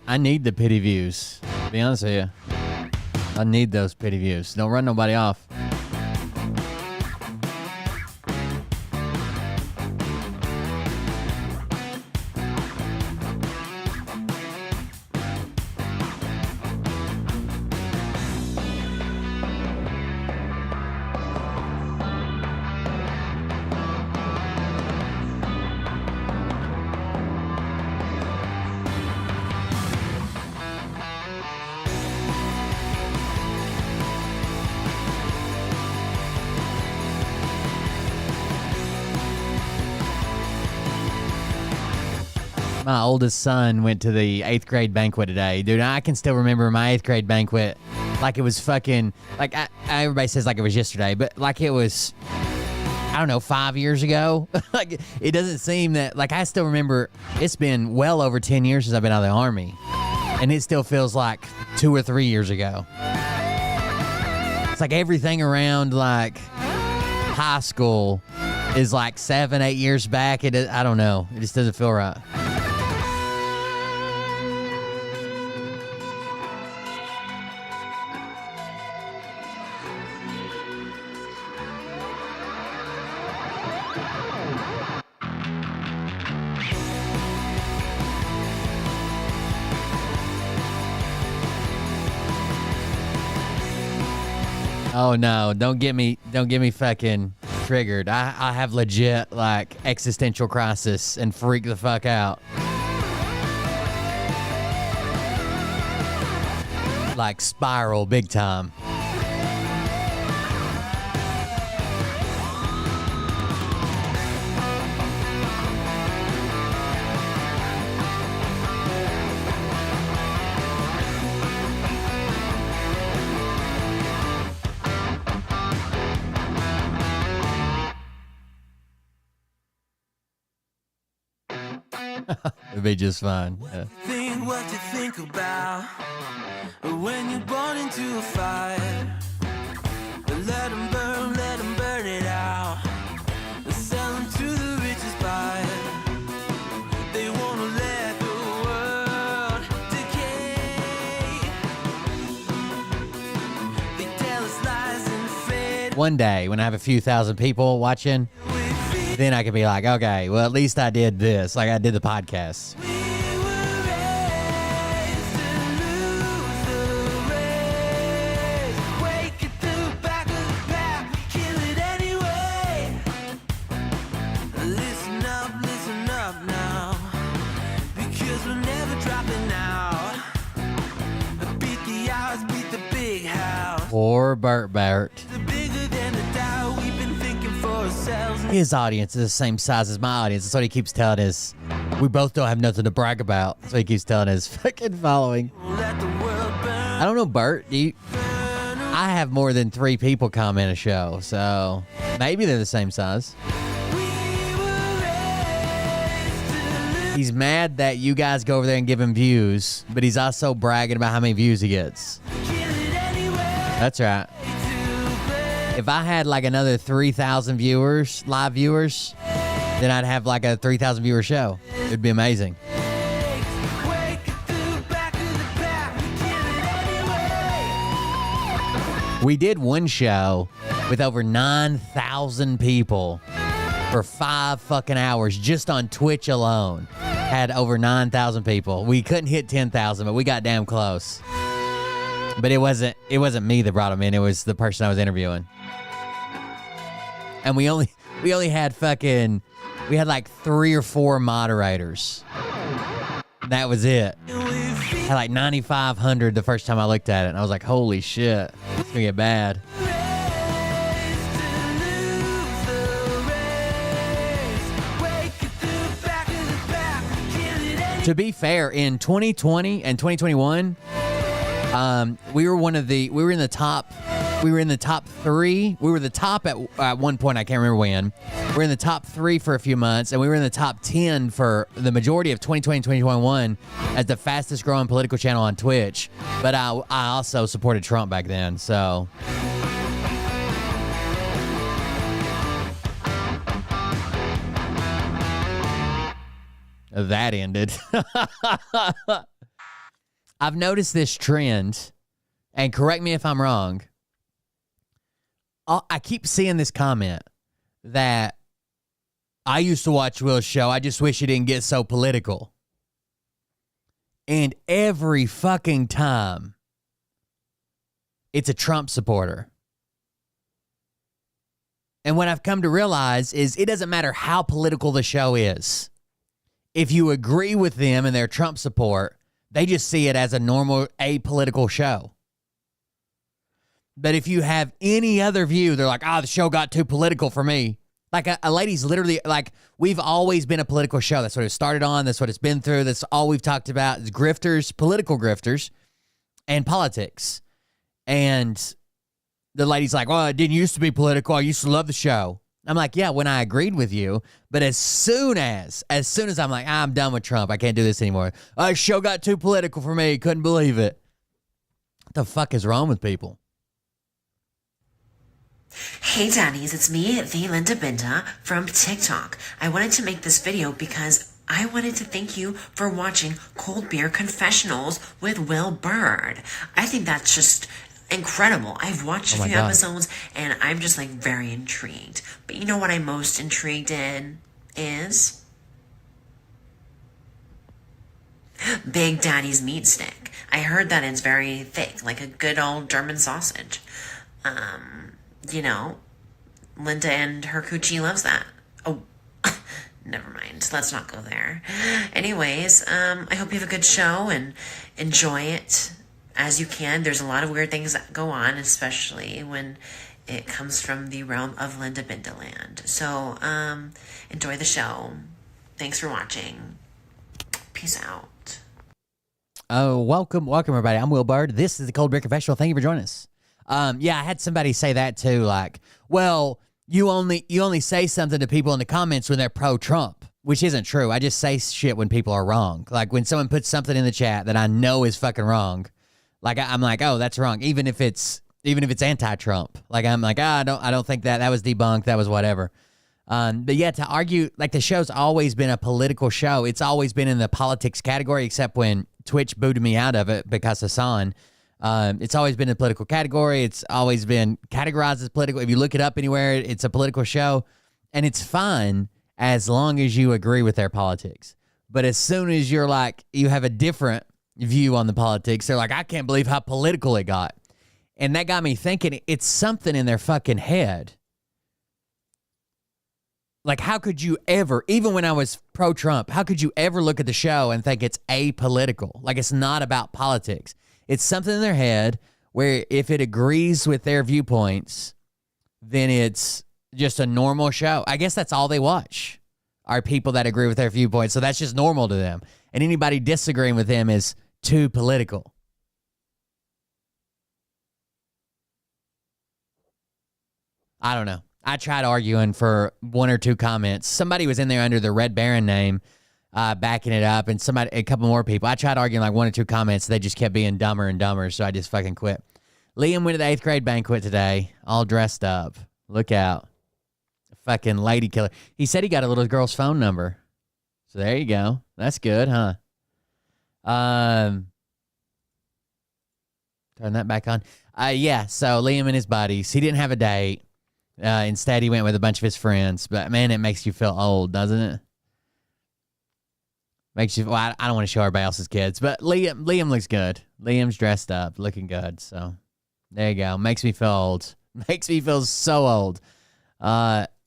I need the pity views, to be honest with you. I need those pity views. Don't run nobody off. My oldest son went to the 8th grade banquet today. Dude, I can still remember my 8th grade banquet like it was fucking, like everybody says like it was yesterday, but like it was, I don't know, 5 years ago. Like it doesn't seem that, like I still remember, it's been well over 10 years since I've been out of the Army. And it still feels like 2 or 3 years ago. It's like everything around like high school is like 7, 8 years back. I don't know. It just doesn't feel right. Oh no, don't get me fucking triggered. I have legit like existential crisis and freak the fuck out. Like spiral big time. It'd be just fine. Yeah. Think what you think about when you're born into a fire. Let them burn it out. Sell them to the richest buyer. They want to let the world decay. They tell us lies and fade. One day when I have a few thousand people watching, then I can be like, okay, well, at least I did this. Like I did the podcast. Or Bert. His audience is the same size as my audience. That's what he keeps telling us. We both don't have nothing to brag about. That's what he keeps telling his fucking following. I don't know, Bert. I have more than 3 people comment a show, so maybe they're the same size. He's mad that you guys go over there and give him views, but he's also bragging about how many views he gets. That's right. If I had like another 3,000 viewers, live viewers, then I'd have like a 3,000 viewer show. It'd be amazing. We did one show with over 9,000 people for 5 fucking hours just on Twitch alone. Had over 9,000 people. We couldn't hit 10,000, but we got damn close. But it wasn't me that brought him in. It was the person I was interviewing. And we only had we had like 3 or 4 moderators. That was it. Had like 9,500 the first time I looked at it. And I was like, holy shit, it's gonna get bad. To be fair, in 2020 and 2021, we were in the top 3. We were the top at one point. I can't remember when. We were in the top 3 for a few months, and we were in the top 10 for the majority of 2020 and 2021 as the fastest growing political channel on Twitch. But I also supported Trump back then, so. That ended. I've noticed this trend, and correct me if I'm wrong. I keep seeing this comment that I used to watch Will's show. I just wish it didn't get so political. And every fucking time, it's a Trump supporter. And what I've come to realize is it doesn't matter how political the show is. If you agree with them and their Trump support, they just see it as a normal apolitical show. But if you have any other view, they're like, the show got too political for me. Like a lady's literally like, we've always been a political show. That's what it started on. That's what it's been through. That's all we've talked about is grifters, political grifters, and politics. And the lady's like, well, it didn't used to be political. I used to love the show. I'm like, yeah, when I agreed with you, but as soon as I'm like, I'm done with Trump, I can't do this anymore. The show got too political for me. Couldn't believe it. What the fuck is wrong with people? Hey Daddies, it's me, the Linda Binda from TikTok. I wanted to make this video because I wanted to thank you for watching Cold Beer Confessionals with Will Bird. I think that's just incredible. I've watched a few episodes and I'm just like very intrigued. But you know what I'm most intrigued in is Big Daddy's meat stick. I heard that it's very thick, like a good old German sausage. You know, Linda and her coochie loves that. Oh, never mind. Let's not go there. Anyways, I hope you have a good show and enjoy it as you can. There's a lot of weird things that go on, especially when it comes from the realm of Linda Bindaland. So, enjoy the show. Thanks for watching. Peace out. Oh, welcome everybody. I'm Will Bird. This is the Cold Beer Confessional. Thank you for joining us. Yeah, I had somebody say that too, like, well, you only say something to people in the comments when they're pro-Trump, which isn't true. I just say shit when people are wrong. Like when someone puts something in the chat that I know is fucking wrong, like I'm like, oh, that's wrong, even if it's anti-Trump. Like I'm like, I don't think that was debunked, that was whatever. But yeah, to argue, like the show's always been a political show. It's always been in the politics category, except when Twitch booted me out of it because Hassan. It's always been a political category. It's always been categorized as political. If you look it up anywhere, it's a political show. And it's fine as long as you agree with their politics. But as soon as you're like, you have a different view on the politics, they're like, I can't believe how political it got. And that got me thinking, it's something in their fucking head. Like, how could you ever, even when I was pro-Trump, how could you ever look at the show and think it's apolitical? Like, it's not about politics. It's something in their head where if it agrees with their viewpoints, then it's just a normal show. I guess that's all they watch are people that agree with their viewpoints. So that's just normal to them. And anybody disagreeing with them is too political. I don't know. I tried arguing for 1 or 2 comments. Somebody was in there under the Red Baron name, backing it up, and a couple more people. I tried arguing like 1 or 2 comments. They just kept being dumber and dumber, so I just fucking quit. Liam went to the 8th grade banquet today, all dressed up. Look out. Fucking lady killer. He said he got a little girl's phone number. So there you go. That's good, huh? Turn that back on. Yeah, so Liam and his buddies. He didn't have a date. Instead, he went with a bunch of his friends. But, man, it makes you feel old, doesn't it? Makes you, well, I don't want to show everybody else's kids, but Liam looks good. Liam's dressed up, looking good. So there you go. Makes me feel old. Makes me feel so old.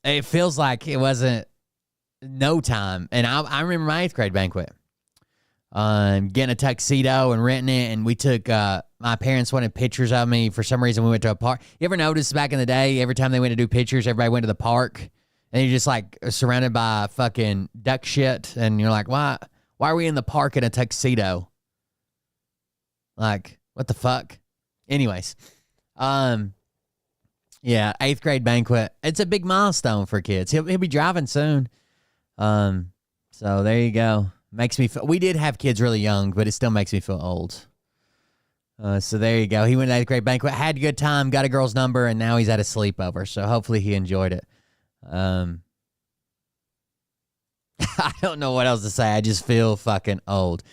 It feels like it wasn't no time. And I remember my 8th grade banquet. Getting a tuxedo and renting it, and we took, my parents wanted pictures of me. For some reason, we went to a park. You ever notice back in the day, every time they went to do pictures, everybody went to the park, and you're just like surrounded by fucking duck shit, and you're like, why Why are we in the park in a tuxedo? Like, what the fuck? Anyways, yeah, 8th grade banquet. It's a big milestone for kids. He'll be driving soon. So there you go. Makes me feel, we did have kids really young, but it still makes me feel old. So there you go. He went to 8th grade banquet, had a good time, got a girl's number, and now he's at a sleepover. So hopefully he enjoyed it. I don't know what else to say. I just feel fucking old.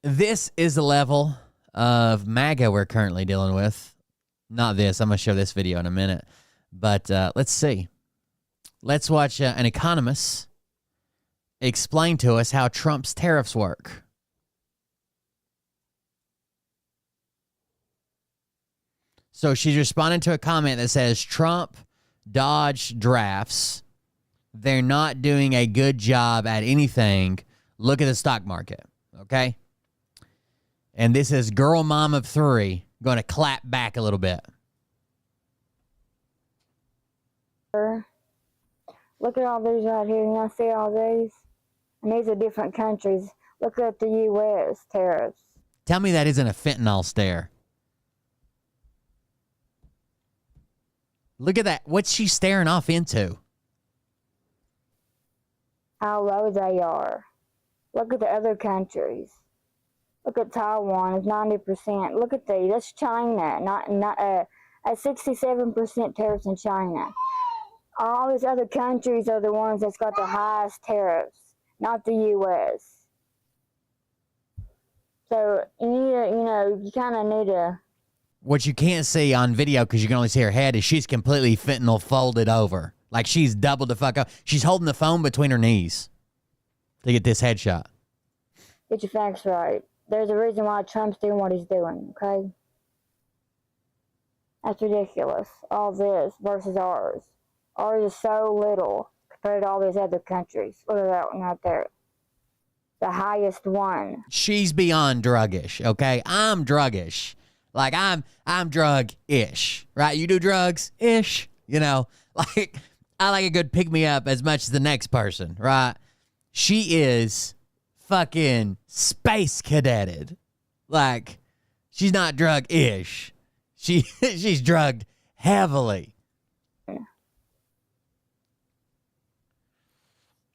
This is the level of MAGA we're currently dealing with. Not this. I'm going to show this video in a minute. But let's see. Let's watch an economist explain to us how Trump's tariffs work. So she's responding to a comment that says, Trump dodged drafts. They're not doing a good job at anything. Look at the stock market, okay? And this is girl mom of 3 going to clap back a little bit. Look at all these right here. You see all these? And these are different countries. Look at the U.S. tariffs. Tell me that isn't a fentanyl stare. Look at that. What's she staring off into? How low they are. Look at the other countries. Look at Taiwan, it's 90%. Look at these. That's China. Not at 67% tariffs in China. All these other countries are the ones that's got the highest tariffs, not the U.S. So you need to, you kind of need to. What you can't see on video, because you can only see her head, is she's completely fentanyl folded over. Like she's doubled the fuck up. She's holding the phone between her knees to get this headshot. Get your facts right. There's a reason why Trump's doing what he's doing, okay? That's ridiculous. All this versus ours. Ours is so little compared to all these other countries. Look at that one right there. The highest one. She's beyond druggish, okay? I'm druggish. Like, I'm drug-ish, right? You do drugs-ish, you know? Like, I like a good pick-me-up as much as the next person, right? She is fucking space cadetted. Like, she's not drug-ish. She's drugged heavily.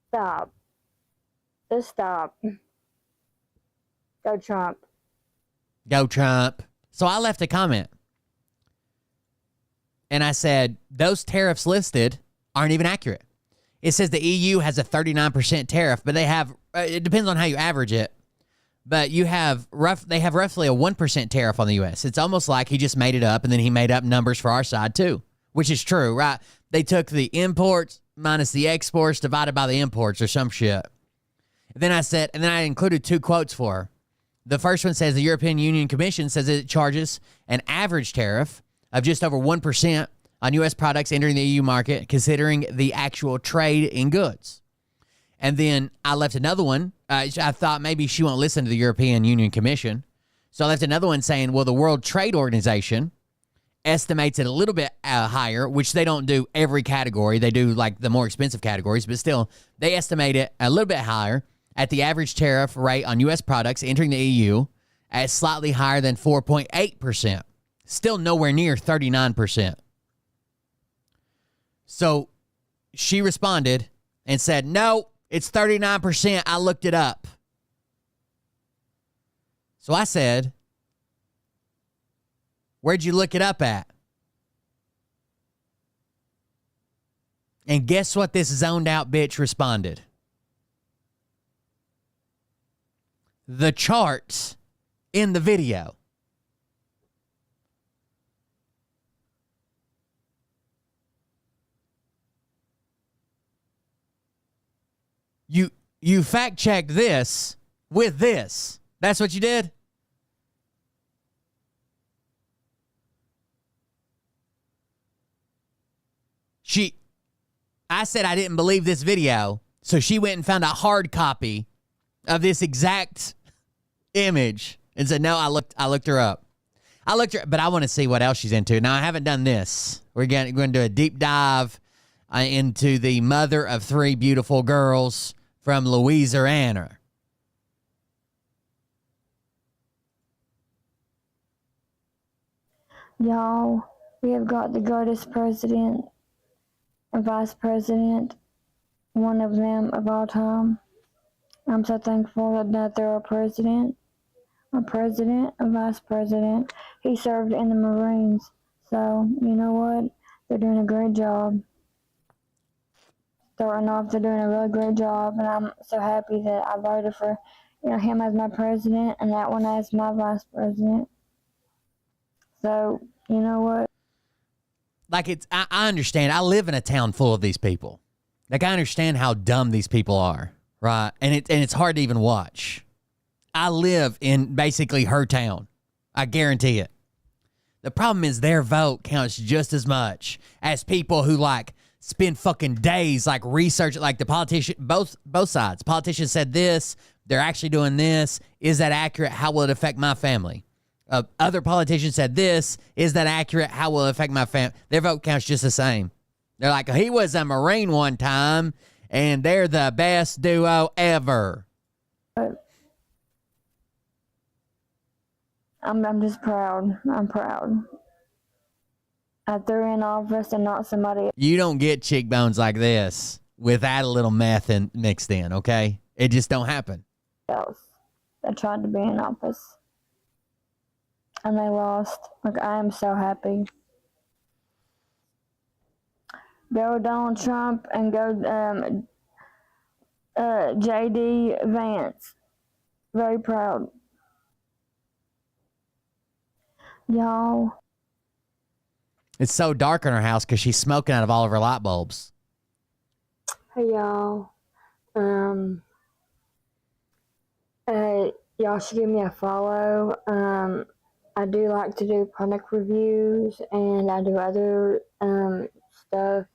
Stop. Just stop. Go Trump. Go Trump. So I left a comment. And I said, those tariffs listed aren't even accurate. It says the EU has a 39% tariff, but they have, it depends on how you average it, but they have roughly a 1% tariff on the U.S. It's almost like he just made it up, and then he made up numbers for our side too, which is true, right? They took the imports minus the exports divided by the imports or some shit. And then I included 2 quotes for her. The first one says the European Union Commission says it charges an average tariff of just over 1% on U.S. products entering the EU market, considering the actual trade in goods. And then I left another one. I thought maybe she won't listen to the European Union Commission. So I left another one saying, well, the World Trade Organization estimates it a little bit higher, which they don't do every category. They do like the more expensive categories, but still they estimate it a little bit higher at the average tariff rate on U.S. products entering the EU at slightly higher than 4.8%. Still nowhere near 39%. So she responded and said, no, it's 39%. I looked it up. So I said, where'd you look it up at? And guess what this zoned out bitch responded? The charts in the video. You fact checked this with this. That's what you did? I said I didn't believe this video, so she went and found a hard copy of this exact image and said, no, I looked her up. But I want to see what else she's into. Now, I haven't done this. We're going to do a deep dive into the mother of 3 beautiful girls from Louisiana. Y'all, we have got the greatest president and vice president, one of them of all time. I'm so thankful that they're a president, a vice president. He served in the Marines. So, you know what? They're doing a great job. Starting off, they're doing a really great job, and I'm so happy that I voted for, him as my president and that one as my vice president. So, you know what? Like, I understand. I live in a town full of these people. Like, I understand how dumb these people are, right? And it's hard to even watch. I live in basically her town. I guarantee it. The problem is their vote counts just as much as people who, like, spend fucking days, like, researching, like, the politician, both sides. Politicians said this. They're actually doing this. Is that accurate? How will it affect my family? Other politicians said this. Is that accurate? How will it affect my family? Their vote counts just the same. They're like, he was a Marine one time, and they're the best duo ever. I'm just proud. I'm proud. They're in office and not somebody else. You don't get cheekbones like this without a little meth mixed in, okay? It just don't happen. That tried to be in office. And they lost. Like, I am so happy. Go Donald Trump and go J.D. Vance. Very proud. Y'all. It's so dark in her house because she's smoking out of all of her light bulbs. Hey, y'all. Y'all should give me a follow. I do like to do product reviews, and I do other stuff.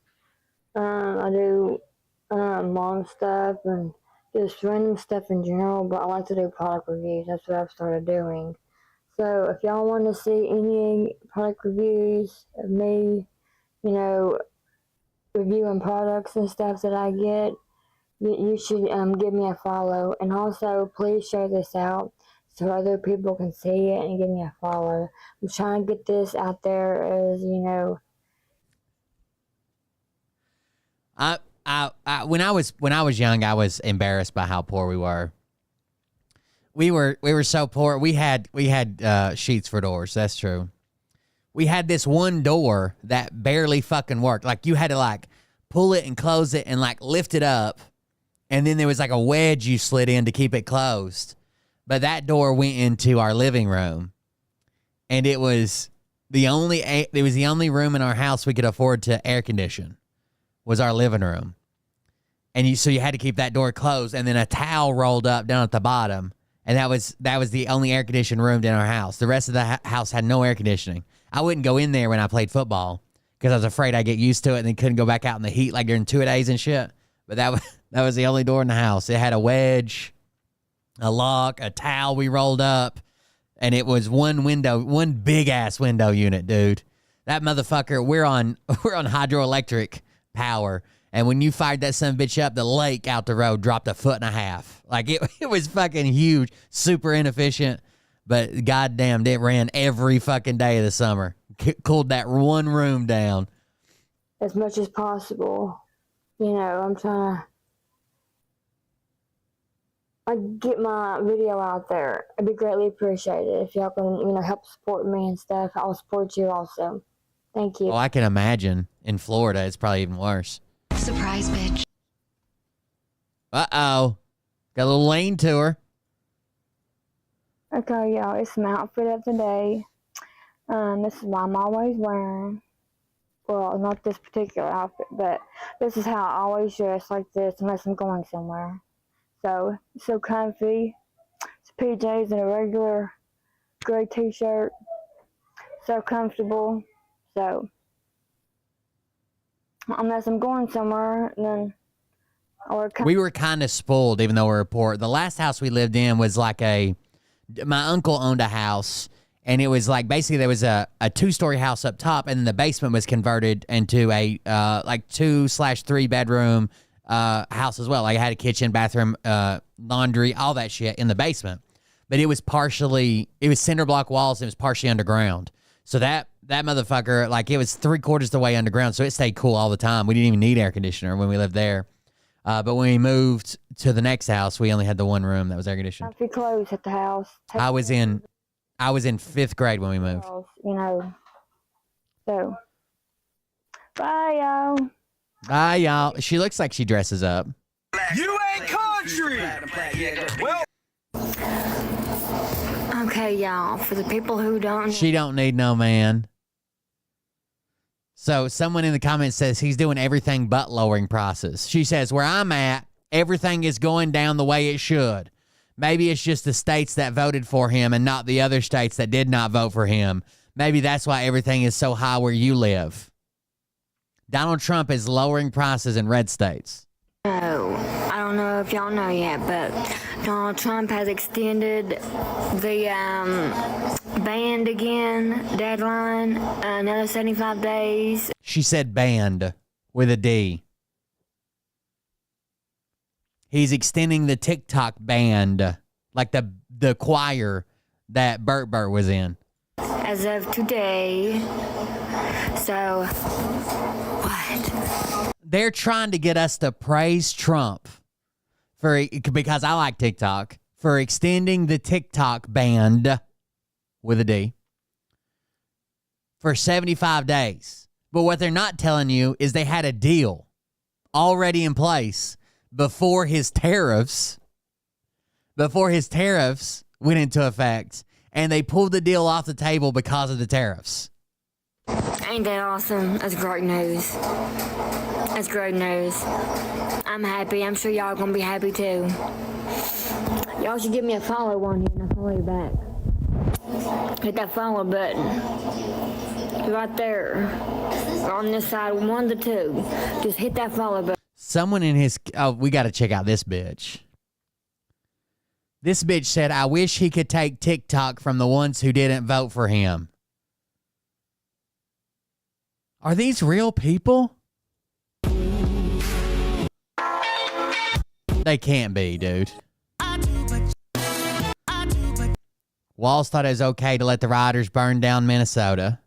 I do long stuff and just random stuff in general, but I like to do product reviews. That's what I've started doing. So if y'all want to see any product reviews of me, reviewing products and stuff that I get, you should give me a follow. And also, please share this out so other people can see it and give me a follow. I'm trying to get this out there as, When I was young, I was embarrassed by how poor we were. We were so poor. We had sheets for doors. That's true. We had this one door that barely fucking worked. Like, you had to, like, pull it and close it and, like, lift it up, and then there was like a wedge you slid in to keep it closed. But that door went into our living room, and it was the only room in our house we could afford to air condition. Was our living room, and so you had to keep that door closed, and then a towel rolled up down at the bottom. And that was the only air conditioned room in our house. The rest of the house had no air conditioning. I wouldn't go in there when I played football because I was afraid I'd get used to it and then couldn't go back out in the heat like during 2-a-days and shit. But that was the only door in the house. It had a wedge, a lock, a towel we rolled up, and it was one big ass window unit, dude. That motherfucker. We're on hydroelectric power. And when you fired that son of a bitch up, the lake out the road dropped 1.5 feet. Like, it was fucking huge, super inefficient, but goddamn, it ran every fucking day of the summer. Cooled that one room down. As much as possible. I'm trying to get my video out there. It'd be greatly appreciated if y'all can, help support me and stuff. I'll support you also. Thank you. Oh, I can imagine. In Florida, it's probably even worse. Surprise, bitch. Uh-oh. Got a little lane to her. Okay, y'all, it's my outfit of the day. This is what I'm always wearing. Well, not this particular outfit, but this is how I always dress, like this, unless I'm going somewhere. So, it's so comfy. It's PJs and a regular gray t-shirt. So comfortable. So, unless I'm going somewhere, then we were kind of spoiled, even though we were poor. The last house we lived in was like my uncle owned a house, and it was like, basically there was a 2-story house up top, and then the basement was converted into a like 2/3 bedroom house as well. Like, I had a kitchen, bathroom, laundry, all that shit in the basement. But it was cinder block walls. And it was partially underground. So that motherfucker, like, it was 3/4 the way underground. So it stayed cool all the time. We didn't even need air conditioner when we lived there. But when we moved to the next house, we only had the one room that was air conditioned. If you clothes at the house. I was in 5th grade when we moved. You know. So. Bye, y'all. Bye, y'all. She looks like she dresses up. You ain't country! Well, Okay, y'all. For the people who don't. She don't need no man. So someone in the comments says he's doing everything but lowering prices. She says, where I'm at, everything is going down the way it should. Maybe it's just the states that voted for him and not the other states that did not vote for him. Maybe that's why everything is so high where you live. Donald Trump is lowering prices in red states. No, I don't know if y'all know yet, but Donald Trump has extended the banned again deadline another 75 days. She said banned with a D. He's extending the TikTok band, like the choir that Burt was in. As of today. So, what? They're trying to get us to praise Trump because I like TikTok, for extending the TikTok ban with a D for 75 days. But what they're not telling you is they had a deal already in place before his tariffs went into effect, and they pulled the deal off the table because of the tariffs. Ain't that awesome? That's great news. That's great news. I'm happy. I'm sure y'all gonna be happy too. Y'all should give me a follow on here and I'll follow you back. Hit that follow button. Right there. On this side, 1 to 2. Just hit that follow button. Someone in his... Oh, we got to check out this bitch. This bitch said, I wish he could take TikTok from the ones who didn't vote for him. Are these real people? They can't be, dude. Walls thought it was okay to let the rioters burn down Minnesota.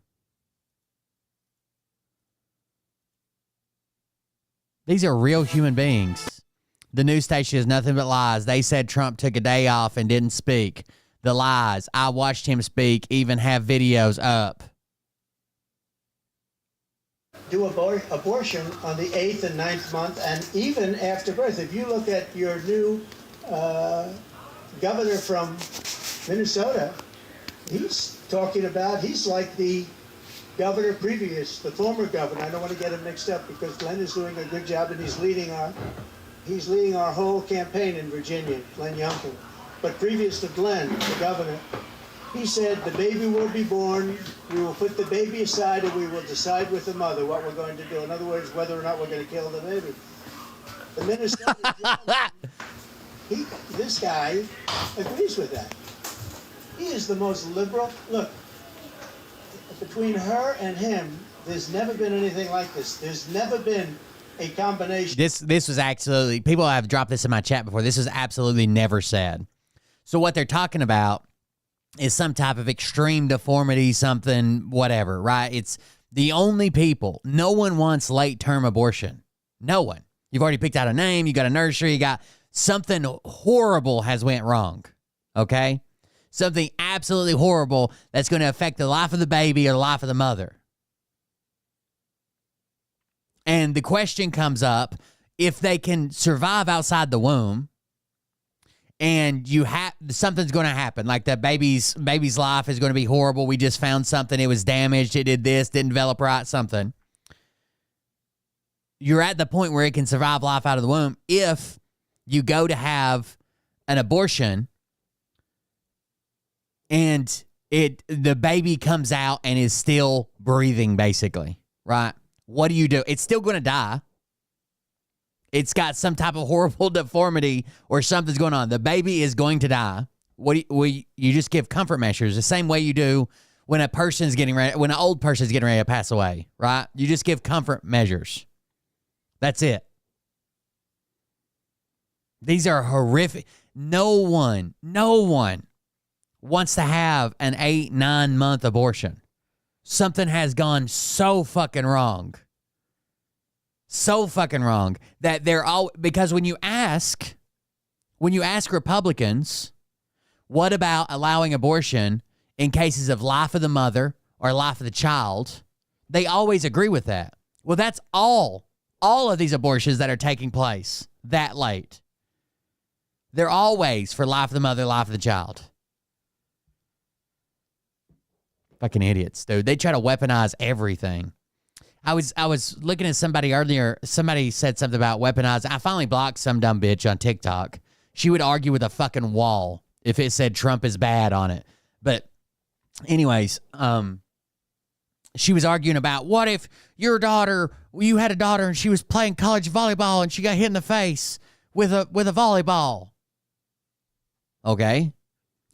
These are real human beings. The news station is nothing but lies. They said Trump took a day off and didn't speak. The lies. I watched him speak, even have videos up. Do abortion on the 8th and 9th month and even after birth. If you look at your new governor from Minnesota, he's talking about, he's like the governor previous, the former governor. I don't want to get him mixed up because Glenn is doing a good job and he's leading our whole campaign in Virginia, Glenn Youngkin. But previous to Glenn, the governor, he said the baby will be born, we will put the baby aside and we will decide with the mother what we're going to do. In other words, whether or not we're going to kill the baby. The Minnesota this guy agrees with that. He is the most liberal. Look, between her and him, there's never been anything like this. There's never been a combination. This was absolutely... People have dropped this in my chat before. This was absolutely never said. So what they're talking about is some type of extreme deformity, something, whatever, right? It's the only people. No one wants late-term abortion. No one. You've already picked out a name. You got a nursery. You got something horrible has went wrong, okay? Something absolutely horrible that's going to affect the life of the baby or the life of the mother. And the question comes up, if they can survive outside the womb, and something's going to happen, like the baby's life is going to be horrible. We just found something. It was damaged. It did this, didn't develop right, something. You're at the point where it can survive life out of the womb. If you go to have an abortion and the baby comes out and is still breathing, basically, right? What do? It's still going to die. It's got some type of horrible deformity or something's going on. The baby is going to die. You just give comfort measures the same way you do when an old person's getting ready to pass away, right? You just give comfort measures. That's it. These are horrific. No one wants to have an 8-9 month abortion. Something has gone so fucking wrong. So fucking wrong that they're all, because when you ask Republicans, what about allowing abortion in cases of life of the mother or life of the child, they always agree with that. Well, that's all of these abortions that are taking place that late. They're always for life of the mother, life of the child. Fucking idiots, dude. They try to weaponize everything. I was looking at somebody earlier. Somebody said something about weaponizing. I finally blocked some dumb bitch on TikTok. She would argue with a fucking wall if it said Trump is bad on it. But anyways, she was arguing about, what if you had a daughter and she was playing college volleyball and she got hit in the face with a volleyball. Okay.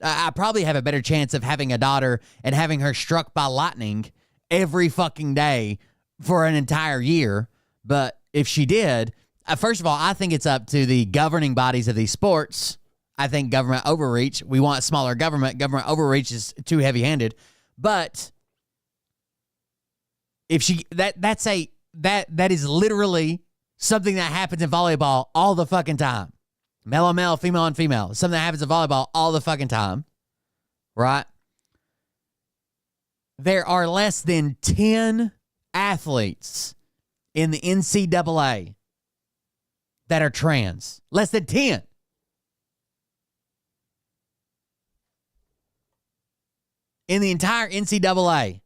I probably have a better chance of having a daughter and having her struck by lightning every fucking day for an entire year. But if she did, first of all, I think it's up to the governing bodies of these sports. I think government overreach. We want smaller government. Government overreach is too heavy-handed. But if she that is literally something that happens in volleyball all the fucking time. Male on male, female on female. Something that happens in volleyball all the fucking time. Right? There are less than 10 athletes in the NCAA that are trans. Less than 10. In the entire NCAA.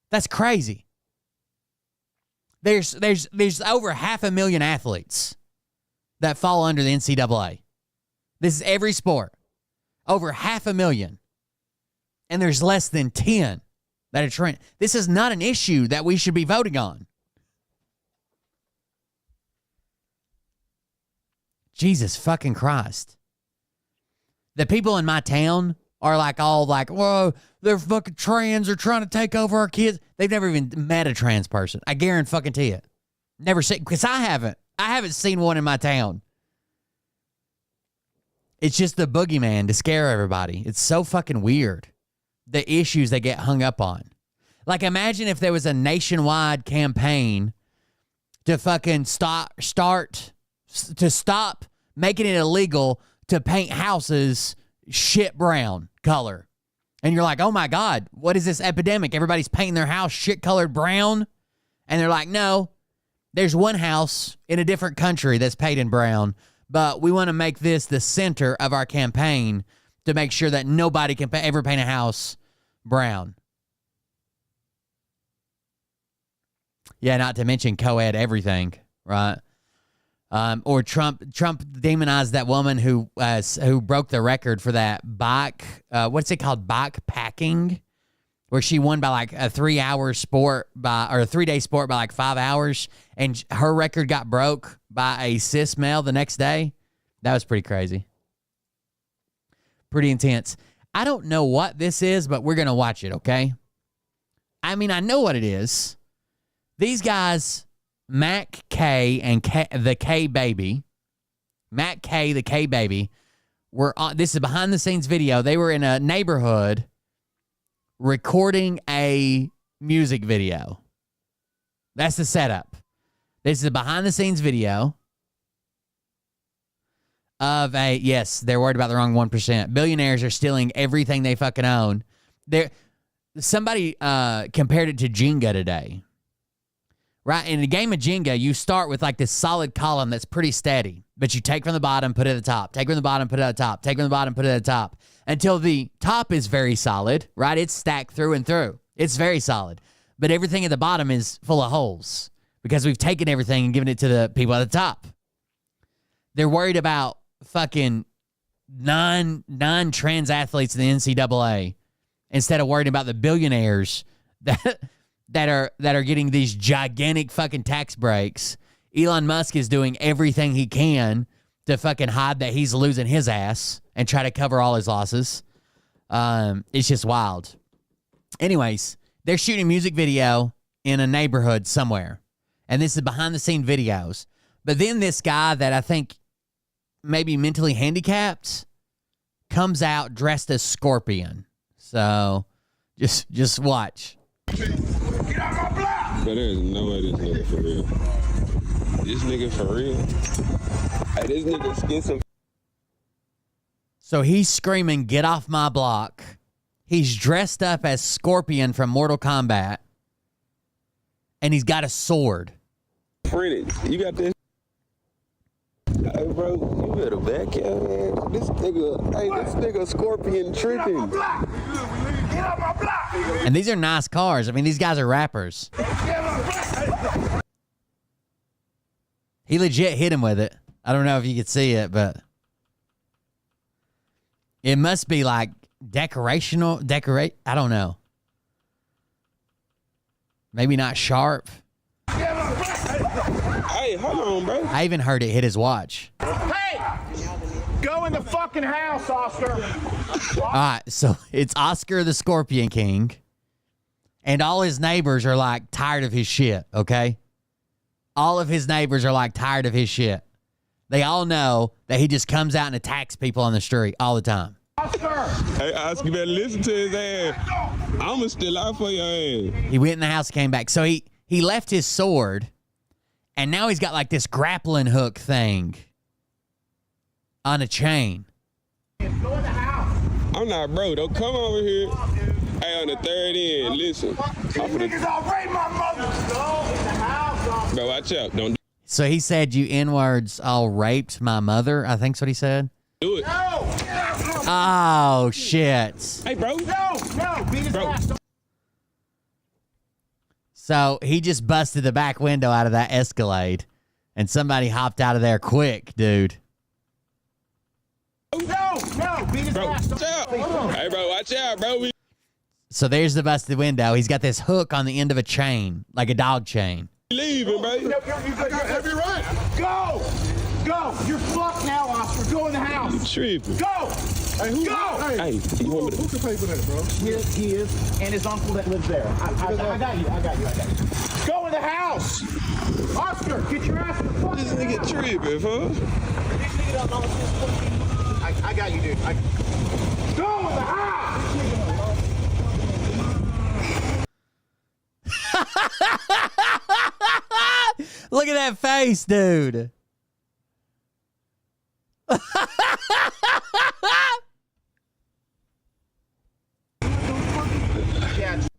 That's crazy. There's over 500,000 athletes that fall under the NCAA. This is every sport. Over 500,000. And there's less than 10 that are trans. This is not an issue that we should be voting on. Jesus fucking Christ. The people in my town are all like, whoa, they're fucking trans, they're trying to take over our kids. They've never even met a trans person. I guarantee fucking to you. Never seen, because I haven't seen one in my town. It's just the boogeyman to scare everybody. It's so fucking weird. The issues they get hung up on. Like, imagine if there was a nationwide campaign to fucking stop making it illegal to paint houses shit brown color. And you're like, oh my God, what is this epidemic? Everybody's painting their house shit colored brown. And they're like, no, there's one house in a different country that's painted brown, but we want to make this the center of our campaign to make sure that nobody can ever paint a house brown. Yeah, not to mention co-ed everything, right? Or Trump demonized that woman who broke the record for that bike. What's it called? Bike packing, where she won by like a 3-hour sport or a 3-day sport by like 5 hours, and her record got broke by a cis male the next day. That was pretty crazy. Pretty intense. I don't know what this is, but we're gonna watch it. Okay. I mean, I know what it is. These guys. Mac K and the K Baby, Mac K, the K Baby, were on. This is behind the scenes video. They were in a neighborhood recording a music video. That's the setup. This is a behind the scenes video of they're worried about the wrong 1%. Billionaires are stealing everything they fucking own. Somebody compared it to Jenga today. Right, in a game of Jenga, you start with like this solid column that's pretty steady, but you take from the bottom, put it at the top, take from the bottom, put it at the top, take from the bottom, put it at the top, until the top is very solid, right? It's stacked through and through. It's very solid, but everything at the bottom is full of holes because we've taken everything and given it to the people at the top. They're worried about fucking non-trans athletes in the NCAA instead of worrying about the billionaires that are getting these gigantic fucking tax breaks. Elon Musk is doing everything he can to fucking hide that he's losing his ass and try to cover all his losses. It's just wild. Anyways, they're shooting a music video in a neighborhood somewhere. And this is behind the scene videos. But then this guy that I think maybe mentally handicapped comes out dressed as Scorpion. So just watch. Get out my block! But there's no way this nigga for real. This nigga for real? Hey, this nigga get some. So he's screaming, "Get off my block." He's dressed up as Scorpion from Mortal Kombat. And he's got a sword. Printed. You got this? Hey, bro, you better back your ass. This nigga Scorpion tripping. Get off my block! And these are nice cars. I mean, these guys are rappers. He legit hit him with it. I don't know if you could see it, but it must be like decorate. I don't know. Maybe not sharp. Hey, hold on, bro. I even heard it hit his watch. Hey! Go in the fucking house, Oscar. All right, so it's Oscar the Scorpion King, and all his neighbors are like tired of his shit, okay? All of his neighbors are like tired of his shit. They all know that he just comes out and attacks people on the street all the time. Oscar! Hey, Oscar, you better listen to his ass. I'ma still out for your ass. He went in the house, came back. So he left his sword, and now he's got like this grappling hook thing on a chain. Go in the house. I'm not, bro. Don't come over here. Hey, on the third end, listen. Niggas all rape my mother. Go in the house, Oscar. Bro, watch out. Don't So he said, "You N-words all raped my mother." I think's what he said. do it. No! Oh, shit. Hey, bro. No! Beat his Bro. ass. So he just busted the back window out of that Escalade, and somebody hopped out of there quick, dude. No! Beat his Bro, ass. watch out. Hey, bro, watch out, bro. So there's the busted window. He's got this hook on the end of a chain, like a dog chain. Leaving, bro. You got every right. Go! You're fucked now, Oscar. Go in the house. Tripping. Go! Hey, go! Hey, you want me to... Who can pay for that, bro? He is, and his uncle that lives there. I got you. Go in the house! Oscar, get your ass in the fucking This nigga tripping, huh? I got you, dude. Go in the house! Look at that face, dude.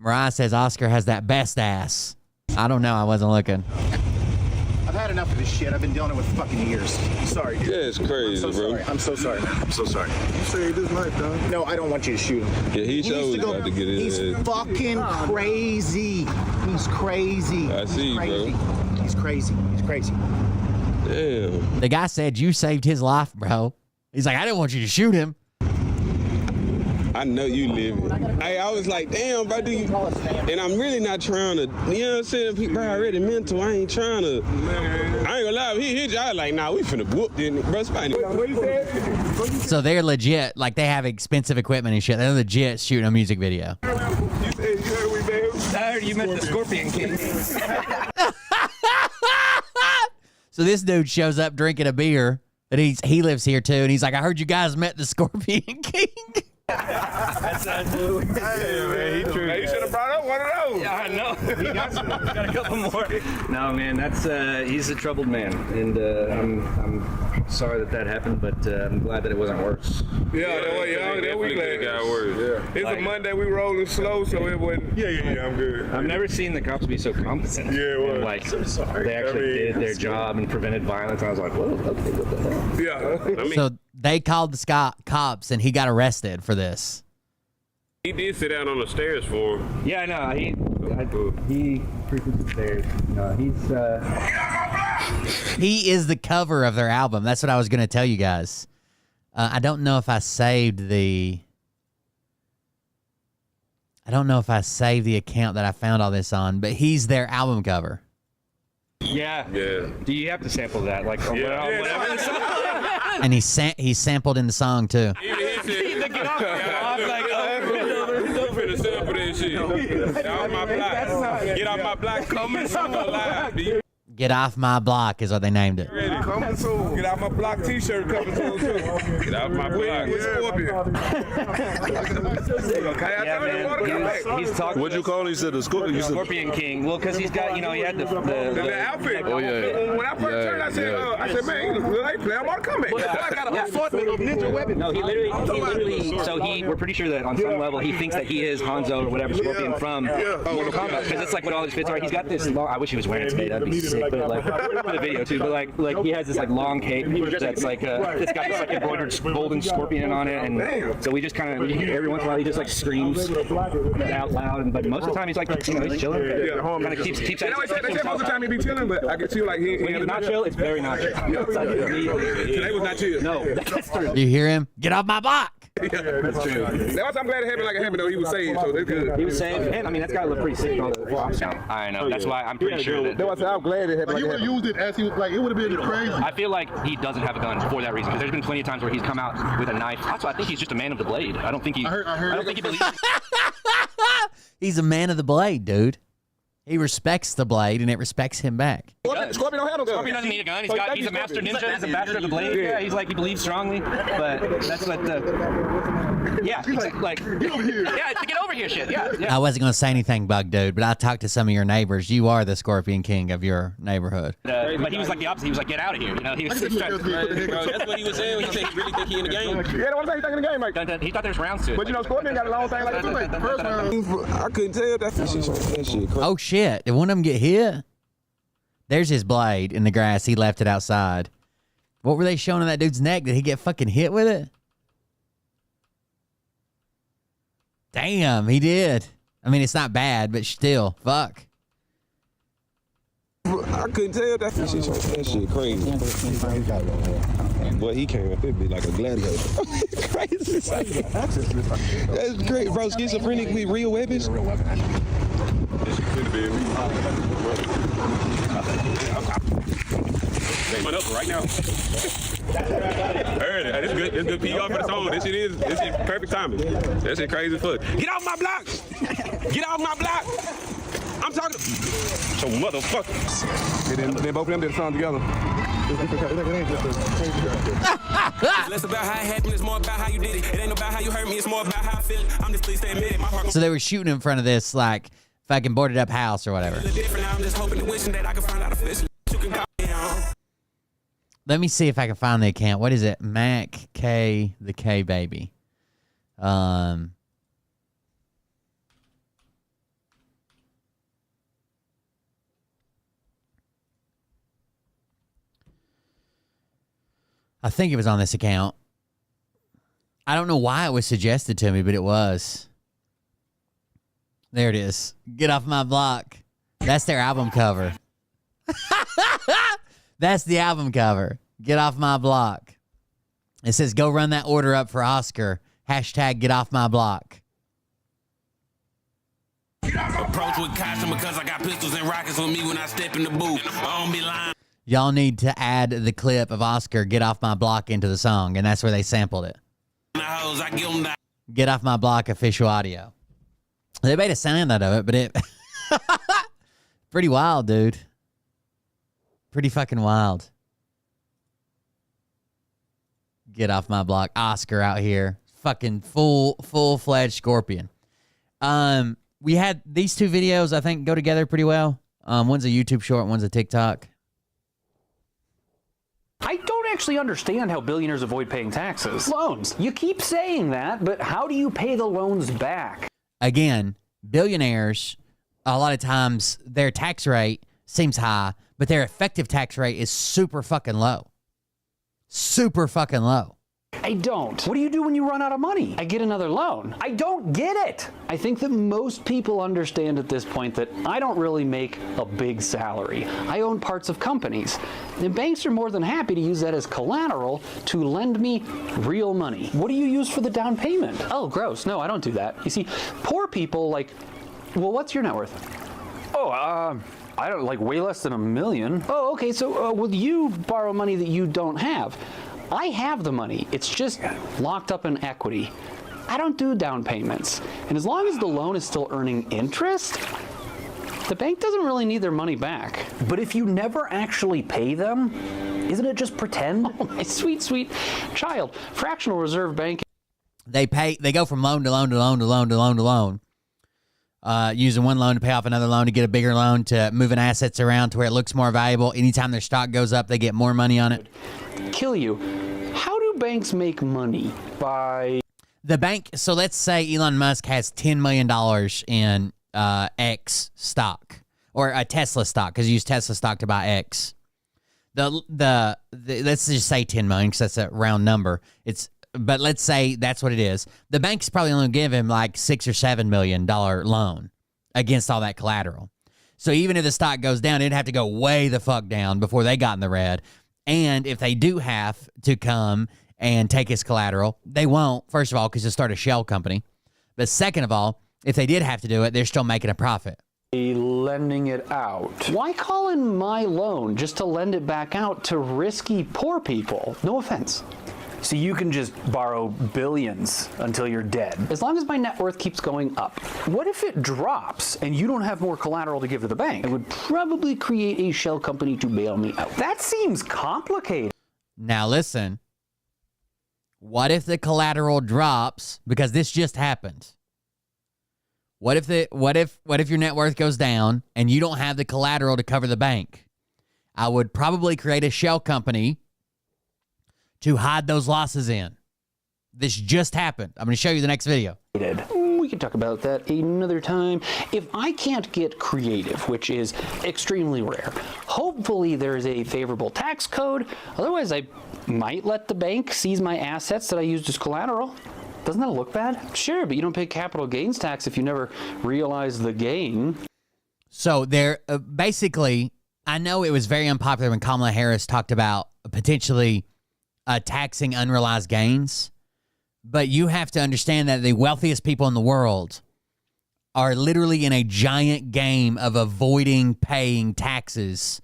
Mariah says Oscar has that best ass. I don't know. I wasn't looking. I've had enough of this shit. I've been dealing with fucking years. I'm sorry, dude. That's crazy, bro. I'm so sorry. You saved his life, dog. No, I don't want you to shoot him. Yeah, he showed about to get his He's ass. fucking crazy. He's crazy. I see, bro. He's crazy. Damn. The guy said you saved his life, bro. He's like, I didn't want you to shoot him. I know you living. Hey, I was like, damn, bro, do you... And I'm really not trying to... You know what I'm saying? People already mental. I ain't trying to... I ain't gonna lie. He hit you. I was like, nah, we finna whoop this nigga, bro. What you said? So they're legit. Like, they have expensive equipment and shit. They're legit shooting a music video. You heard we baby? I heard you met the Scorpion King. So this dude shows up drinking a beer. That he lives here, too. And he's like, I heard you guys met the Scorpion King. That's absolutely. Hey, man, he true. Hey, you should have brought up one of those. Yeah, I know. Got a couple more. No, man, that's he's a troubled man, and I'm sorry that happened, but I'm glad that it wasn't worse. Yeah, that we glad it got worse. Yeah. It's a Monday, we rolling slow, so it wasn't. Yeah, I'm good. I've never seen the cops be so competent. Yeah, it was. And, like, they actually did their job and prevented violence. I was like, whoa, okay, what the hell? Yeah. So they called the cops, and he got arrested for this. He did sit down on the stairs for him. Yeah, no, he frequents the stairs. No, He is the cover of their album. That's what I was going to tell you guys. I don't know if I saved the account that I found all this on, but he's their album cover. Yeah. Yeah. Do you have to sample that? Like, whatever the song? And he sampled in the song too. Even he said, Get off, like, I'm finna stand for that shit. Get off my block. Get off my block. Coming soon live, B. Get off my block is what they named it. Coming soon. Get off my block t-shirt coming soon too. Get off my block. With Scorpion. Yeah, man. He's talking. What'd you call him? You said the Scorpion. Scorpion King. Well, because he's got, you know, he had the outfit. Oh yeah. When I first turned, I said, man, he play. I'm on coming. I got an assortment of ninja weapons. No, he literally. So we're pretty sure that on some level he thinks that he is Hanzo or whatever Scorpion from Mortal Kombat, because it's like what all his fits are. He's got this long. I wish he was wearing it today. That'd be sick. But like for the video too. But like he has this like long cape that's like it's got this like embroidered golden scorpion on it, and so we just kind of every once in a while he just like screams out loud, but most of the time he's like he's chilling. Kind of keeps. They say most of the time he be chilling, but I can feel like he when he's not chill. It's very not chill. Today was not chill. No, that's true. Do you hear him? Get off my block. That's true. I'm glad it happened like it happened though. He was saved, so that's good. He was saved, and I mean that's gotta look pretty sick on the watch count. I know. That's why I'm pretty sure that. I'm glad it happened. Like, he would have used it as he was like it would have been crazy. I feel like he doesn't have a gun for that reason, because there's been plenty of times where he's come out with a knife. Also, I think he's just a man of the blade. I don't think he. I don't think he believes. He's a man of the blade, dude. He respects the blade, and it respects him back. Scorpion don't have no gun. Scorpion doesn't need a gun. He's a master ninja. He's a master of the blade. Yeah, he's like he believes strongly, but that's what the. Yeah, like get over here. Yeah, it's the get over here shit. Yeah. I wasn't gonna say anything, Bug Dude, but I talked to some of your neighbors. You are the Scorpion King of your neighborhood. But he was like the opposite. He was like, get out of here. You know, he was trying Bro, that's what he was saying. He said he really think he in the game. Yeah, that's what I'm saying. He think in the game, Mike. He thought there was rounds to it. But you know, Scorpion got a long thing like that. First round. I couldn't tell that shit. Oh shit! Did one of them get hit? There's his blade in the grass. He left it outside. What were they showing on that dude's neck? Did he get fucking hit with it? Damn, he did. I mean, it's not bad, but still, fuck. I couldn't tell that shit crazy. Boy, he came up there be like a gladiator. Crazy. That's great, bro. Schizophrenic with real weapons. Coming up right now. Heard it. It's good. It's good PR for the song. This shit perfect timing. That shit crazy as fuck. Get off my block! Get off my block! I'm talking. So motherfuckers. Then both of them did the song together. It's less about how it happened, it's more about how you did it. It ain't about how you hurt me, it's more about how I feel. I'm just pleased to admit it. My heart. So they were shooting in front of this like fucking boarded up house or whatever. I'm just hoping and wishing that I can find out officially. You can call me on. Let me see if I can find the account. What is it? Mac K the K baby. I think it was on this account. I don't know why it was suggested to me, but it was. There it is. Get off my block. That's their album cover. That's the album cover. Get off my block. It says, go run that order up for Oscar. Hashtag get off my block. Approach with caution because I got pistols and rockets with me when I step in the booth. I don't be lying. Y'all need to add the clip of Oscar Get Off My Block into the song, and that's where they sampled it. Get Off My Block official audio. They made a sound out of it, but it... pretty wild, dude. Pretty fucking wild. Get off my block. Oscar out here. Fucking full-fledged Scorpion. We had these two videos, I think, go together pretty well. One's a YouTube short, one's a TikTok. I don't actually understand how billionaires avoid paying taxes. Loans. You keep saying that, but how do you pay the loans back? Again, billionaires, a lot of times their tax rate seems high, but their effective tax rate is super fucking low. Super fucking low. I don't. What do you do when you run out of money? I get another loan. I don't get it. I think that most people understand at this point that I don't really make a big salary. I own parts of companies. And banks are more than happy to use that as collateral to lend me real money. What do you use for the down payment? Oh, gross. No, I don't do that. You see, poor people well, what's your net worth? Oh, I don't, way less than $1 million. Oh, okay. So will you borrow money that you don't have? I have the money. It's just locked up in equity. I don't do down payments. And as long as the loan is still earning interest, the bank doesn't really need their money back. But if you never actually pay them, isn't it just pretend? Oh, my sweet, sweet child. Fractional reserve banking. They go from loan to loan to loan to loan to loan to loan. Using one loan to pay off another loan to get a bigger loan, to moving assets around to where it looks more valuable. Anytime their stock goes up, they get more money on it. Kill you. How do banks make money? By the bank. So let's say Elon Musk has $10 million in X stock, or a Tesla stock, because you use Tesla stock to buy X. The let's just say 10 million, because that's a round number. But let's say that's what it is. The bank's probably only give him like $6 or $7 million loan against all that collateral. So even if the stock goes down, it'd have to go way the fuck down before they got in the red. And if they do have to come and take his collateral, they won't, first of all, because they'll start a shell company. But second of all, if they did have to do it, they're still making a profit. Lending it out. Why call in my loan just to lend it back out to risky poor people? No offense. So you can just borrow billions until you're dead, as long as my net worth keeps going up. What if it drops and you don't have more collateral to give to the bank? I would probably create a shell company to bail me out. That seems complicated. Now listen, what if the collateral drops? Because this just happened. What if your net worth goes down and you don't have the collateral to cover the bank? I would probably create a shell company to hide those losses in. This just happened. I'm going to show you the next video. We can talk about that another time. If I can't get creative, which is extremely rare, hopefully there's a favorable tax code. Otherwise, I might let the bank seize my assets that I used as collateral. Doesn't that look bad? Sure, but you don't pay capital gains tax if you never realize the gain. So there, basically, I know it was very unpopular when Kamala Harris talked about potentially taxing unrealized gains, but you have to understand that the wealthiest people in the world are literally in a giant game of avoiding paying taxes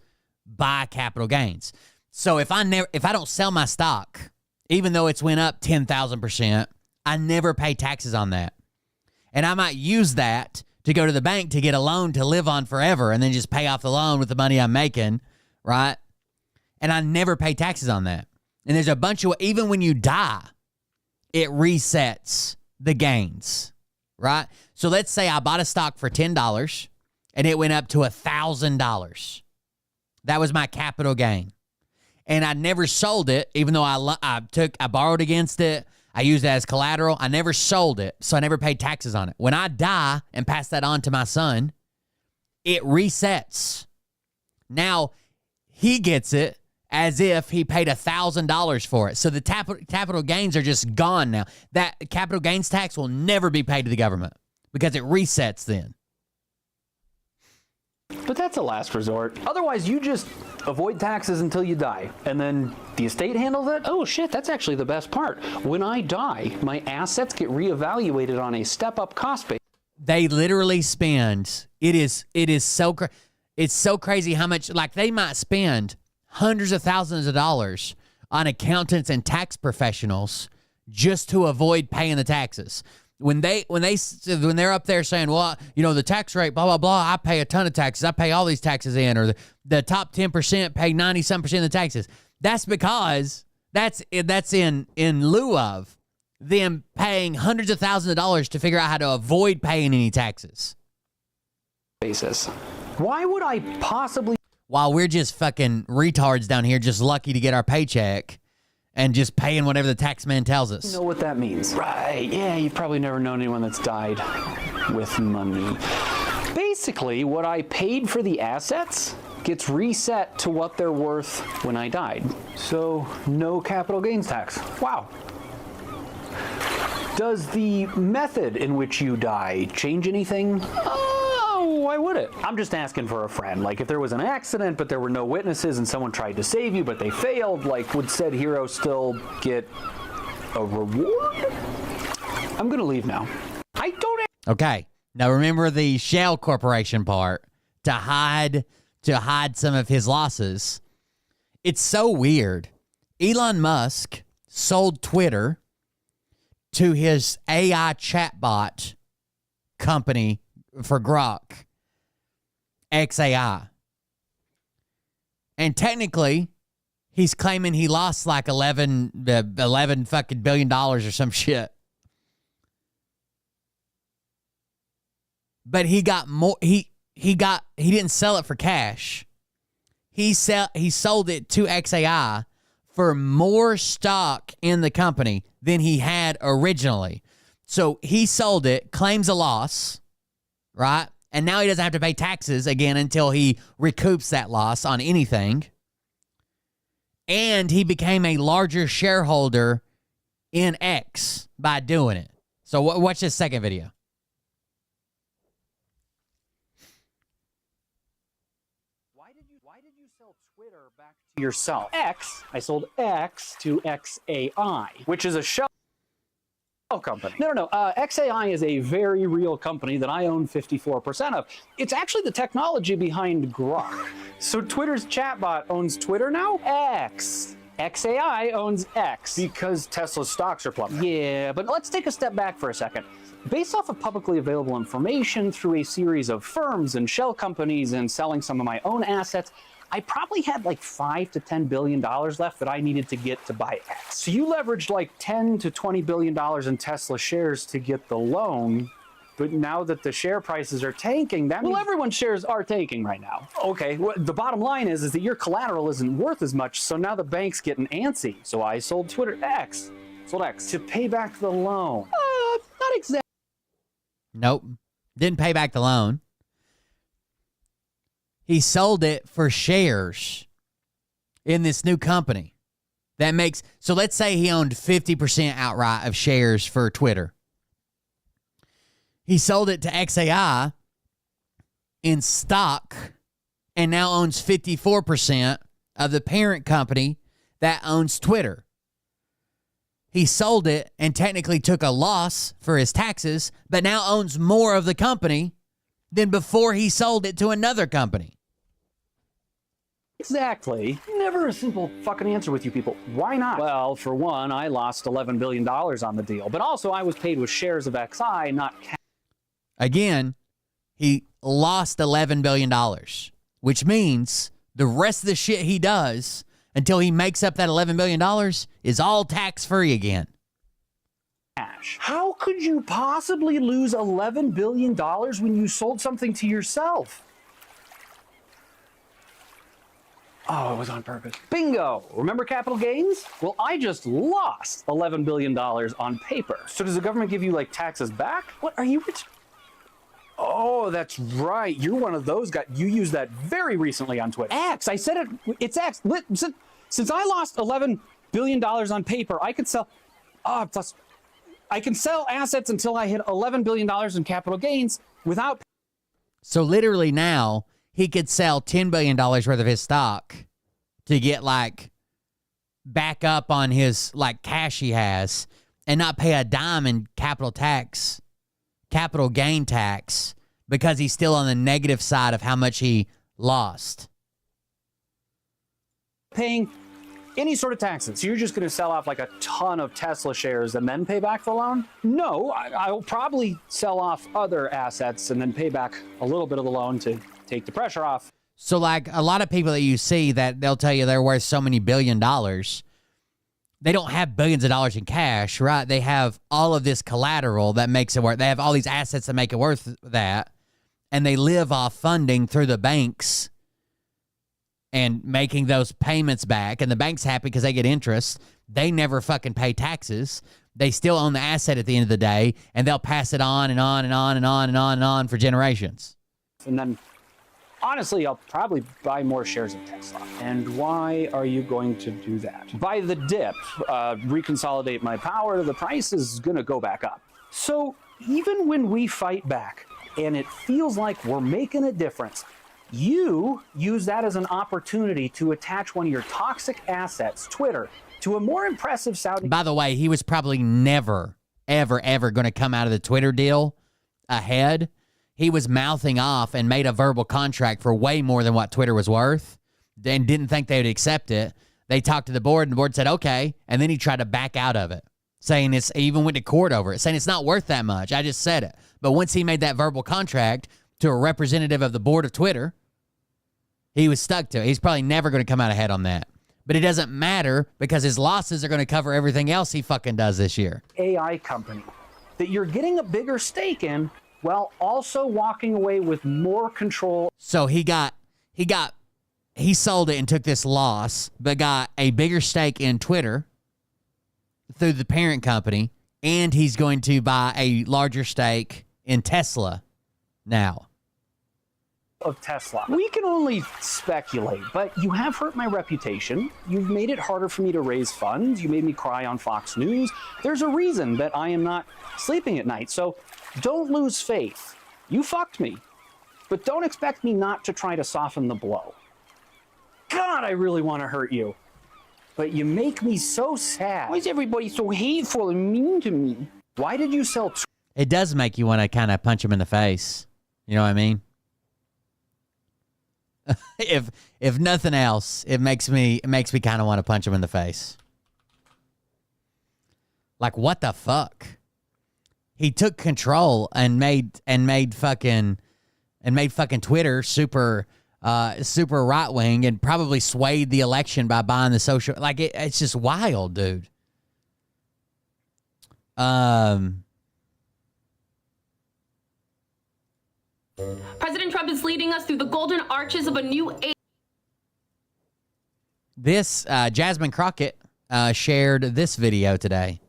by capital gains. So if I don't sell my stock, even though it's went up 10,000%, I never pay taxes on that. And I might use that to go to the bank to get a loan to live on forever and then just pay off the loan with the money I'm making, right? And I never pay taxes on that. And there's a bunch of, even when you die, it resets the gains, right? So let's say I bought a stock for $10 and it went up to $1,000. That was my capital gain. And I never sold it, even though I borrowed against it. I used it as collateral. I never sold it, so I never paid taxes on it. When I die and pass that on to my son, it resets. Now, he gets it as if he paid $1,000 for it. So the capital gains are just gone now. That capital gains tax will never be paid to the government because it resets then. But that's a last resort. Otherwise, you just avoid taxes until you die, and then the estate handles it? Oh shit, that's actually the best part. When I die, my assets get reevaluated on a step-up cost base. They literally spend, it's so crazy how much, like they might spend hundreds of thousands of dollars on accountants and tax professionals just to avoid paying the taxes. When they're up there saying, well, you know, the tax rate, blah, blah, blah, I pay a ton of taxes. I pay all these taxes in, or the top 10% pay 90-some% of the taxes. That's because that's in lieu of them paying hundreds of thousands of dollars to figure out how to avoid paying any taxes. Basis. Why would I possibly... While we're just fucking retards down here, just lucky to get our paycheck and just paying whatever the tax man tells us. You know what that means. Right, yeah, you've probably never known anyone that's died with money. Basically, what I paid for the assets gets reset to what they're worth when I died. So, no capital gains tax. Wow. Does the method in which you die change anything? Why would it? I'm just asking for a friend. Like, if there was an accident, but there were no witnesses and someone tried to save you, but they failed, like, would said hero still get a reward? I'm gonna leave now. I don't... Okay. Now, remember the Shell Corporation part to hide some of his losses. It's so weird. Elon Musk sold Twitter to his AI chatbot company for Grok, XAI. And technically, he's claiming he lost like 11 fucking billion dollars or some shit. But he got more. He didn't sell it for cash. He sold it to XAI for more stock in the company than he had originally. So he sold it, claims a loss, right? And now he doesn't have to pay taxes again until he recoups that loss on anything. And he became a larger shareholder in X by doing it. So watch this second video. Why did you sell Twitter back to yourself? I sold X to XAI, which is a shell company. No. XAI is a very real company that I own 54% of. It's actually the technology behind Grok. So Twitter's chatbot owns Twitter now? X. XAI owns X. Because Tesla's stocks are plummeting. Yeah, but let's take a step back for a second. Based off of publicly available information through a series of firms and shell companies and selling some of my own assets, I probably had like $5 to $10 billion left that I needed to get to buy X. So you leveraged like $10 to $20 billion in Tesla shares to get the loan. But now that the share prices are tanking, that means everyone's shares are tanking right now. Okay, well, the bottom line is that your collateral isn't worth as much, so now the bank's getting antsy. So I sold Twitter sold X to pay back the loan. Not exactly. Nope. Didn't pay back the loan. He sold it for shares in this new company. So let's say he owned 50% outright of shares for Twitter. He sold it to XAI in stock and now owns 54% of the parent company that owns Twitter. He sold it and technically took a loss for his taxes, but now owns more of the company than before he sold it to another company. Exactly. Never a simple fucking answer with you people. Why not? Well, for one, I lost $11 billion on the deal, but also I was paid with shares of XI, not cash. Again, he lost $11 billion, which means the rest of the shit he does until he makes up that $11 billion is all tax-free again. How could you possibly lose $11 billion when you sold something to yourself? Oh, it was on purpose. Bingo! Remember capital gains? Well, I just lost $11 billion on paper. So does the government give you, like, taxes back? What, are you rich? Oh, that's right. You're one of those guys. You used that very recently on Twitter. X. I said it. It's X. Since I lost $11 billion on paper, I could sell... plus... I can sell assets until I hit $11 billion in capital gains without... So literally now, he could sell $10 billion worth of his stock to get, like, back up on his, like, cash he has and not pay a dime in capital gain tax, because he's still on the negative side of how much he lost. Paying any sort of taxes. So you're just going to sell off like a ton of Tesla shares and then pay back the loan? No, I'll probably sell off other assets and then pay back a little bit of the loan to take the pressure off. So, like, a lot of people that you see that they'll tell you they're worth so many $1 billion, they don't have billions of dollars in cash, right? They have all of this collateral that makes it worth. They have all these assets that make it worth that, and they live off funding through the banks and making those payments back, and the bank's happy because they get interest. They never fucking pay taxes. They still own the asset at the end of the day, and they'll pass it on and on and on and on and on and on for generations. And then, honestly, I'll probably buy more shares of Tesla. And why are you going to do that? Buy the dip, reconsolidate my power, the price is gonna go back up. So even when we fight back, and it feels like we're making a difference, you use that as an opportunity to attach one of your toxic assets, Twitter, to a more impressive sounding... By the way, he was probably never, ever, ever going to come out of the Twitter deal ahead. He was mouthing off and made a verbal contract for way more than what Twitter was worth and didn't think they would accept it. They talked to the board, and the board said, okay, and then he tried to back out of it. saying he even went to court over it, saying it's not worth that much. I just said it. But once he made that verbal contract to a representative of the board of Twitter, he was stuck to it. He's probably never going to come out ahead on that. But it doesn't matter because his losses are going to cover everything else he fucking does this year. AI company that you're getting a bigger stake in while also walking away with more control. So he sold it and took this loss, but got a bigger stake in Twitter through the parent company, and he's going to buy a larger stake in Tesla now. Of Tesla. We can only speculate, but you have hurt my reputation. You've made it harder for me to raise funds. You made me cry on Fox News. There's a reason that I am not sleeping at night. So don't lose faith. You fucked me, but don't expect me not to try to soften the blow. God, I really want to hurt you, but you make me so sad. Why is everybody so hateful and mean to me? Why did you sell? It does make you want to kind of punch him in the face. You know what I mean? If nothing else, it makes me kind of want to punch him in the face. Like, what the fuck? He took control and made fucking Twitter super right wing and probably swayed the election by buying the social. Like, it's just wild, dude. President Trump is leading us through the golden arches of a new age. This Jasmine Crockett shared this video today.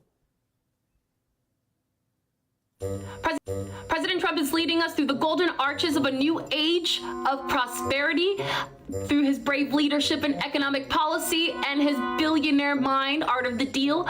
President Trump is leading us through the golden arches of a new age of prosperity through his brave leadership in economic policy and his billionaire mind, art of the deal.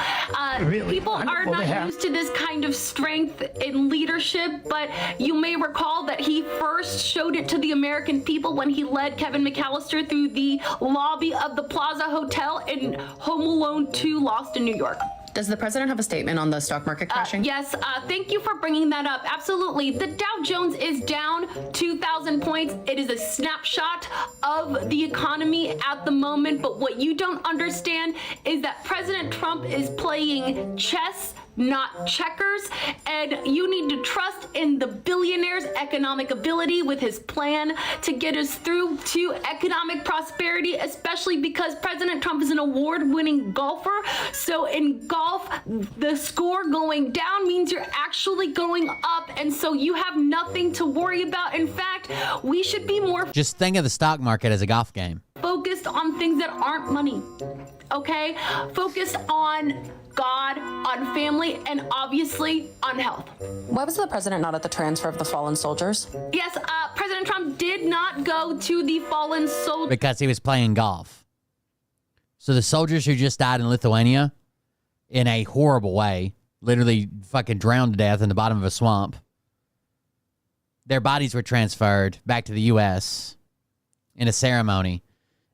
People are not used to this kind of strength in leadership, but you may recall that he first showed it to the American people when he led Kevin McAllister through the lobby of the Plaza Hotel in Home Alone 2 Lost in New York. Does the president have a statement on the stock market crashing? Yes, thank you for bringing that up. Absolutely. The Dow Jones is down 2,000 points. It is a snapshot of the economy at the moment. But what you don't understand is that President Trump is playing chess, not checkers, and you need to trust in the billionaire's economic ability with his plan to get us through to economic prosperity, especially because President Trump is an award-winning golfer. So in golf, the score going down means you're actually going up, and so you have nothing to worry about. In fact, we should be more Just think of the stock market as a golf game. focused on things that aren't money, okay? Focused on God, on family, and obviously on health. Why was the president not at the transfer of the fallen soldiers? Yes, President Trump did not go to the fallen soldiers. Because he was playing golf. So the soldiers who just died in Lithuania in a horrible way, literally fucking drowned to death in the bottom of a swamp, their bodies were transferred back to the U.S. in a ceremony.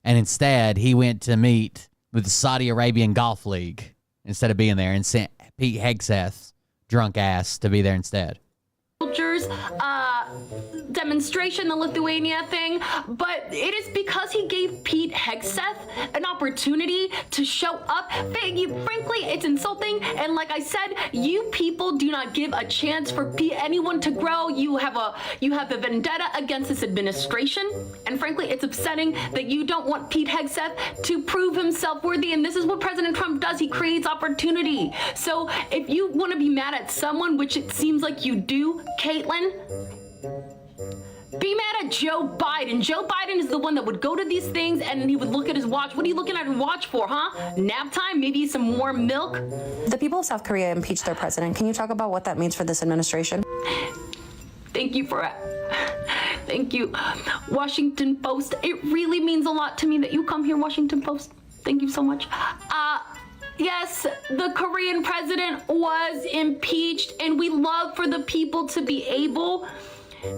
And instead, he went to meet with the Saudi Arabian Golf League instead of being there, and sent Pete Hegseth's drunk ass to be there instead. Soldiers demonstration, the Lithuania thing, but it is because he gave Pete Hegseth an opportunity to show up. Frankly, it's insulting, and like I said, you people do not give a chance for anyone to grow. You have a vendetta against this administration, and frankly, it's upsetting that you don't want Pete Hegseth to prove himself worthy, and this is what President Trump does. He creates opportunity. So if you want to be mad at someone, which it seems like you do, Caitlin, be mad at Joe Biden. Joe Biden is the one that would go to these things and he would look at his watch. What are you looking at your watch for, huh? Nap time? Maybe some warm milk? The people of South Korea impeached their president. Can you talk about what that means for this administration? Thank you. Washington Post. It really means a lot to me that you come here, Washington Post. Thank you so much. Yes, the Korean president was impeached, and we love for the people to be able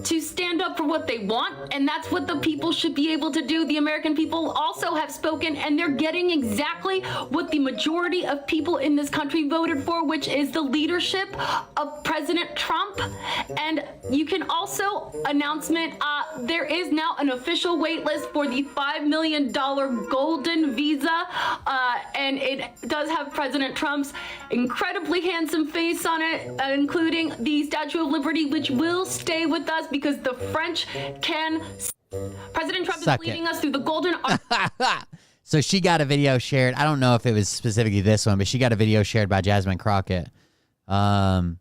to stand up for what they want, and that's what the people should be able to do. The American people also have spoken, and they're getting exactly what the majority of people in this country voted for, which is the leadership of President Trump. And you can also announcement, there is now an official wait list for the $5 million golden visa, and it does have President Trump's incredibly handsome face on it, including the Statue of Liberty, which will stay with us because the French can. President Trump Suck is leading it. us through the golden. So she got a video shared. I don't know if it was specifically this one, but she got a video shared by Jasmine Crockett. I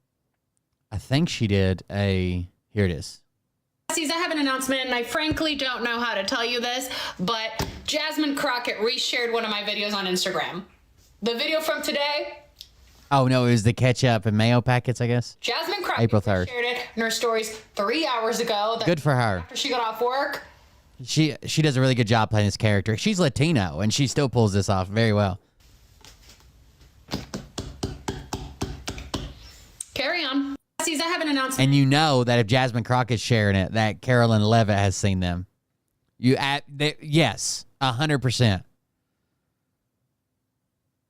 think she did a. Here it is. I have an announcement, and I frankly don't know how to tell you this, but Jasmine Crockett reshared one of my videos on Instagram. The video from today. Oh, no, it was the ketchup and mayo packets, I guess. Jasmine Crockett April 3rd. shared it in her stories 3 hours ago. Good for her. After she got off work. She does a really good job playing this character. She's Latino, and she still pulls this off very well. Carry on. I have an announcement. And you know that if Jasmine Crockett's sharing it, that Carolyn Levitt has seen them. Yes, 100%.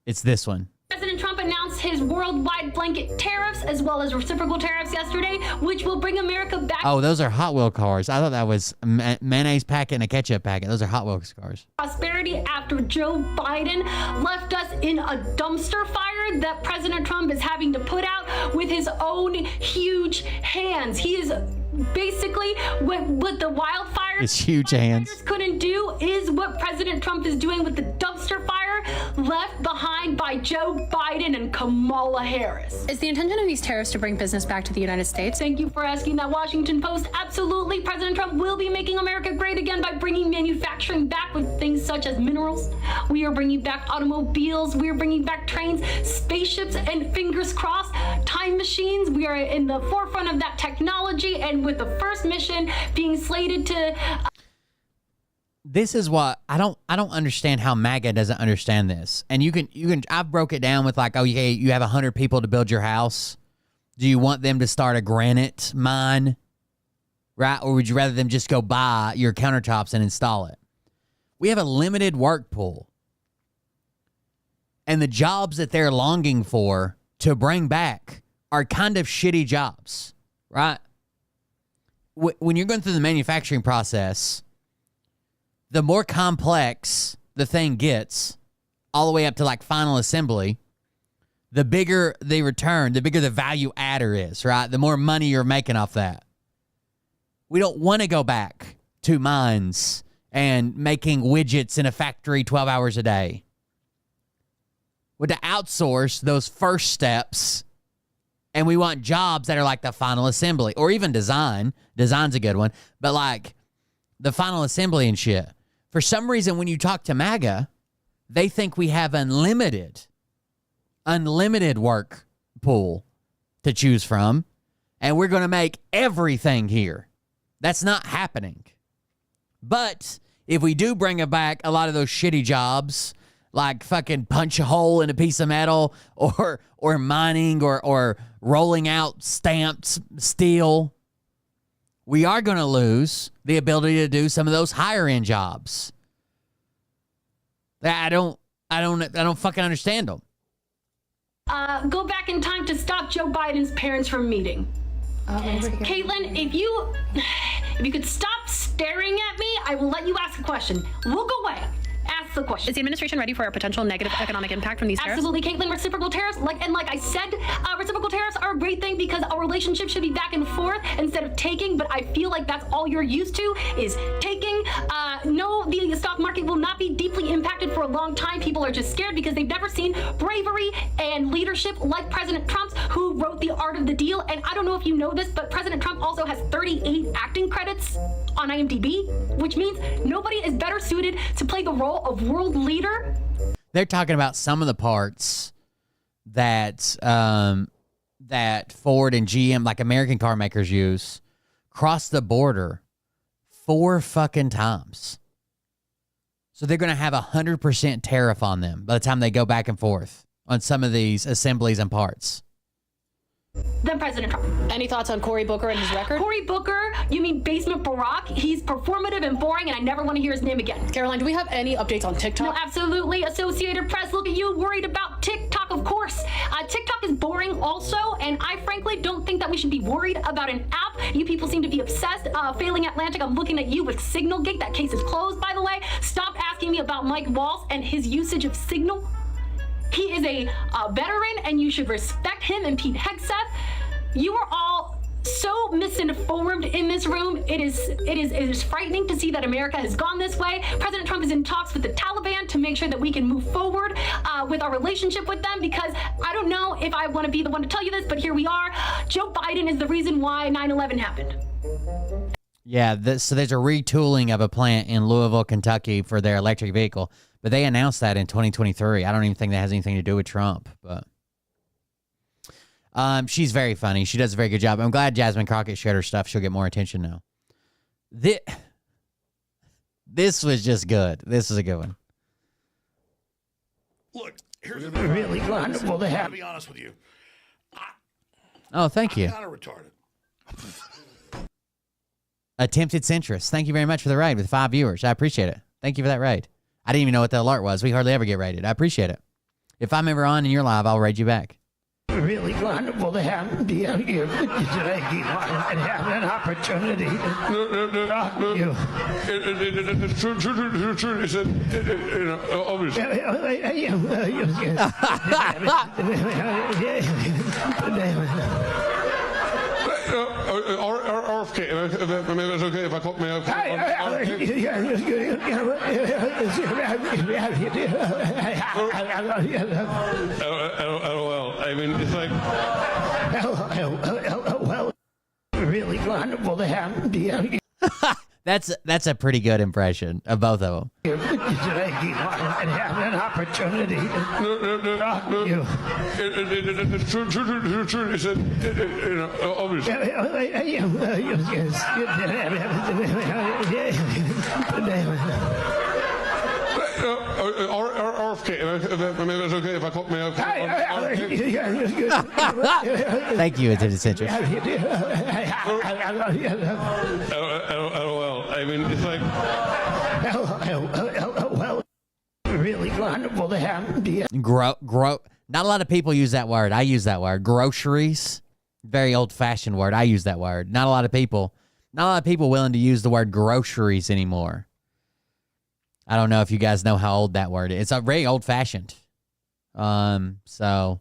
It's this one. President Trump announced his worldwide blanket tariffs as well as reciprocal tariffs yesterday, which will bring America back. Oh, those are Hot Wheel cars. I thought that was mayonnaise packet and a ketchup packet. Those are Hot Wheels cars. Prosperity after Joe Biden left us in a dumpster fire that President Trump is having to put out with his own huge hands. He is basically what the wildfire His huge hands couldn't do is what President Trump is doing with the dumpster fire left behind by Joe Biden and Kamala Harris. Is the intention of these tariffs to bring business back to the United States? Thank you for asking that, Washington Post. Absolutely, President Trump will be making America great again by bringing manufacturing back with things such as minerals. We are bringing back automobiles. We are bringing back trains, spaceships, and fingers crossed, time machines. We are in the forefront of that technology, and with the first mission being slated to. This is what I don't understand how MAGA doesn't understand this. And you can I've broke it down with like, oh yeah, you have 100 people to build your house. Do you want them to start a granite mine? Right? Or would you rather them just go buy your countertops and install it? We have a limited work pool. And the jobs that they're longing for to bring back are kind of shitty jobs, right? When you're going through the manufacturing process, the more complex the thing gets, all the way up to like final assembly, the bigger the return, the bigger the value adder is, right? The more money you're making off that. We don't want to go back to mines and making widgets in a factory 12 hours a day. We want to outsource those first steps, and we want jobs that are like the final assembly or even design. Design's a good one, but like the final assembly and shit. For some reason, when you talk to MAGA, they think we have unlimited work pool to choose from, and we're going to make everything here. That's not happening. But if we do bring back a lot of those shitty jobs, like fucking punch a hole in a piece of metal or mining or rolling out stamped steel, we are going to lose the ability to do some of those higher end jobs. I don't fucking understand them. Go back in time to stop Joe Biden's parents from meeting. Caitlin, if you could stop staring at me, I will let you ask a question. Look away. Ask the question. Is the administration ready for a potential negative economic impact from these tariffs? Absolutely, Caitlin. Reciprocal tariffs, like I said, reciprocal tariffs are a great thing because our relationship should be back and forth instead of taking. But I feel like that's all you're used to is taking. No, the stock market will not be deeply impacted for a long time. People are just scared because they've never seen bravery and leadership like President Trump's, who wrote The Art of the Deal. And I don't know if you know this, but President Trump also has 38 acting credits on IMDb, which means nobody is better suited to play the role of world leader. They're talking about some of the parts that that Ford and GM, like American car makers, use cross the border 4 fucking times. So they're going to have 100% tariff on them by the time they go back and forth on some of these assemblies and parts. than President Trump. Any thoughts on Cory Booker and his record? Cory Booker, you mean Basement Barack? He's performative and boring, and I never want to hear his name again. Caroline, do we have any updates on TikTok? No, absolutely. Associated Press, look at you, worried about TikTok, of course. TikTok is boring also, and I frankly don't think that we should be worried about an app. You people seem to be obsessed. Failing Atlantic, I'm looking at you with Signalgate. That case is closed, by the way. Stop asking me about Mike Waltz and his usage of Signal. He is a veteran, and you should respect him and Pete Hegseth. You are all so misinformed in this room. It is frightening to see that America has gone this way. President Trump is in talks with the Taliban to make sure that we can move forward with our relationship with them, because I don't know if I want to be the one to tell you this, but here we are. Joe Biden is the reason why 9/11 happened. Yeah, so there's a retooling of a plant in Louisville, Kentucky for their electric vehicle. But they announced that in 2023. I don't even think that has anything to do with Trump. But she's very funny. She does a very good job. I'm glad Jasmine Crockett shared her stuff. She'll get more attention now. This was just good. This is a good one. Look, here's really wonderful to have. To be honest with you. Oh, thank you. I'm kind of retarded. Attempted centrist. Thank you very much for the raid with 5 viewers. I appreciate it. Thank you for that raid. I didn't even know what the alert was. We hardly ever get raided. I appreciate it. If I'm ever on and you're live, I'll raid you back. Really wonderful to have be out here with you today and have an opportunity to talk to you. It's true. It's obviously. RFK, maybe it's okay if I call me up. LOL. I mean, it's like. Well, really wonderful to have be out here. That's a pretty good impression of both of them. Today and have an opportunity to talk to you. It's true. It's obviously. RFK, maybe it's okay if I call me up. Thank you, attempted centrist. LOL. I mean, it's like. Well, really wonderful to have. Grow. Not a lot of people use that word. I use that word. Groceries. Very old-fashioned word. I use that word. Not a lot of people willing to use the word groceries anymore. I don't know if you guys know how old that word is. It's a very old-fashioned. So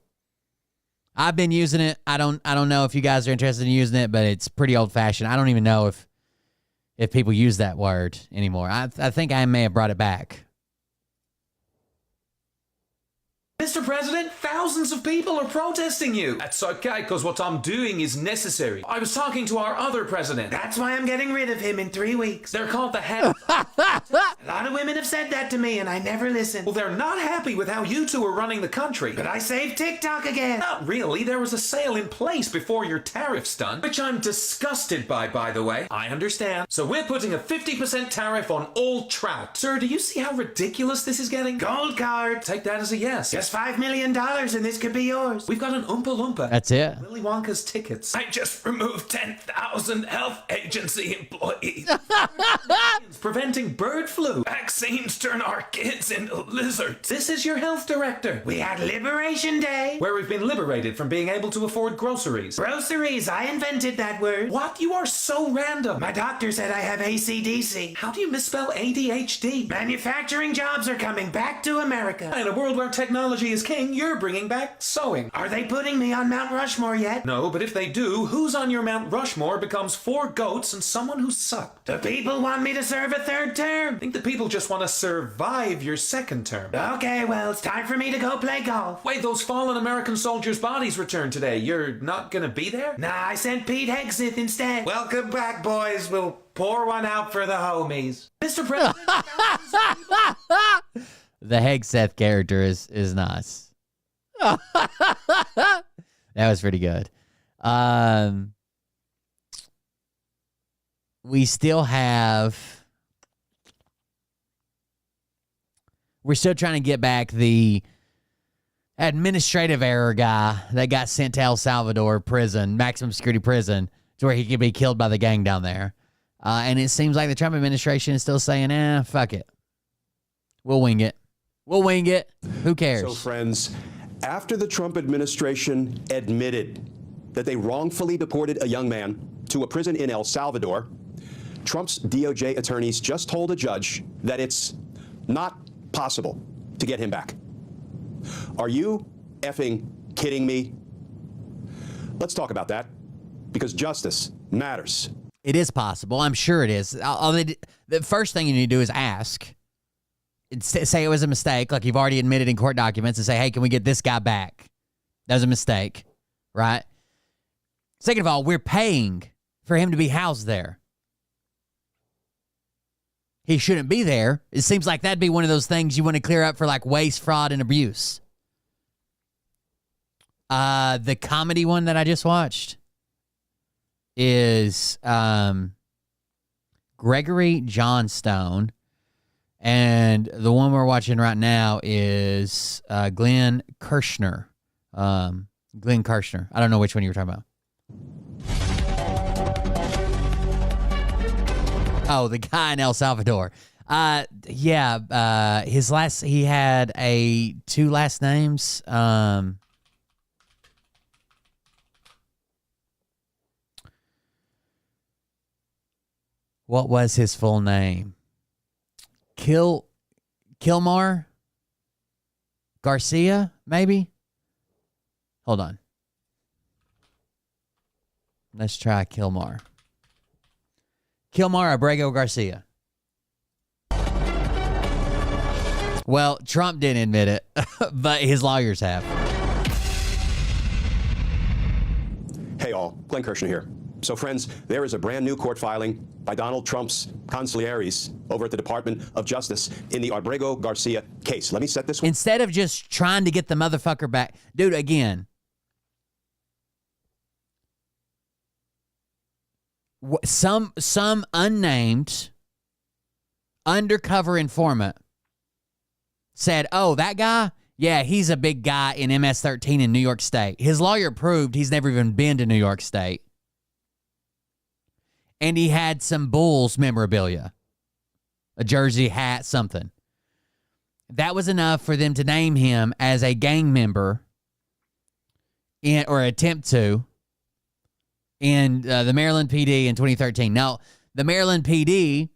I've been using it. I don't know if you guys are interested in using it, but it's pretty old-fashioned. I don't even know if people use that word anymore. I think I may have brought it back. Mr. President, thousands of people are protesting you. That's okay, because what I'm doing is necessary. I was talking to our other president. That's why I'm getting rid of him in 3 weeks. They're called the head. A lot of women have said that to me, and I never listen. Well, they're not happy with how you two are running the country. But I saved TikTok again. Not really. There was a sale in place before your tariffs done, which I'm disgusted by the way. I understand. So we're putting a 50% tariff on all trout. Sir, do you see how ridiculous this is getting? Gold card. Take that as a yes. Just $5 million and this could be yours. We've got an Oompa Loompa. That's it. Willy Wonka's tickets. I just removed 10,000 health agency employees. Preventing bird flu. Vaccines turn our kids into lizards. This is your health director. We had Liberation Day. Where we've been liberated from being able to afford groceries. Groceries, I invented that word. What? You are so random. My doctor said I have ACDC. How do you misspell ADHD? Manufacturing jobs are coming back to America. In a world where technology is king, you're bringing back sewing. Are they putting me on Mount Rushmore yet? No, but if they do, who's on your Mount Rushmore becomes 4 goats and someone who sucked. The people want me to serve a 3rd term. I think the people just want to survive your 2nd term. Okay, well, it's time for me to go play golf. Wait, those fallen American soldiers' bodies returned today. You're not gonna be there? Nah, I sent Pete Hegseth instead. Welcome back, boys. We'll pour one out for the homies. Mr. President. The Hegseth character is nice. That was pretty good. We're still trying to get back the administrative error guy that got sent to El Salvador prison, maximum security prison, to where he could be killed by the gang down there. And it seems like the Trump administration is still saying, fuck it. We'll wing it. We'll wing it. Who cares? So, friends, after the Trump administration admitted that they wrongfully deported a young man to a prison in El Salvador, Trump's DOJ attorneys just told a judge that it's not possible to get him back. Are you effing kidding me? Let's talk about that, because justice matters. It is possible. I'm sure it is. The first thing you need to do is ask. Say it was a mistake, like you've already admitted in court documents, and say, hey, can we get this guy back? That was a mistake, right? Second of all, we're paying for him to be housed there. He shouldn't be there. It seems like that'd be one of those things you want to clear up for like waste, fraud, and abuse. The comedy one that I just watched is Gregory Johnstone. And the one we're watching right now is Glenn Kirshner. Glenn Kirshner. I don't know which one you were talking about. Oh, the guy in El Salvador. He had two last names. What was his full name? Kilmar Garcia, maybe? Hold on. Let's try Kilmar Abrego Garcia. Well, Trump didn't admit it, but his lawyers have. Hey all, Glenn Kirshner here. So friends, there is a brand new court filing by Donald Trump's consiglieres over at the Department of Justice in the Abrego Garcia case. Let me set this one. Instead of just trying to get the motherfucker back. Dude, again. Some unnamed undercover informant said, oh, that guy? Yeah, he's a big guy in MS-13 in New York State. His lawyer proved he's never even been to New York State. And he had some Bulls memorabilia. A jersey, hat, something. That was enough for them to name him as a gang member or attempt to in the Maryland PD in 2013. Now, the Maryland PD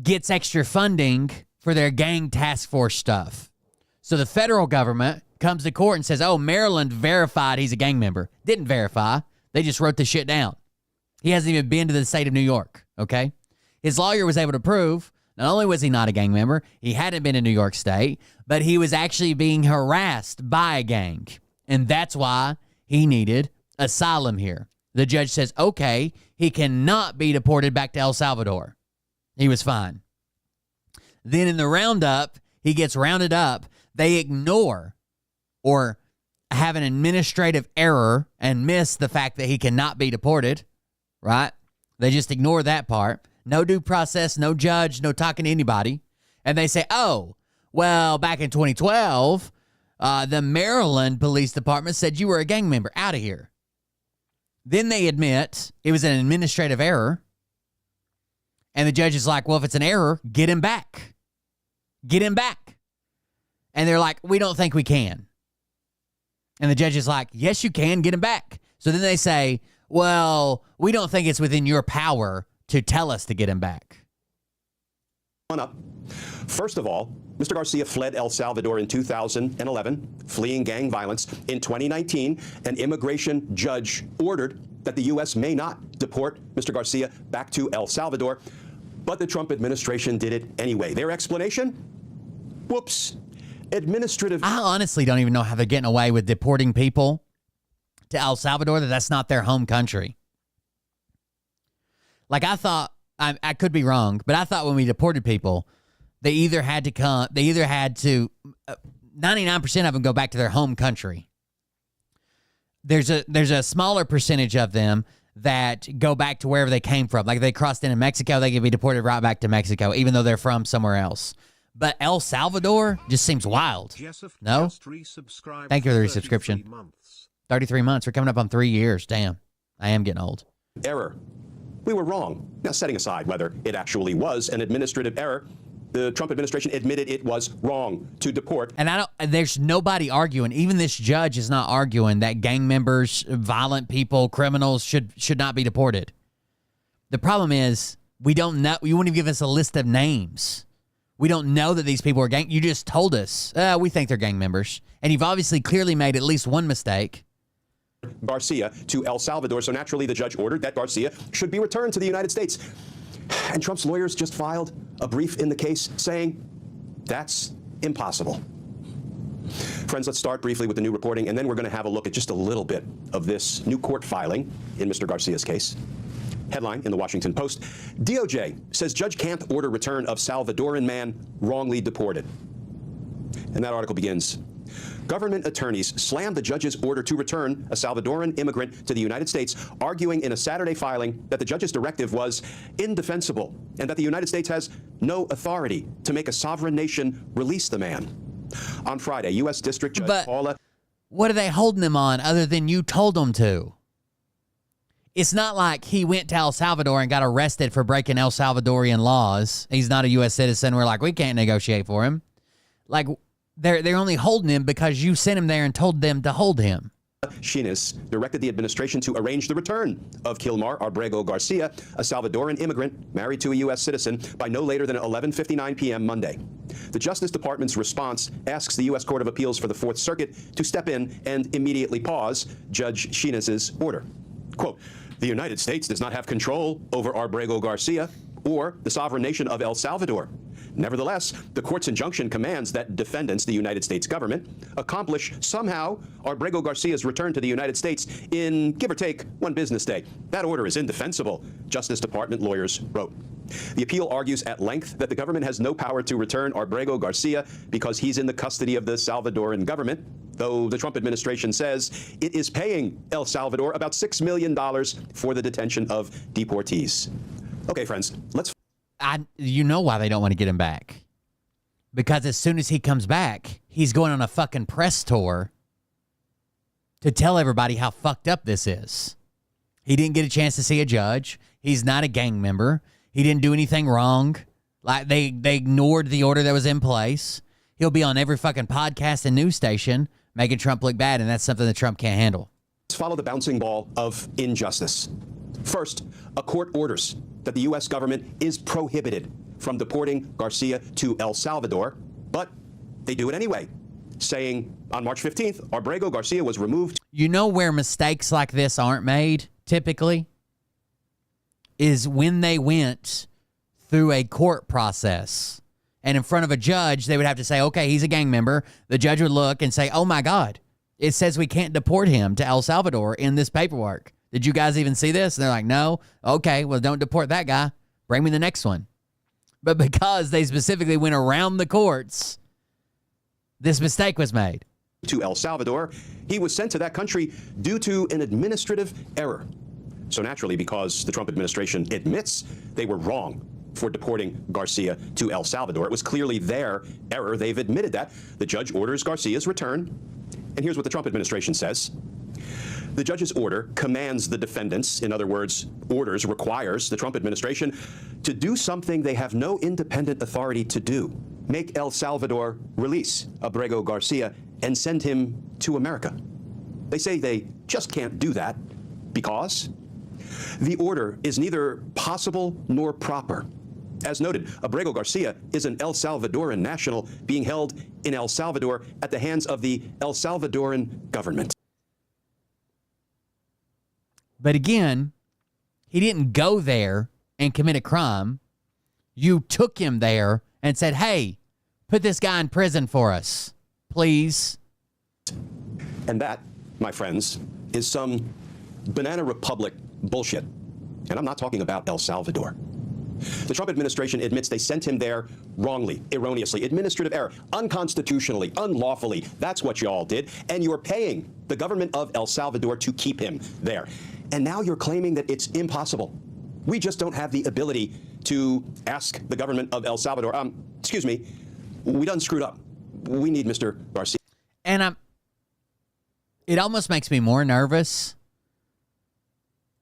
gets extra funding for their gang task force stuff. So the federal government comes to court and says, oh, Maryland verified he's a gang member. Didn't verify. They just wrote the shit down. He hasn't even been to the state of New York, okay? His lawyer was able to prove not only was he not a gang member, he hadn't been in New York State, but he was actually being harassed by a gang. And that's why he needed asylum here. The judge says, okay, he cannot be deported back to El Salvador. He was fine. Then in the roundup, he gets rounded up. They ignore or have an administrative error and miss the fact that he cannot be deported, right? They just ignore that part. No due process, no judge, no talking to anybody. And they say, oh, well, back in 2012, the Maryland Police Department said you were a gang member. Out of here. Then they admit it was an administrative error. And the judge is like, well, if it's an error, get him back. Get him back. And they're like, we don't think we can. And the judge is like, yes, you can. Get him back. So then they say, well, we don't think it's within your power to tell us to get him back. First of all, Mr. Garcia fled El Salvador in 2011, fleeing gang violence. In 2019, an immigration judge ordered that the U.S. may not deport Mr. Garcia back to El Salvador, but the Trump administration did it anyway. Their explanation? Whoops. Administrative. I honestly don't even know how they're getting away with deporting people to El Salvador that's not their home country. Like I thought, I could be wrong, but I thought when we deported people, they either had to 99% of them go back to their home country. There's a smaller percentage of them that go back to wherever they came from. Like if they crossed into Mexico, they could be deported right back to Mexico, even though they're from somewhere else. But El Salvador just seems wild. No? Thank you for the resubscription. 33 months. We're coming up on 3 years. Damn. I am getting old. Error. We were wrong. Now, setting aside whether it actually was an administrative error, the Trump administration admitted it was wrong to deport. And there's nobody arguing. Even this judge is not arguing that gang members, violent people, criminals should not be deported. The problem is we don't know. You won't even give us a list of names. We don't know that these people are gang. You just told us, we think they're gang members. And you've obviously clearly made at least one mistake. Garcia to El Salvador. So naturally, the judge ordered that Garcia should be returned to the United States. And Trump's lawyers just filed a brief in the case saying that's impossible. Friends, let's start briefly with the new reporting, and then we're going to have a look at just a little bit of this new court filing in Mr. Garcia's case. Headline in the Washington Post, DOJ says judge can't order return of Salvadoran man wrongly deported. And that article begins, government attorneys slammed the judge's order to return a Salvadoran immigrant to the United States, arguing in a Saturday filing that the judge's directive was indefensible and that the United States has no authority to make a sovereign nation release the man. On Friday, U.S. District Judge Paula... What are they holding him on other than you told them to? It's not like he went to El Salvador and got arrested for breaking El Salvadorian laws. He's not a U.S. citizen. We're like, we can't negotiate for him. Like... They're only holding him because you sent him there and told them to hold him. Shinas directed the administration to arrange the return of Kilmar Arbrego Garcia, a Salvadoran immigrant married to a U.S. citizen, by no later than 11:59 p.m. Monday. The Justice Department's response asks the U.S. Court of Appeals for the Fourth Circuit to step in and immediately pause Judge Shinas's order. Quote, the United States does not have control over Arbrego Garcia or the sovereign nation of El Salvador. Nevertheless, the court's injunction commands that defendants, the United States government, accomplish somehow Arbrego Garcia's return to the United States in, give or take, 1 business day. That order is indefensible, Justice Department lawyers wrote. The appeal argues at length that the government has no power to return Arbrego Garcia because he's in the custody of the Salvadoran government, though the Trump administration says it is paying El Salvador about $6 million for the detention of deportees. Okay, friends, let's... You know why they don't want to get him back. Because as soon as he comes back, he's going on a fucking press tour to tell everybody how fucked up this is. He didn't get a chance to see a judge. He's not a gang member. He didn't do anything wrong. Like they ignored the order that was in place. He'll be on every fucking podcast and news station making Trump look bad, and that's something that Trump can't handle. Let's follow the bouncing ball of injustice. First, a court orders that the U.S. government is prohibited from deporting Garcia to El Salvador, but they do it anyway, saying on March 15th, Arbrego Garcia was removed. You know where mistakes like this aren't made, typically, is when they went through a court process. And in front of a judge, they would have to say, okay, he's a gang member. The judge would look and say, oh my God, it says we can't deport him to El Salvador in this paperwork. Did you guys even see this? And they're like, no. Okay, well, don't deport that guy. Bring me the next one. But because they specifically went around the courts, this mistake was made. To El Salvador, he was sent to that country due to an administrative error. So naturally, because the Trump administration admits they were wrong for deporting Garcia to El Salvador, it was clearly their error. They've admitted that. The judge orders Garcia's return. And here's what the Trump administration says. The judge's order commands the defendants, in other words, requires the Trump administration to do something they have no independent authority to do. Make El Salvador release Arbrego Garcia and send him to America. They say they just can't do that because the order is neither possible nor proper. As noted, Arbrego Garcia is an El Salvadoran national being held in El Salvador at the hands of the El Salvadoran government. But again, he didn't go there and commit a crime. You took him there and said, hey, put this guy in prison for us, please. And that, my friends, is some Banana Republic bullshit. And I'm not talking about El Salvador. The Trump administration admits they sent him there wrongly, erroneously, administrative error, unconstitutionally, unlawfully. That's what you all did. And you're paying the government of El Salvador to keep him there. And now you're claiming that it's impossible. We just don't have the ability to ask the government of El Salvador, We done screwed up. We need Mr. Garcia. And it almost makes me more nervous.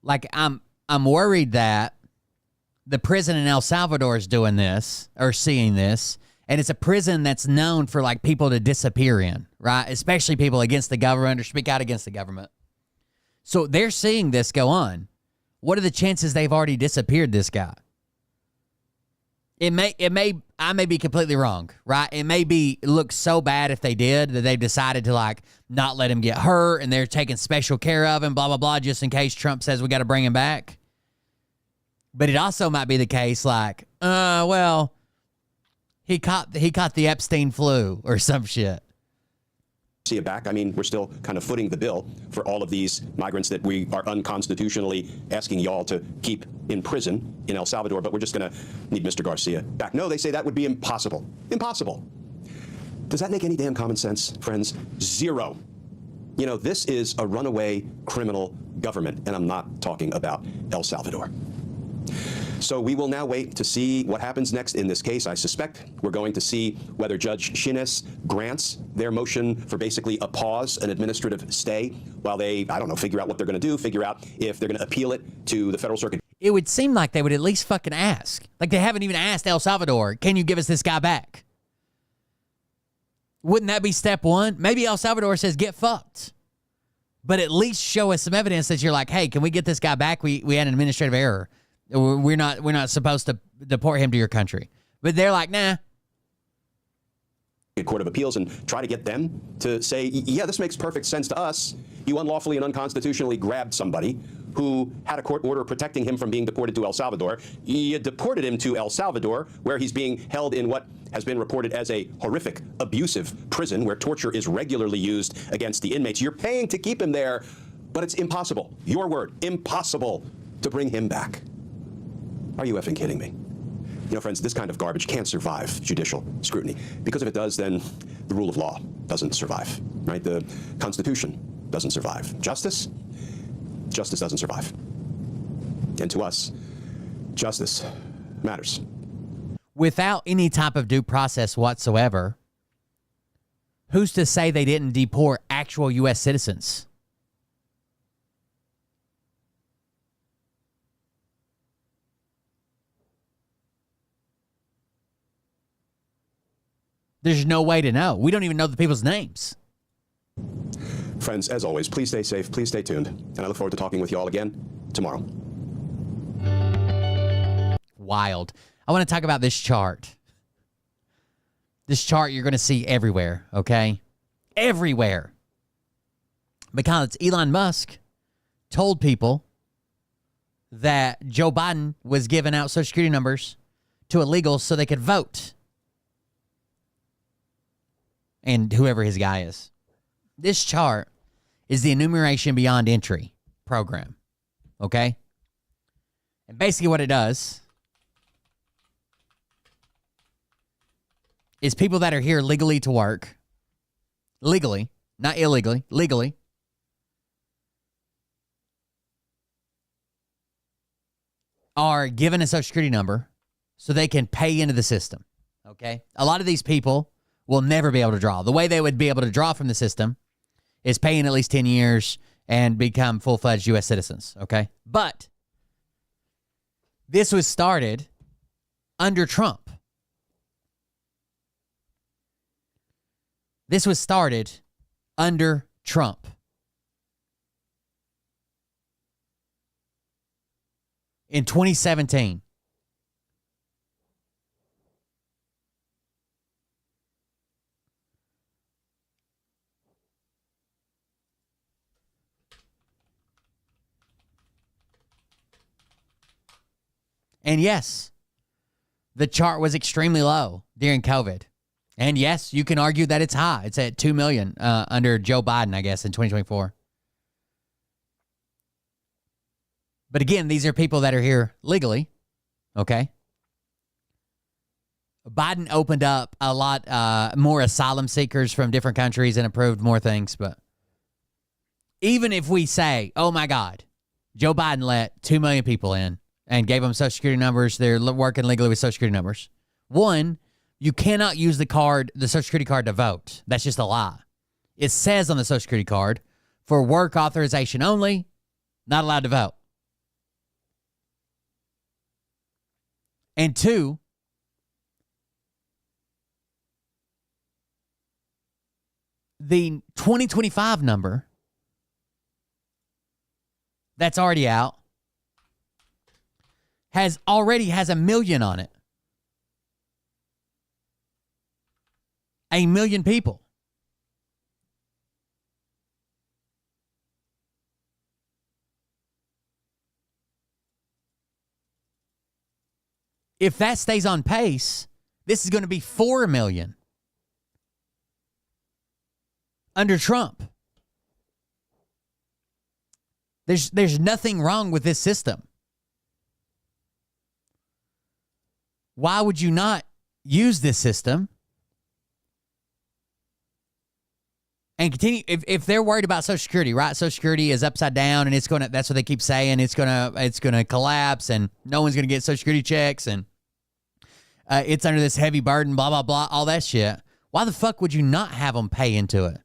Like I'm worried that the prison in El Salvador is doing this or seeing this, and it's a prison that's known for like people to disappear in, right? Especially people against the government or speak out against the government. So they're seeing this go on. What are the chances they've already disappeared this guy? I may be completely wrong, right? It may look so bad if they did that they've decided to like not let him get hurt and they're taking special care of him, blah, blah, blah, just in case Trump says we got to bring him back. But it also might be the case like, well, he caught the Epstein flu or some shit. See it back. I mean, we're still kind of footing the bill for all of these migrants that we are unconstitutionally asking y'all to keep in prison in El Salvador, but we're just going to need Mr. Garcia back. No, they say that would be impossible. Impossible. Does that make any damn common sense, friends? Zero. You know, this is a runaway criminal government, and I'm not talking about El Salvador. So we will now wait to see what happens next in this case. I suspect we're going to see whether Judge Shines grants their motion for basically a pause, an administrative stay, while they, I don't know, figure out what they're going to do, figure out if they're going to appeal it to the federal circuit. It would seem like they would at least fucking ask. Like they haven't even asked El Salvador, can you give us this guy back? Wouldn't that be step one? Maybe El Salvador says, get fucked. But at least show us some evidence that you're like, hey, can we get this guy back? We had an administrative error. We're not supposed to deport him to your country. But they're like, nah. Court of Appeals and try to get them to say, yeah, this makes perfect sense to us. You unlawfully and unconstitutionally grabbed somebody who had a court order protecting him from being deported to El Salvador. You deported him to El Salvador, where he's being held in what has been reported as a horrific, abusive prison where torture is regularly used against the inmates. You're paying to keep him there, but it's impossible. Your word, impossible to bring him back. Are you effing kidding me? You know, friends, this kind of garbage can't survive judicial scrutiny, because if it does, then the rule of law doesn't survive, right? The Constitution doesn't survive. Justice doesn't survive. And to us, justice matters. Without any type of due process whatsoever, who's to say they didn't deport actual U.S. citizens? There's no way to know. We don't even know the people's names. Friends, as always, please stay safe, please stay tuned, and I look forward to talking with you all again tomorrow. Wild. I want to talk about this chart. This chart you're going to see everywhere, okay? Everywhere. Because Elon Musk told people that Joe Biden was giving out Social Security numbers to illegals so they could vote. And whoever his guy is. This chart is the enumeration beyond entry program. Okay? And basically what it does is people that are here legally to work, legally, not illegally, legally, are given a Social Security number so they can pay into the system. Okay? A lot of these people will never be able to draw. The way they would be able to draw from the system is pay in at least 10 years and become full-fledged U.S. citizens, okay? But this was started under Trump. This was started under Trump. In 2017. And yes, the chart was extremely low during COVID. And yes, you can argue that it's high. It's at 2 million under Joe Biden, I guess, in 2024. But again, these are people that are here legally, okay? Biden opened up a lot more asylum seekers from different countries and approved more things. But even if we say, oh my God, Joe Biden let 2 million people in and gave them Social Security numbers, they're working legally with Social Security numbers. One, You cannot use the Social Security card to vote. That's just a lie. It says on the Social Security card, for work authorization only, not allowed to vote. And 2, the 2025 number that's already out has 1 million on it. 1 million people. If that stays on pace, this is going to be 4 million under Trump. There's nothing wrong with this system. Why would you not use this system and continue? If they're worried about Social Security, right? Social Security is upside down, and that's what they keep saying. It's gonna collapse, and no one's gonna get Social Security checks, and it's under this heavy burden, blah blah blah, all that shit. Why the fuck would you not have them pay into it?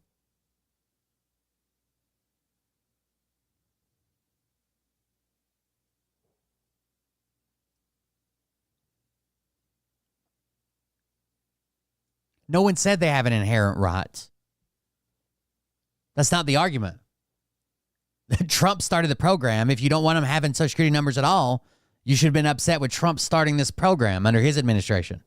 No one said they have an inherent right. That's not the argument. Trump started the program. If you don't want them having Social Security numbers at all, you should have been upset with Trump starting this program under his administration.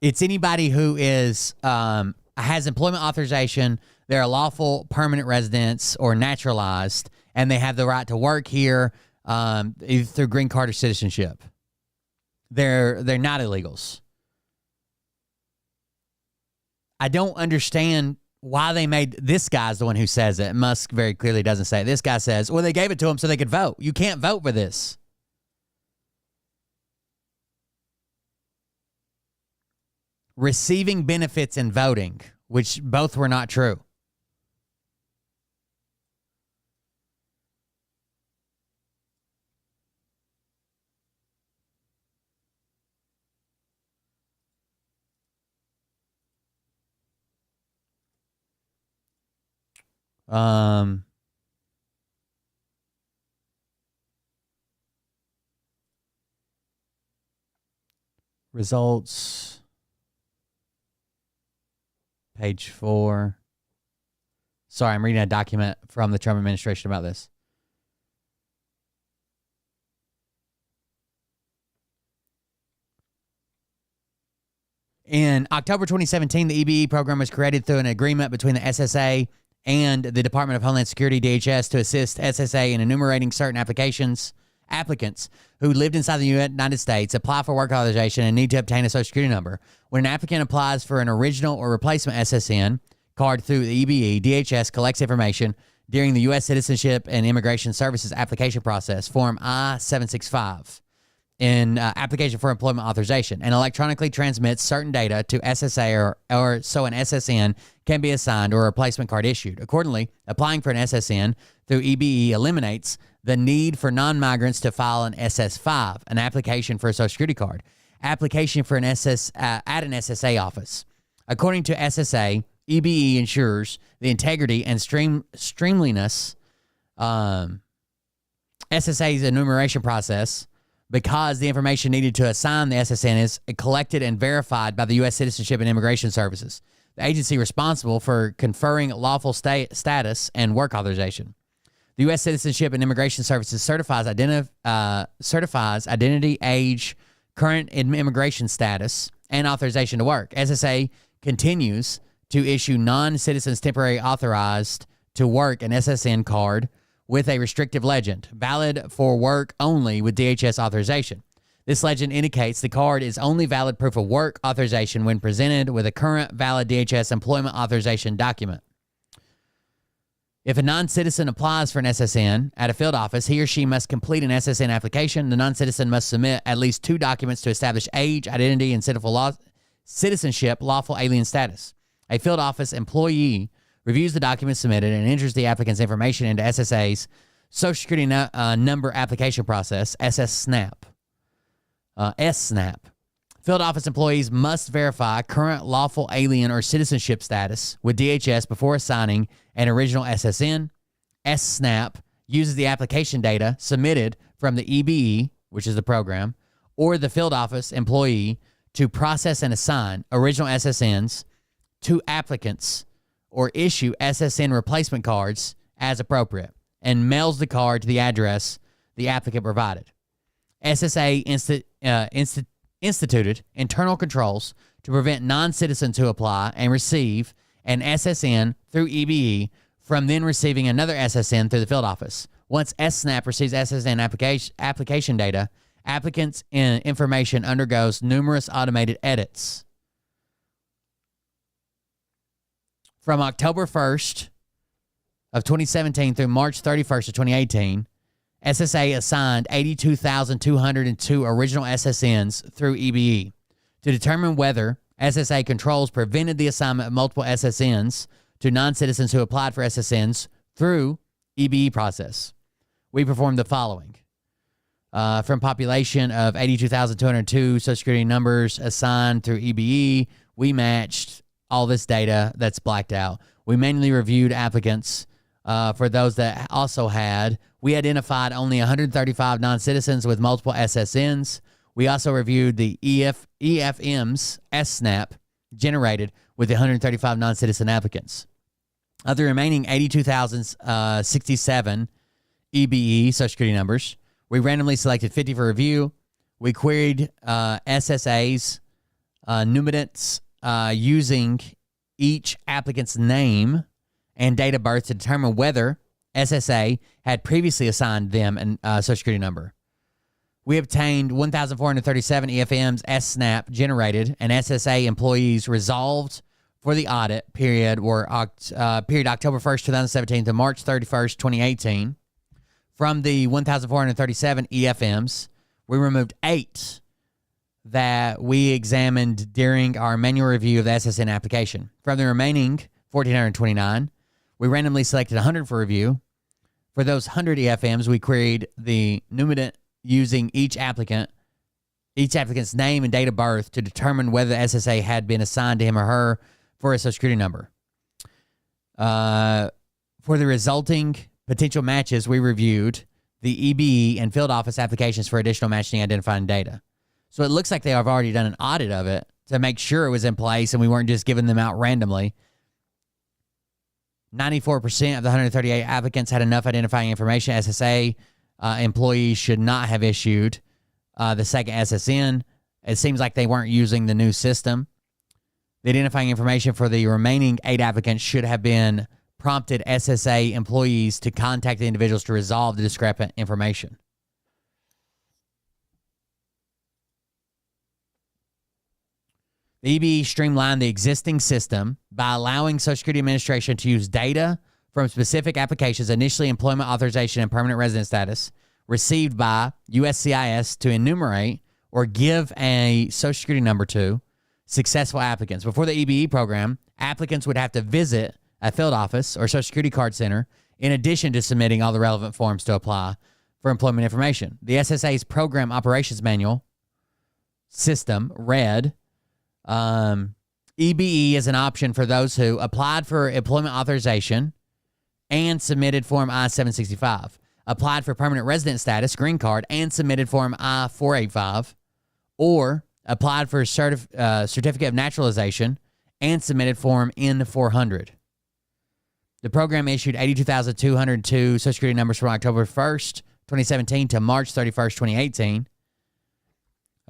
It's anybody who has employment authorization, they're a lawful permanent residents or naturalized, and they have the right to work here either through green card or citizenship. They're not illegals. I don't understand why they made this guy's the one who says it. Musk very clearly doesn't say it. This guy says, well, they gave it to them so they could vote. You can't vote for this. Receiving benefits and voting, which both were not true. Results. Page 4. Sorry, I'm reading a document from the Trump administration about this. In October 2017, the EBE program was created through an agreement between the SSA and the Department of Homeland Security, DHS, to assist SSA in enumerating certain applicants who lived inside the United States, apply for work authorization, and need to obtain a Social Security number. When an applicant applies for an original or replacement SSN card through the EBE, DHS collects information during the U.S. Citizenship and Immigration Services application process, Form I-765, in application for employment authorization, and electronically transmits certain data to SSA or so an SSN can be assigned or a replacement card issued. Accordingly, applying for an SSN through EBE eliminates the need for non-migrants to file an SS5, an application for a Social Security card, application for an at an SSA office. According to SSA, EBE ensures the integrity and streamliness SSA's enumeration process because the information needed to assign the SSN is collected and verified by the U.S. Citizenship and Immigration Services, the agency responsible for conferring lawful status and work authorization. The U.S. Citizenship and Immigration Services certifies identity, age, current immigration status, and authorization to work. SSA continues to issue non-citizens temporary authorized to work an SSN card with a restrictive legend, valid for work only with DHS authorization. This legend indicates the card is only valid proof of work authorization when presented with a current valid DHS employment authorization document. If a non-citizen applies for an SSN at a field office, he or she must complete an SSN application. The non-citizen must submit at least 2 documents to establish age, identity, and citizenship, lawful alien status. A field office employee reviews the documents submitted, and enters the applicant's information into SSA's Social Security number application process, SSNAP. SSNAP. Field office employees must verify current lawful alien or citizenship status with DHS before assigning an original SSN. SSNAP uses the application data submitted from the EBE, which is the program, or the field office employee to process and assign original SSNs to applicants or issue SSN replacement cards as appropriate, and mails the card to the address the applicant provided. SSA instituted internal controls to prevent non-citizens who apply and receive an SSN through EBE from then receiving another SSN through the field office. Once SSNAP receives SSN application data, applicants' information undergoes numerous automated edits. From October 1st of 2017 through March 31st of 2018, SSA assigned 82,202 original SSNs through EBE. To determine whether SSA controls prevented the assignment of multiple SSNs to non-citizens who applied for SSNs through EBE process, we performed the following. From population of 82,202 Social Security numbers assigned through EBE, we matched all this data that's blacked out. We manually reviewed applicants for those that also had. We identified only 135 non-citizens with multiple SSNs. We also reviewed the EFM's SSNAP generated with the 135 non-citizen applicants. Of the remaining 82,067 EBE Social Security numbers, we randomly selected 50 for review. We queried SSA's numerants using each applicant's name and date of birth to determine whether SSA had previously assigned them a Social Security number. We obtained 1,437 EFMs SSNAP generated, and SSA employees resolved for the audit period were period October 1st, 2017 to March 31st, 2018. From the 1,437 EFMs, we removed 8 that we examined during our manual review of the SSN application. From the remaining 1,429, we randomly selected 100 for review. For those 100 EFMs, we queried the numerant using each applicant's name and date of birth to determine whether the SSA had been assigned to him or her for a Social Security number. For the resulting potential matches, we reviewed the EBE and field office applications for additional matching identifying data. So it looks like they have already done an audit of it to make sure it was in place and we weren't just giving them out randomly. 94% of the 138 applicants had enough identifying information. SSA employees should not have issued the second SSN. It seems like they weren't using the new system. The identifying information for the remaining 8 applicants should have been prompted SSA employees to contact the individuals to resolve the discrepant information. The EBE streamlined the existing system by allowing Social Security Administration to use data from specific applications, initially employment authorization and permanent resident status, received by USCIS to enumerate or give a Social Security number to successful applicants. Before the EBE program, applicants would have to visit a field office or Social Security card center in addition to submitting all the relevant forms to apply for employment information. The SSA's Program Operations Manual system read, EBE is an option for those who applied for employment authorization and submitted Form I-765, applied for permanent resident status, green card, and submitted Form I-485, or applied for certificate of naturalization and submitted Form N-400. The program issued 82,202 Social Security numbers from October 1st, 2017 to March 31st, 2018.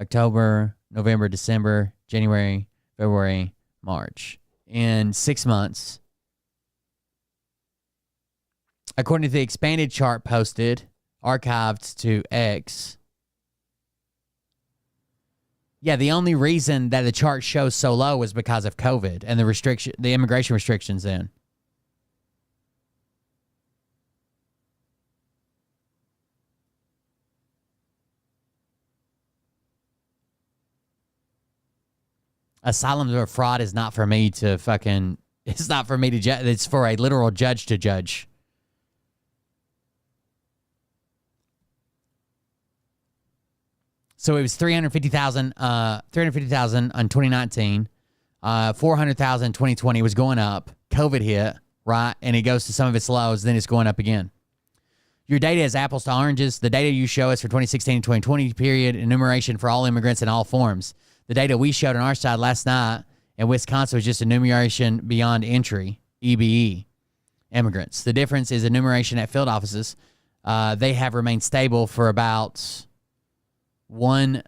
October, November, December, January, February, March. In 6 months. According to the expanded chart posted, archived to X. Yeah, the only reason that the chart shows so low was because of COVID and the immigration restrictions then. Asylum or fraud is not for me to fucking It's not for me to judge. It's for a literal judge to judge. So it was 350,000 on 2019, 400,000 in 2020. It was going up. COVID hit, right? And it goes to some of its lows, then it's going up again. Your data is apples to oranges. The data you show us for 2016 to 2020 period, enumeration for all immigrants in all forms. The data we showed on our side last night in Wisconsin was just enumeration beyond entry, EBE, immigrants. The difference is enumeration at field offices. They have remained stable for about 1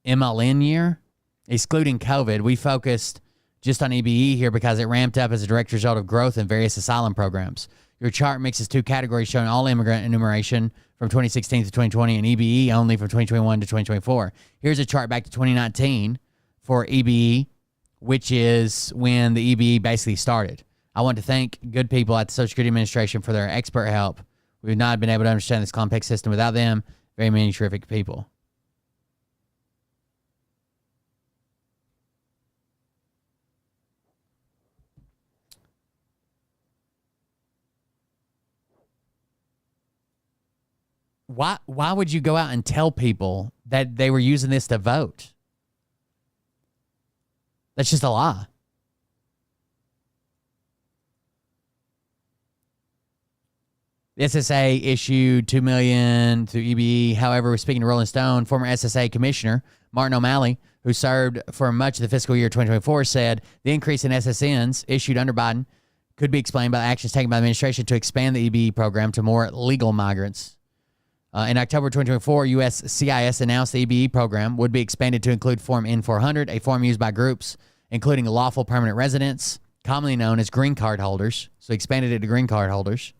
MLN year, excluding COVID. We focused just on EBE here because it ramped up as a direct result of growth in various asylum programs. Your chart mixes two categories showing all immigrant enumeration from 2016 to 2020 and EBE only from 2021 to 2024. Here's a chart back to 2019 for EBE, which is when the EBE basically started. I want to thank good people at the Social Security Administration for their expert help. We've not been able to understand this complex system without them. Very many terrific people. Why would you go out and tell people that they were using this to vote? That's just a lie. The SSA issued $2 million to EBE. However, speaking to Rolling Stone, former SSA Commissioner Martin O'Malley, who served for much of the fiscal year 2024, said the increase in SSNs issued under Biden could be explained by the actions taken by the administration to expand the EBE program to more legal migrants. In October 2024, USCIS announced the EBE program would be expanded to include Form N-400, a form used by groups including lawful permanent residents, commonly known as green card holders. So expanded it to green card holders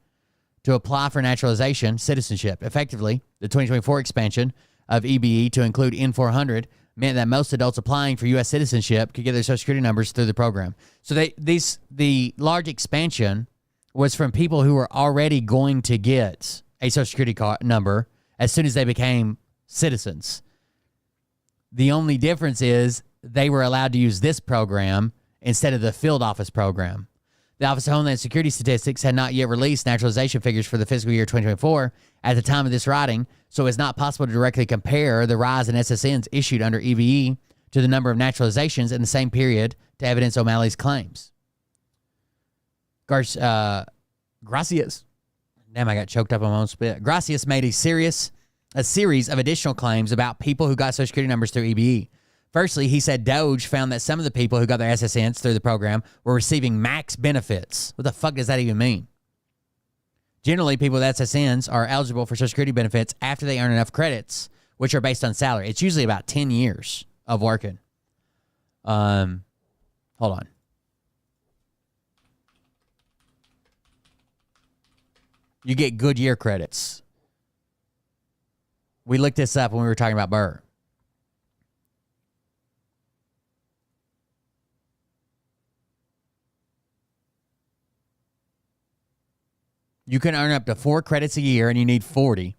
to apply for naturalization, citizenship. Effectively, the 2024 expansion of EBE to include N-400 meant that most adults applying for U.S. citizenship could get their Social Security numbers through the program. So the large expansion was from people who were already going to get a Social Security number as soon as they became citizens. The only difference is they were allowed to use this program instead of the field office program. The Office of Homeland Security Statistics had not yet released naturalization figures for the fiscal year 2024 at the time of this writing, so it's not possible to directly compare the rise in SSNs issued under EBE to the number of naturalizations in the same period to evidence O'Malley's claims. Gracias. Damn, I got choked up on my own spit. Gracias made a series of additional claims about people who got Social Security numbers through EBE. Firstly, he said Doge found that some of the people who got their SSNs through the program were receiving max benefits. What the fuck does that even mean? Generally, people with SSNs are eligible for Social Security benefits after they earn enough credits, which are based on salary. It's usually about 10 years of working. Hold on. You get good year credits. We looked this up when we were talking about Burr. You can earn up to 4 credits a year, and you need 40.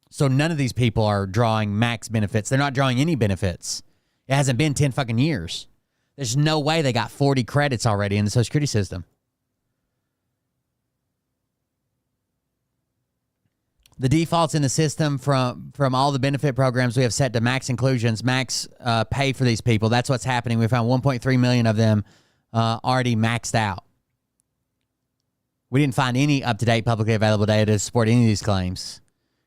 So none of these people are drawing max benefits. They're not drawing any benefits. It hasn't been 10 fucking years. There's no way they got 40 credits already in the Social Security system. The defaults in the system from all the benefit programs we have set to max inclusions, max pay for these people. That's what's happening. We found 1.3 million of them already maxed out. We didn't find any up-to-date publicly available data to support any of these claims.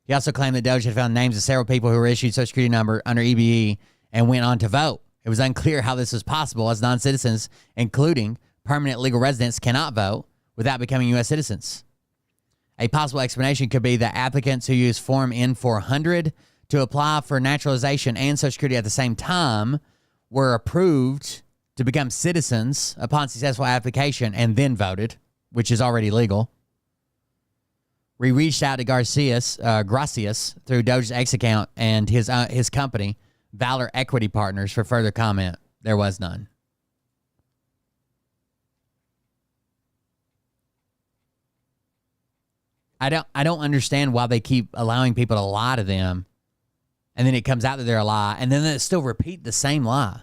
He also claimed that Doge had found names of several people who were issued Social Security number under EBE and went on to vote. It was unclear how this was possible, as non-citizens, including permanent legal residents, cannot vote without becoming U.S. citizens. A possible explanation could be that applicants who use Form N-400 to apply for naturalization and Social Security at the same time were approved to become citizens upon successful application and then voted, which is already legal. We reached out to Gracias through Doge's X account and his company, Valor Equity Partners, for further comment. There was none. I don't understand why they keep allowing people to lie to them, and then it comes out that they're a lie, and then they still repeat the same lie.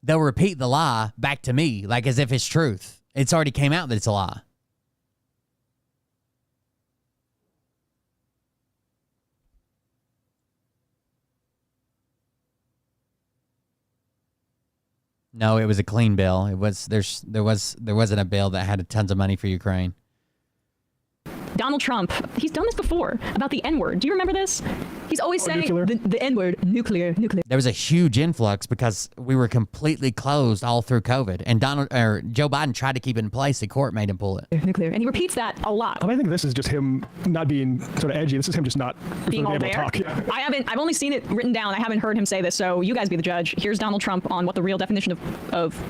they'll repeat the lie back to me, like as if it's truth. It's already came out that it's a lie. No, it was a clean bill. It was there wasn't a bill that had tons of money for Ukraine. Donald Trump, he's done this before about the N-word. Do you remember this? He's always saying the N-word, nuclear. There was a huge influx because we were completely closed all through COVID, and Joe Biden tried to keep it in place. The court made him pull it. Nuclear, and he repeats that a lot. I think this is just him not being sort of edgy. This is him just not being all able there. to talk. Yeah. I've only seen it written down. I haven't heard him say this, so you guys be the judge. Here's Donald Trump on what the real definition of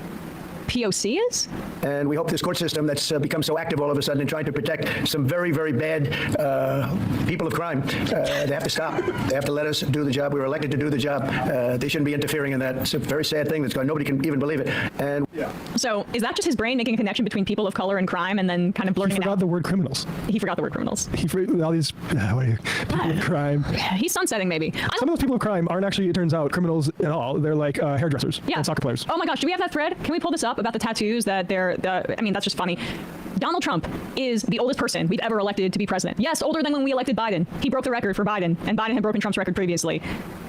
POC is? And we hope this court system that's become so active all of a sudden in trying to protect some very, very bad people of crime, they have to stop. They have to let us do the job. We were elected to do the job. They shouldn't be interfering in that. It's a very sad thing that's going. Nobody can even believe it. And so is that just his brain making a connection between people of color and crime and then kind of blurting it out? He forgot the word criminals. He forgot the word criminals. He forgot all these people of crime. He's sunsetting maybe. Some of those people of crime aren't actually, it turns out, criminals at all. They're like hairdressers and soccer players. Oh my gosh, do we have that thread? Can we pull this up about the tattoos that I mean, that's just funny. Donald Trump is the oldest person we've ever elected to be president. Yes, older than when we elected Biden. He broke the record for Biden, and Biden had broken Trump's record previously.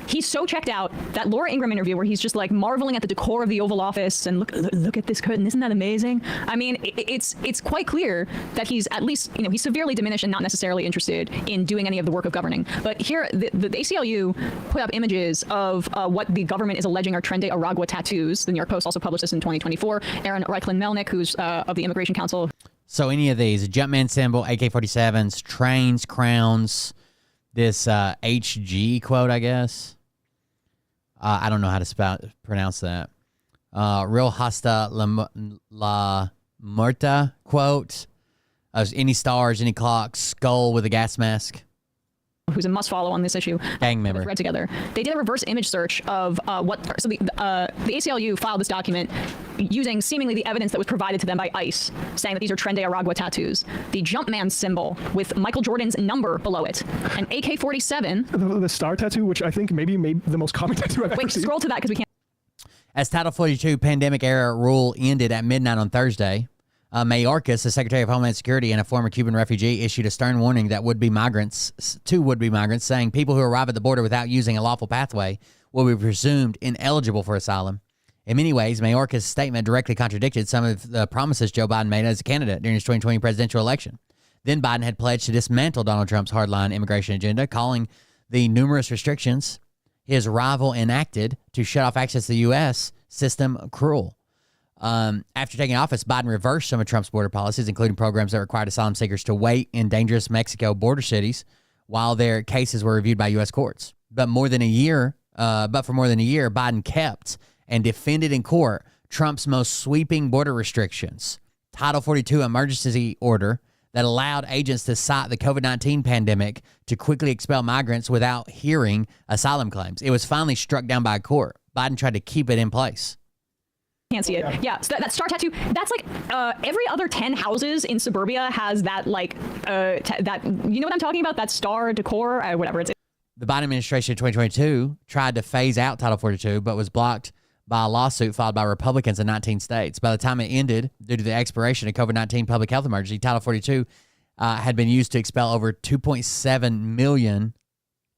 He's so checked out. That Laura Ingraham interview where he's just like marveling at the decor of the Oval Office and look at this curtain. Isn't that amazing? I mean, it's quite clear that he's at least, he's severely diminished and not necessarily interested in doing any of the work of governing. But here, the ACLU put up images of what the government is alleging are Tren de Aragua tattoos. The New York Post also published this in 2024. Aaron Reichlin-Melnick, who's of the Immigration Council. So any of these, a Jumpman symbol, AK-47s, trains, crowns, this HG quote, I guess. I don't know how to pronounce that. Real hasta la muerta quote. Any stars, any clocks, skull with a gas mask. Who's a must follow on this issue. Gang member. Read together. They did a reverse image search of so the ACLU filed this document using seemingly the evidence that was provided to them by ICE, saying that these are Tren de Aragua tattoos. The Jumpman symbol with Michael Jordan's number below it. An AK-47. The star tattoo, which I think maybe the most common tattoo I've ever seen. Scroll to that because we can't. As Title 42 pandemic era rule ended at midnight on Thursday, Mayorkas, the Secretary of Homeland Security and a former Cuban refugee, issued a stern warning that would-be migrants, saying people who arrive at the border without using a lawful pathway will be presumed ineligible for asylum. In many ways, Mayorkas' statement directly contradicted some of the promises Joe Biden made as a candidate during his 2020 presidential election. Then Biden had pledged to dismantle Donald Trump's hardline immigration agenda, calling the numerous restrictions his rival enacted to shut off access to the U.S. system cruel. After taking office, Biden reversed some of Trump's border policies, including programs that required asylum seekers to wait in dangerous Mexico border cities while their cases were reviewed by U.S. courts. But for more than a year, Biden kept and defended in court Trump's most sweeping border restrictions, Title 42 emergency order that allowed agents to cite the COVID-19 pandemic to quickly expel migrants without hearing asylum claims. It was finally struck down by a court. Biden tried to keep it in place. Can't see it. Yeah, so that star tattoo, that's like every other 10 houses in suburbia has that, like, that, you know what I'm talking about? That star decor, whatever it's. The Biden administration in 2022 tried to phase out Title 42, but was blocked by a lawsuit filed by Republicans in 19 states. By the time it ended, due to the expiration of COVID-19 public health emergency, Title 42 had been used to expel over 2.7 million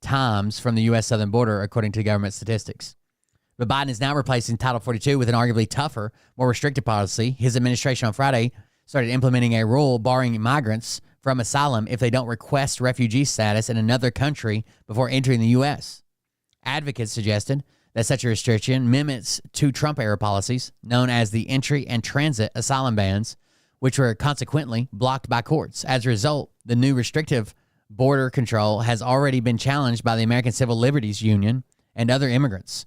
times from the U.S. southern border, according to government statistics. But Biden is now replacing Title 42 with an arguably tougher, more restrictive policy. His administration on Friday started implementing a rule barring migrants from asylum if they don't request refugee status in another country before entering the U.S. Advocates suggested that such a restriction mimics two Trump-era policies known as the entry and transit asylum bans, which were consequently blocked by courts. As a result, the new restrictive border control has already been challenged by the American Civil Liberties Union and other immigrants'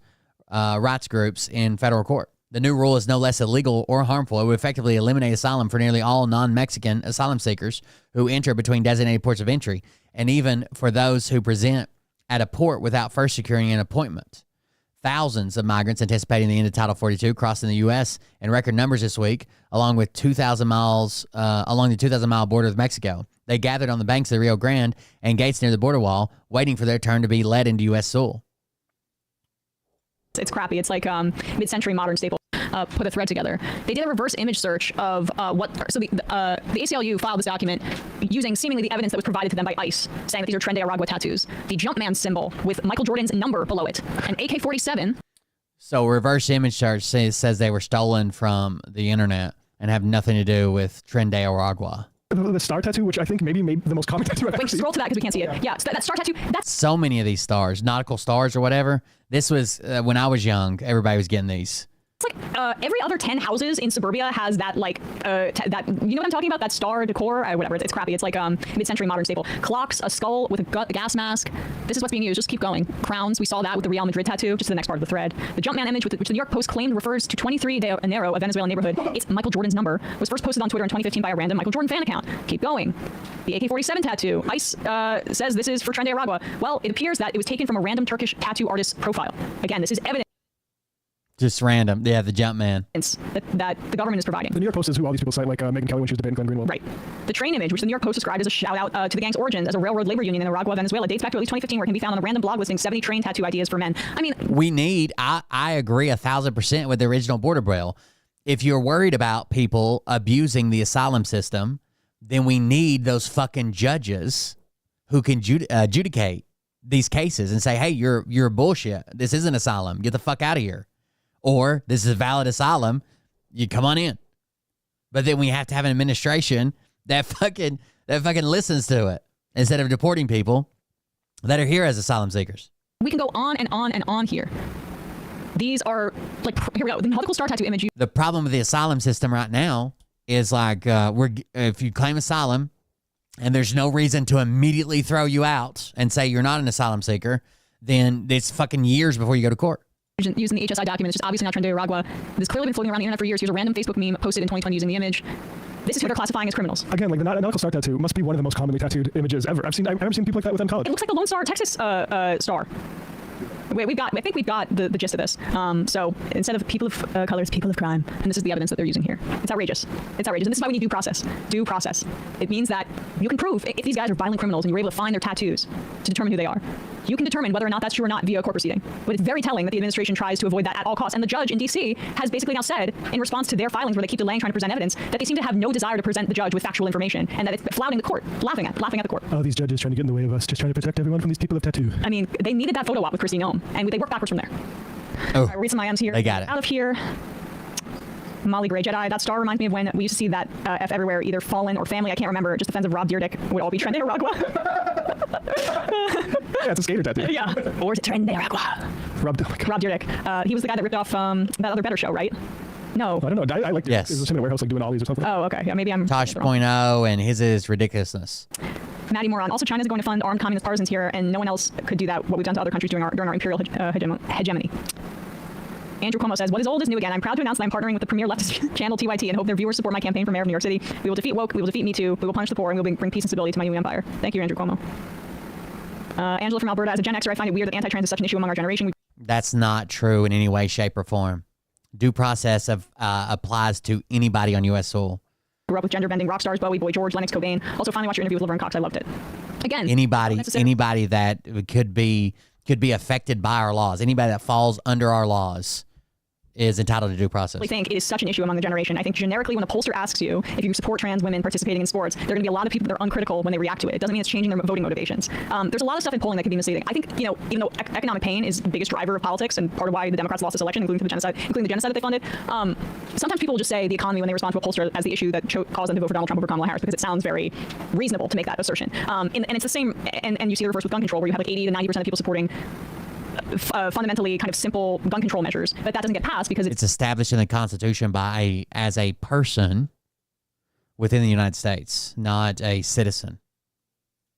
rights groups in federal court. The new rule is no less illegal or harmful. It would effectively eliminate asylum for nearly all non-Mexican asylum seekers who enter between designated ports of entry, and even for those who present at a port without first securing an appointment. Thousands of migrants anticipating the end of Title 42 crossing the U.S. in record numbers this week, along with 2,000 miles along the 2,000-mile border with Mexico. They gathered on the banks of the Rio Grande and gates near the border wall, waiting for their turn to be led into U.S. soil. It's crappy. It's like mid-century modern staple. put a thread together. They did a reverse image search of the ACLU filed this document using seemingly the evidence that was provided to them by ICE, saying that these are Tren de Aragua tattoos. The Jumpman symbol with Michael Jordan's number below it, an AK-47. So reverse image search says they were stolen from the internet and have nothing to do with Tren de Aragua. The star tattoo, which I think maybe the most common tattoo I've ever Wait, seen. scroll to that because we can't see it. Yeah, so that star tattoo, that's... So many of these stars, nautical stars or whatever. This was, when I was young, everybody was getting these. It's like every other 10 houses in suburbia has that, like, that, you know what I'm talking about? That star decor? Whatever, it's crappy. It's like mid-century modern staple. Clocks, a skull with a gas mask. This is what's being used. Just keep going. Crowns, we saw that with the Real Madrid tattoo, just the next part of the thread. The Jumpman image, which the New York Post claimed refers to 23 de Enero, a Venezuelan neighborhood. It's Michael Jordan's number. Was first posted on Twitter in 2015 by a random Michael Jordan fan account. Keep going. The AK-47 tattoo. ICE says this is for Tren de Aragua. Well, it appears that it was taken from a random Turkish tattoo artist's profile. Again, this is evidence. Just random. Yeah, the Jumpman. That the government is providing. The New York Post is who all these people cite, like Megyn Kelly when she was debating Glenn Greenwald. Right. The train image, which the New York Post described as a shout-out to the gang's origins as a railroad labor union in Aragua, Venezuela, dates back to at least 2015, where it can be found on a random blog listing 70 train tattoo ideas for men. I mean... I agree 1,000% with the original border bill. If you're worried about people abusing the asylum system, then we need those fucking judges who can adjudicate these cases and say, hey, you're bullshit. This isn't asylum. Get the fuck out of here. Or this is a valid asylum. You come on in. But then we have to have an administration that fucking listens to it instead of deporting people that are here as asylum seekers. We can go on and on and on here. These are, like, here we go. The nautical star tattoo image. The problem with the asylum system right now is like if you claim asylum and there's no reason to immediately throw you out and say you're not an asylum seeker, then it's fucking years before you go to court. Using the HSI document, it's just obviously not Tren de Aragua. This has clearly been floating around the internet for years. Here's a random Facebook meme posted in 2020 using the image. This is who they're classifying as criminals. Again, like the nautical star tattoo must be one of the most commonly tattooed images ever. I've never seen people like that within college. It looks like the Lone Star Texas star. I think we've got the gist of this. So instead of people of color, it's people of crime, and this is the evidence that they're using here. It's outrageous. It's outrageous, and this is why we need due process. Due process. It means that you can prove if these guys are violent criminals and you're able to find their tattoos to determine who they are. You can determine whether or not that's true or not via a court proceeding. But it's very telling that the administration tries to avoid that at all costs. And the judge in D.C. has basically now said, in response to their filings where they keep delaying trying to present evidence, that they seem to have no desire to present the judge with factual information, and that it's flouting the court, laughing at the court. Oh, these judges trying to get in the way of us, just trying to protect everyone from these people of tattoo. I mean, they needed that photo op with Christine Ohm, and they work backwards from there. Oh, right, read some IMs here. They got it. Out of here. Molly Gray Jedi. That star reminds me of when we used to see that F everywhere, either Fallen or Family. I can't remember. Just the fans of Rob Dyrdek would all be Tren de Aragua. Yeah, it's a skater tattoo. Yeah. Or is it Tren de Aragua? Rob Dyrdek. He was the guy that ripped off that other Better show, right? No. I don't know. I like yes. It was him in a warehouse like doing ollies or something. Oh, okay. Yeah, maybe I'm Tosh.0 and his is ridiculousness. Maddie Moron. Also, China's going to fund armed communist partisans here, and no one else could do that, what we've done to other countries during our imperial hegemony. Andrew Cuomo says, what is old is new again. I'm proud to announce that I'm partnering with the premier leftist channel TYT and hope their viewers support my campaign for mayor of New York City. We will defeat woke, we will defeat Me Too, we will punish the poor, and we will bring peace and stability to my new empire. Thank you, Andrew Cuomo. Angela from Alberta, as a Gen Xer, I find it weird that anti-trans is such an issue among our generation. That's not true in any way, shape, or form. Due process applies to anybody on U.S. soil. Grew up with gender-bending rock stars, Bowie, Boy George, Lennox Cobain. Also, finally watched your interview with Laverne Cox. I loved it. Again, anybody that could be affected by our laws, anybody that falls under our laws, is entitled to due process. I think it is such an issue among the generation. I think generically when a pollster asks you if you support trans women participating in sports, there are going to be a lot of people that are uncritical when they react to it. It doesn't mean it's changing their voting motivations. There's a lot of stuff in polling that could be misleading. I think, even though economic pain is the biggest driver of politics and part of why the Democrats lost this election, including the genocide that they funded, sometimes people will just say the economy when they respond to a pollster as the issue that caused them to vote for Donald Trump over Kamala Harris because it sounds very reasonable to make that assertion. And it's the same, and you see the reverse with gun control where you have like 80 to 90% of people supporting fundamentally kind of simple gun control measures, but that doesn't get passed because it's established in the Constitution as a person within the United States, not a citizen.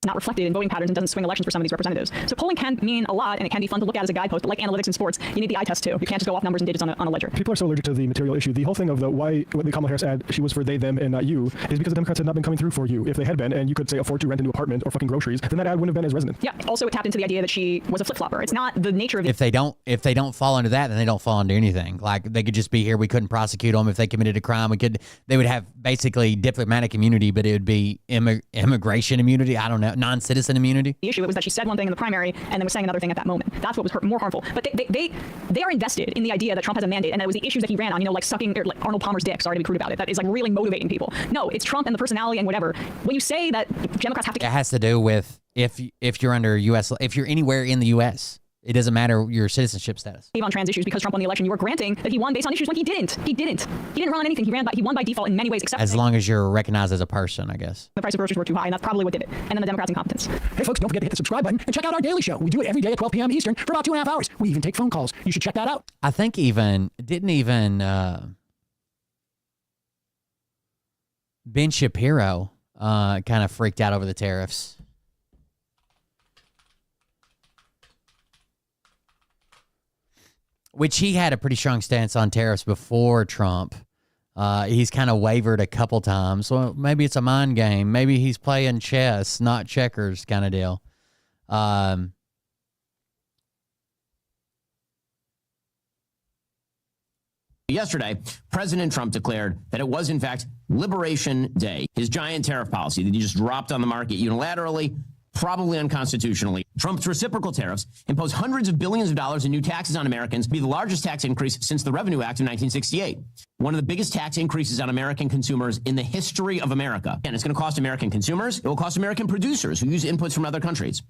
Not reflected in voting patterns and doesn't swing elections for some of these representatives. So polling can mean a lot, and it can be fun to look at as a guidepost, but like analytics in sports, you need the eye test too. You can't just go off numbers and digits on a ledger. People are so allergic to the material issue. The whole thing of what the Kamala Harris ad, she was for they, them, and not you, is because the Democrats had not been coming through for you. If they had been, and you could say afford to rent a new apartment or fucking groceries, then that ad wouldn't have been as resonant. Yeah. Also, it tapped into the idea that she was a flip-flopper. It's not the nature of If they don't fall under that, then they don't fall under anything. Like they could just be here. We couldn't prosecute them if they committed a crime. They would have basically diplomatic immunity, but it would be immigration immunity. I don't know. non-citizen immunity. The issue was that she said one thing in the primary and then was saying another thing at that moment. That's what was more harmful. But they are invested in the idea that Trump has a mandate and that it was the issues that he ran on, you know, like sucking, or like Arnold Palmer's dick, sorry to be crude about it, that is like really motivating people. No, it's Trump and the personality and whatever. When you say that Democrats have to... It has to do with if you're under U.S., if you're anywhere in the U.S., it doesn't matter your citizenship status. On trans issues because Trump won the election, you were granting that he won based on issues when he didn't. He didn't run on anything. He won by default in many ways, except as long as you're recognized as a person, I guess. The price of groceries were too high, and that's probably what did it. And then the Democrats' incompetence. Hey folks, don't forget to hit the subscribe button and check out our daily show. We do it every day at 12 p.m. Eastern for about 2.5 hours. We even take phone calls. You should check that out. I think Ben Shapiro kind of freaked out over the tariffs. Which he had a pretty strong stance on tariffs before Trump. He's kind of wavered a couple times. Well, maybe it's a mind game. Maybe he's playing chess, not checkers kind of deal. Yesterday, President Trump declared that it was, in fact, Liberation Day. His giant tariff policy that he just dropped on the market unilaterally, probably unconstitutionally. Trump's reciprocal tariffs impose hundreds of billions of dollars in new taxes on Americans, be the largest tax increase since the Revenue Act of 1968. One of the biggest tax increases on American consumers in the history of America. And it's going to cost American consumers. It will cost American producers who use inputs from other countries.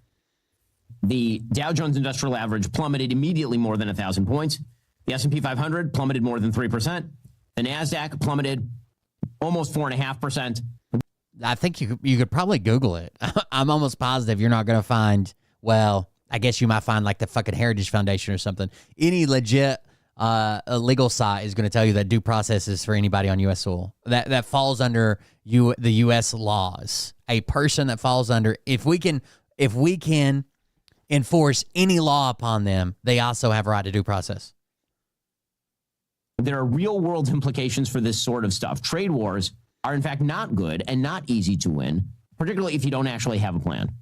The Dow Jones Industrial Average plummeted immediately more than 1,000 points. The S&P 500 plummeted more than 3%. The NASDAQ plummeted almost 4.5%. I think you could probably Google it. I'm almost positive you're not going to find, well, I guess you might find like the fucking Heritage Foundation or something. Any legit legal site is going to tell you that due process is for anybody on U.S. soil. That falls under the U.S. laws. A person that falls under, if we can enforce any law upon them, they also have a right to due process. There are real world implications for this sort of stuff. Trade wars are in fact not good and not easy to win, particularly if you don't actually have a plan.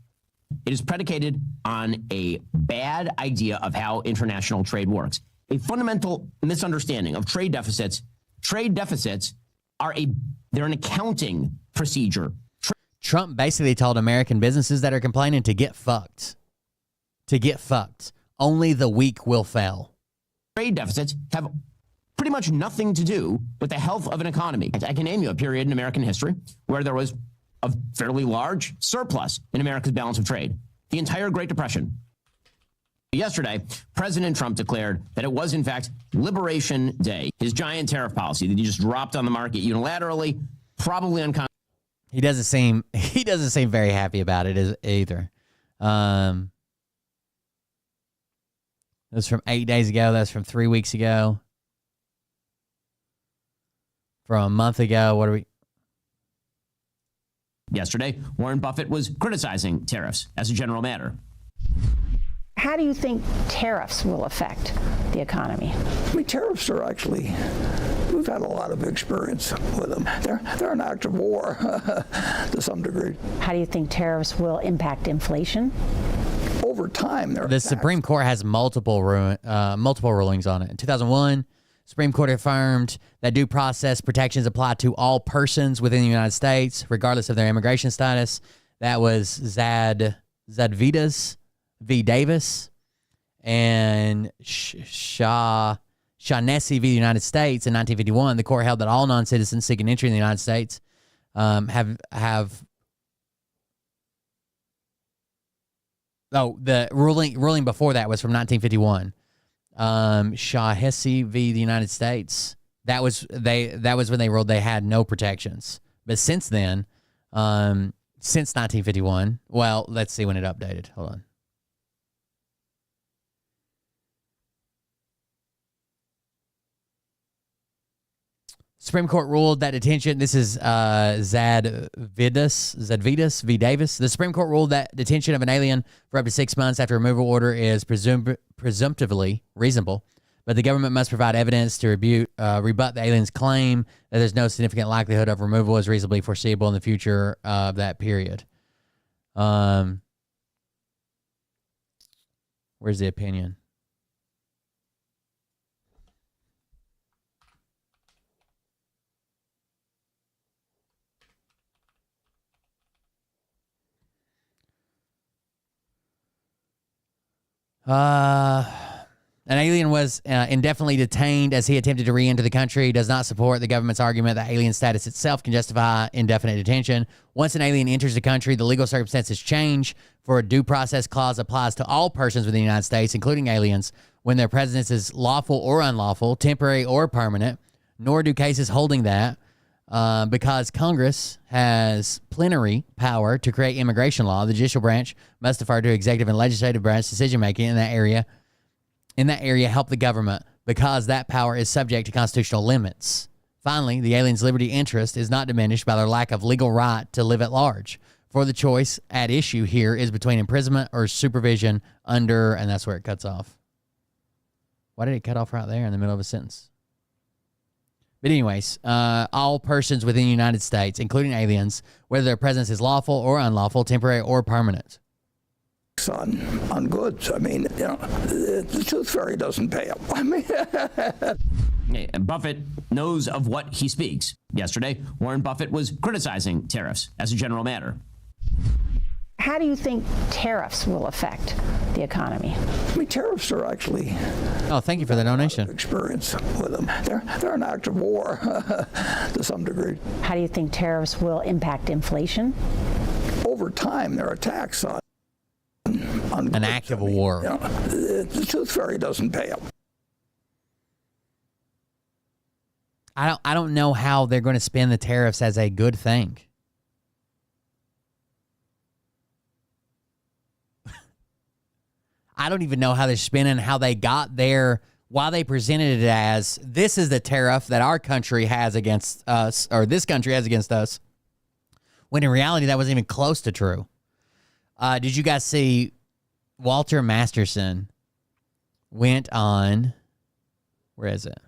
It is predicated on a bad idea of how international trade works. A fundamental misunderstanding of trade deficits. Trade deficits they're an accounting procedure. Trump basically told American businesses that are complaining to get fucked. To get fucked. Only the weak will fail. Trade deficits have pretty much nothing to do with the health of an economy. I can name you a period in American history where there was a fairly large surplus in America's balance of trade. The entire Great Depression. Yesterday, President Trump declared that it was, in fact, Liberation Day. His giant tariff policy that he just dropped on the market unilaterally, probably unconstitutional. He doesn't seem very happy about it either. That was from 8 days ago. That's from 3 weeks ago. From a month ago. What are we? Yesterday, Warren Buffett was criticizing tariffs as a general matter. How do you think tariffs will affect the economy? I mean, tariffs are actually, we've had a lot of experience with them. They're an act of war to some degree. How do you think tariffs will impact inflation? Over time, the Supreme Court has multiple rulings on it. In 2001, Supreme Court affirmed that due process protections apply to all persons within the United States, regardless of their immigration status. That was Zadvidas v. Davis and Shaughnessy v. the United States in 1951. The court held that all non-citizens seeking entry in the United States the ruling before that was from 1951. Shaughnessy v. the United States. That was when they ruled they had no protections. But since then, since 1951, well, let's see when it updated. Hold on. Supreme Court ruled that detention, this is Zadvidas v. Davis. The Supreme Court ruled that detention of an alien for up to 6 months after removal order is presumptively reasonable, but the government must provide evidence to rebut the alien's claim that there's no significant likelihood of removal is reasonably foreseeable in the future of that period. Where's the opinion? An alien was indefinitely detained as he attempted to re-enter the country. He does not support the government's argument that alien status itself can justify indefinite detention. Once an alien enters the country, the legal circumstances change. For a due process clause applies to all persons within the United States, including aliens, when their presence is lawful or unlawful, temporary or permanent, nor do cases holding that because Congress has plenary power to create immigration law. The judicial branch must defer to executive and legislative branch decision-making in that area. Help the government because that power is subject to constitutional limits. Finally, the alien's liberty interest is not diminished by their lack of legal right to live at large. For the choice at issue here is between imprisonment or supervision under, and that's where it cuts off. Why did it cut off right there in the middle of a sentence? But anyways, all persons within the United States, including aliens, whether their presence is lawful or unlawful, temporary or permanent. On goods. I mean, you know, the tooth fairy doesn't pay up. I mean, Buffett knows of what he speaks. Yesterday, Warren Buffett was criticizing tariffs as a general matter. How do you think tariffs will affect the economy? I mean, tariffs are actually. Oh, thank you for the donation. Experience with them. They're an act of war to some degree. How do you think tariffs will impact inflation? Over time, they're a tax on an act of war. You know, the tooth fairy doesn't pay up. I don't know how they're going to spin the tariffs as a good thing. I don't even know how they're spinning, how they got there, why they presented it as this is the tariff that our country has against us, or this country has against us, when in reality that wasn't even close to true. Did you guys see Walter Masterson went on, where is it?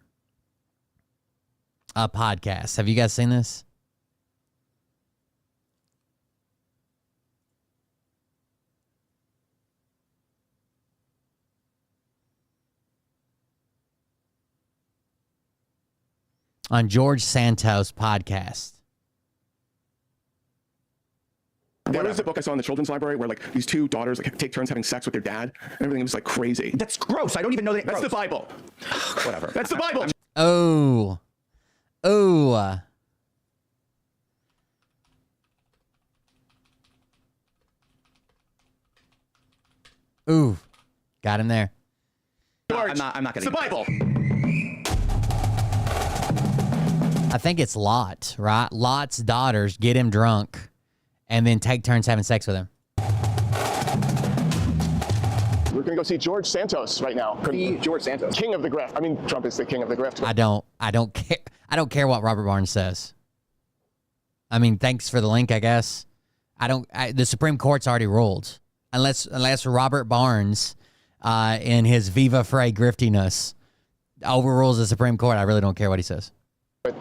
A podcast. Have you guys seen this? On George Santos' podcast. There was a book I saw in the children's library where like these two daughters like take turns having sex with their dad and everything was like crazy. That's gross. I don't even know that. That's the Bible. Whatever. That's the Bible. Oh. Oh. Ooh. Got him there. I'm not gonna. It's the Bible. I think it's Lot, right? Lot's daughters get him drunk and then take turns having sex with him. We're going to go see George Santos right now. George Santos. King of the grift. I mean, Trump is the king of the grift. I don't care. I don't care what Robert Barnes says. I mean, thanks for the link, I guess. The Supreme Court's already ruled. Unless Robert Barnes, in his Viva Frey griftiness, overrules the Supreme Court, I really don't care what he says.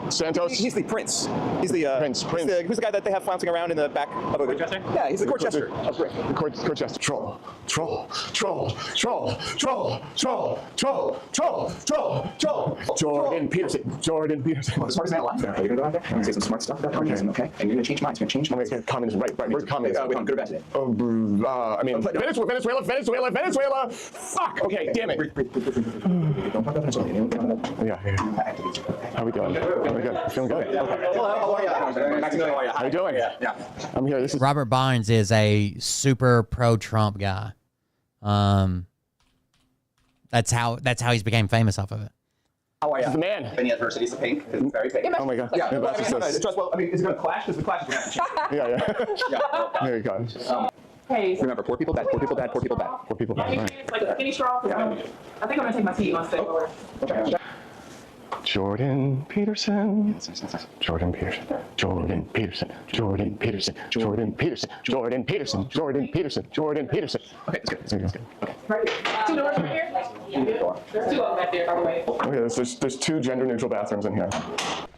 Santos? He's the prince. He's the Prince. who's the guy that they have flouncing around in the back of a court jester? Yeah, he's the court jester. The court jester. Troll. Jordan Peterson. Jordan Peterson. Well, the smartest man alive. Are you gonna go out there? I'm gonna say some smart stuff about communism, okay? And you're gonna change minds. You're gonna change minds. Communism, right. Where's communism? Good or bad today? I mean, Venezuela. Fuck. Okay, damn it. Don't talk about Venezuela. Yeah. How we doing? Feeling good. Okay. Hello, how are you? Maximilian, how are you? How you doing? Yeah. I'm here. This is Robert Barnes is a super pro-Trump guy. That's how he's became famous off of it. How are you? This is the man. Any adversity is pink. It's very pink. Oh my God. Yeah. Well, I mean, is it going to clash? Because the clash is going to have to change. Yeah. There you go. Hey. Remember, poor people bad, poor people bad, poor people bad. Poor people bad. Right. It's like a skinny straw. I think I'm gonna take my tea on stage. Okay. Jordan Peterson. Jordan Peterson. Jordan Peterson. Jordan Peterson. Jordan Peterson. Jordan Peterson. Jordan Peterson. Jordan Peterson. Okay, that's good. Okay. Right. 2 doors right here. There's 2 of them back there, by the way. Okay, there's 2 gender-neutral bathrooms in here.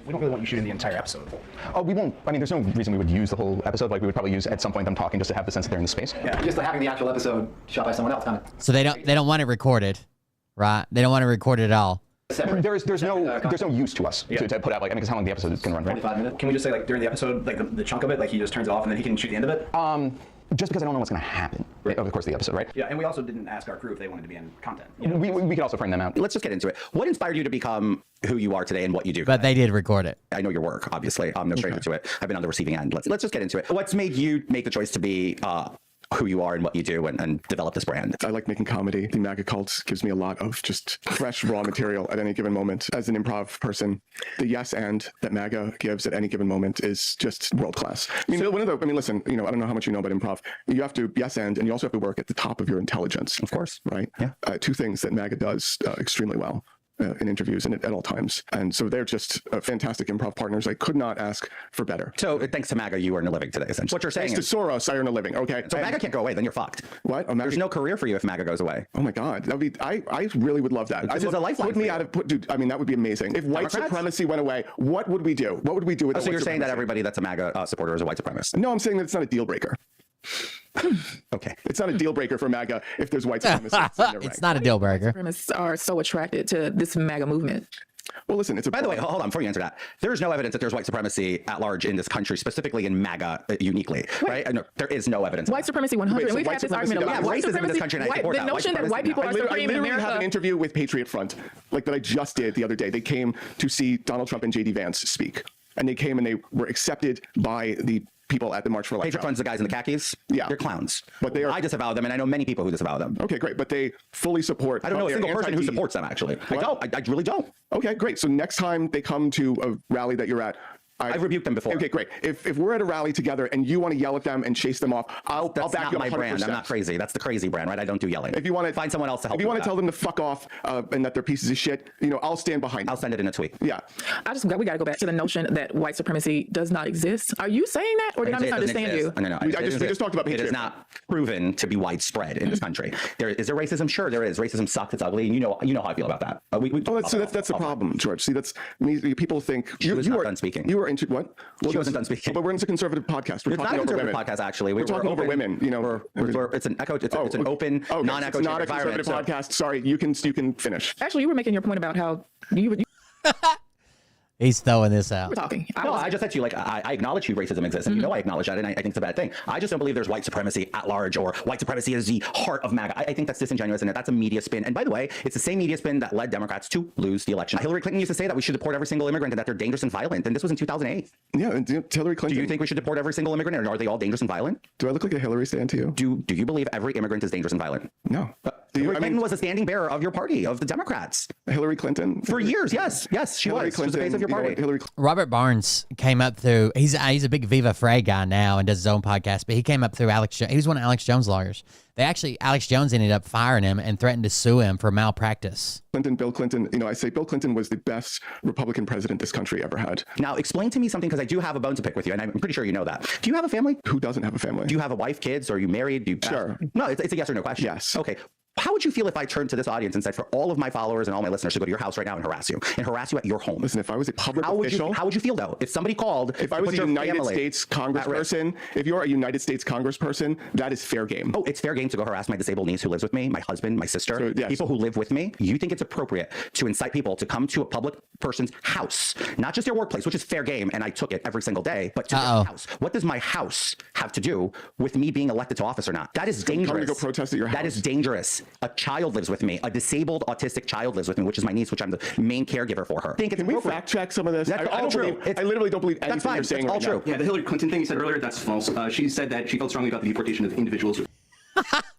We don't really want you shooting the entire episode. Oh, we won't. I mean, there's no reason we would use the whole episode. Like, we would probably use at some point them talking just to have the sense that they're in the space. Yeah, just having the actual episode shot by someone else, kind of. So they don't want it recorded, right? They don't want it recorded at all. There's no use to us to put out, like, I mean, because how long the episode is going to run, right? 45 minutes. Can we just say, like, during the episode, like, the chunk of it, like, he just turns it off and then he can shoot the end of it? just because I don't know what's going to happen over the course of the episode, right? Yeah, and we also didn't ask our crew if they wanted to be in content. We could also frame them out. Let's just get into it. What inspired you to become who you are today and what you do? But they did record it. I know your work, obviously. I'm no stranger to it. I've been on the receiving end. Let's just get into it. What's made you make the choice to be who you are and what you do and develop this brand? I like making comedy. The MAGA cult gives me a lot of just fresh, raw material at any given moment. As an improv person, the yes and that MAGA gives at any given moment is just world class. Listen, I don't know how much you know about improv. You have to yes and you also have to work at the top of your intelligence. Of course. Right? Yeah. Two things that MAGA does extremely well. In interviews and at all times. And so they're just fantastic improv partners. I could not ask for better. So thanks to MAGA, you earn a living today, essentially. What you're saying thanks to Soros, I earn a living, okay? So MAGA can't go away, then you're fucked. What? There's no career for you if MAGA goes away. Oh my God. That would be, I really would love that. This is a lifeline. Put me out of, dude, I mean, that would be amazing. If white supremacy went away, what would we do? What would we do with So you're saying that everybody that's a MAGA supporter is a white supremacist? No, I'm saying that it's not a deal breaker. Okay. It's not a deal breaker for MAGA if there's white supremacists. It's not a deal breaker. Supremacists are so attracted to this MAGA movement. Well, listen, it's a... By the way, hold on, before you answer that, there's no evidence that there's white supremacy at large in this country, specifically in MAGA uniquely, right? No, there is no evidence. White supremacy 100. So we've had this argument a lot. White racism in this country, and I support the notion that white people are supreme in literally America. have an interview with Patriot Front, like that I just did the other day. They came to see Donald Trump and J.D. Vance speak. And they came and they were accepted by the people at the March for Life. Patriot Front's the guys in the khakis? Yeah. They're clowns. But they are... I disavow them, and I know many people who disavow them. Okay, great. But they fully support... I don't know a single person who supports them, actually. I really don't. Okay, great. So next time they come to a rally that you're at, I've rebuked them before. Okay, great. If we're at a rally together and you want to yell at them and chase them off, I'll back you up 100%. That's not my brand. I'm not crazy. That's the crazy brand, right? I don't do yelling. If you want to find someone else to help, if you want to tell them to fuck off and that they're pieces of shit, I'll stand behind. I'll send it in a tweet. Yeah. We got to go back to the notion that white supremacy does not exist. Are you saying that, or did I misunderstand you? No. We just talked about Patriot. It is not proven to be widespread in this country. Is there racism? Sure, there is. Racism sucks. It's ugly, and you know how I feel about that. That's the problem, George. See, people think you are done speaking. You were into what? She wasn't done speaking. But we're into a conservative podcast. We're talking over conservative women. podcast, actually. We're talking over women. It's an echo. It's an open, non-echo. It's not a conservative podcast. Sorry, you can finish. Actually, you were making your point about how you He's throwing this out. We're talking. I just said to you, I acknowledge who racism exists, and I acknowledge that, and I think it's a bad thing. I just don't believe there's white supremacy at large, or white supremacy is the heart of MAGA. I think that's disingenuous, and that's a media spin. And by the way, it's the same media spin that led Democrats to lose the election. Hillary Clinton used to say that we should deport every single immigrant and that they're dangerous and violent, and this was in 2008. Yeah, and Hillary Clinton. Do you think we should deport every single immigrant, and are they all dangerous and violent? Do I look like a Hillary stan to you? Do you believe every immigrant is dangerous and violent? No. Hillary Clinton was a standing bearer of your party, of the Democrats. Hillary Clinton? For years, yes, she was. She was the face of your party. Robert Barnes came up through, he's a big Viva Frey guy now and does his own podcast, but he came up through Alex Jones. He was one of Alex Jones' lawyers. Alex Jones ended up firing him and threatened to sue him for malpractice. Bill Clinton, I say Bill Clinton was the best Republican president this country ever had. Now, explain to me something, because I do have a bone to pick with you, and I'm pretty sure you know that. Do you have a family? Who doesn't have a family? Do you have a wife, kids? Are you married? Sure. No, it's a yes or no question. Yes. Okay. How would you feel if I turned to this audience and said, for all of my followers and all my listeners to go to your house right now and harass you at your home? Listen, if I was a public official... How would you feel, though? If somebody called... If I was a United States congressperson, if you're a United States congressperson, that is fair game. Oh, it's fair game to go harass my disabled niece who lives with me, my husband, my sister, people who live with me. You think it's appropriate to incite people to come to a public person's house, not just their workplace, which is fair game, and I took it every single day, but to their house. What does my house have to do with me being elected to office or not? That is dangerous. I'm going to go protest at your house. That is dangerous. A child lives with me. A disabled autistic child lives with me, which is my niece, which I'm the main caregiver for her. Can we fact check some of this? That's all true. I literally don't believe anything you're saying right now. That's all true. Yeah, the Hillary Clinton thing you said earlier, that's false. She said that she felt strongly about the deportation of individuals with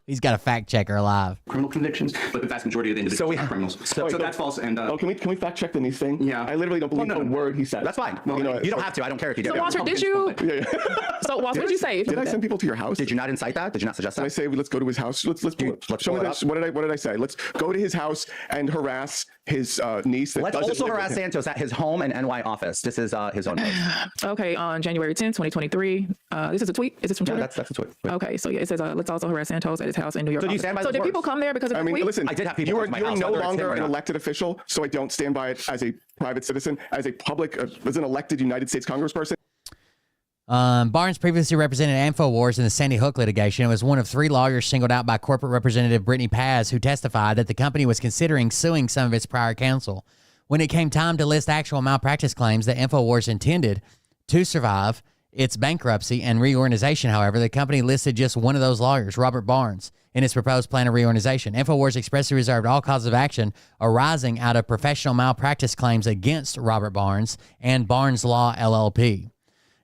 He's got a fact checker live. criminal convictions, but the vast majority of the individuals are criminals. So that's false. And can we fact check the niece thing? Yeah, I literally don't believe a word he said. That's fine. Well, you don't have to. I don't care if you do. So Walter, did you? So Walter, what did you say? Did I send people to your house? Did you not incite that? Did you not suggest that? Did I say let's go to his house? Let's show me this. What did I say? Let's go to his house and harass his niece. Let's also harass Santos at his home and NY office. This is his own post. Okay, on January 10th, 2023. This is a tweet. Is this from Twitter? Yeah, that's a tweet. Okay, so yeah, it says let's also harass Santos at his house in New York. So do you stand by so the did words? people come there because of the tweet? Listen, I did have people you're at my house, no whether it's longer him or an not. elected official, so I don't stand by it as a private citizen, as a public, as an elected United States congressperson. Barnes previously represented InfoWars in the Sandy Hook litigation and was one of 3 lawyers singled out by corporate representative Brittany Paz, who testified that the company was considering suing some of its prior counsel. When it came time to list actual malpractice claims that InfoWars intended to survive, its bankruptcy and reorganization, however, the company listed just one of those lawyers, Robert Barnes, in its proposed plan of reorganization. InfoWars expressly reserved all causes of action arising out of professional malpractice claims against Robert Barnes and Barnes Law LLP.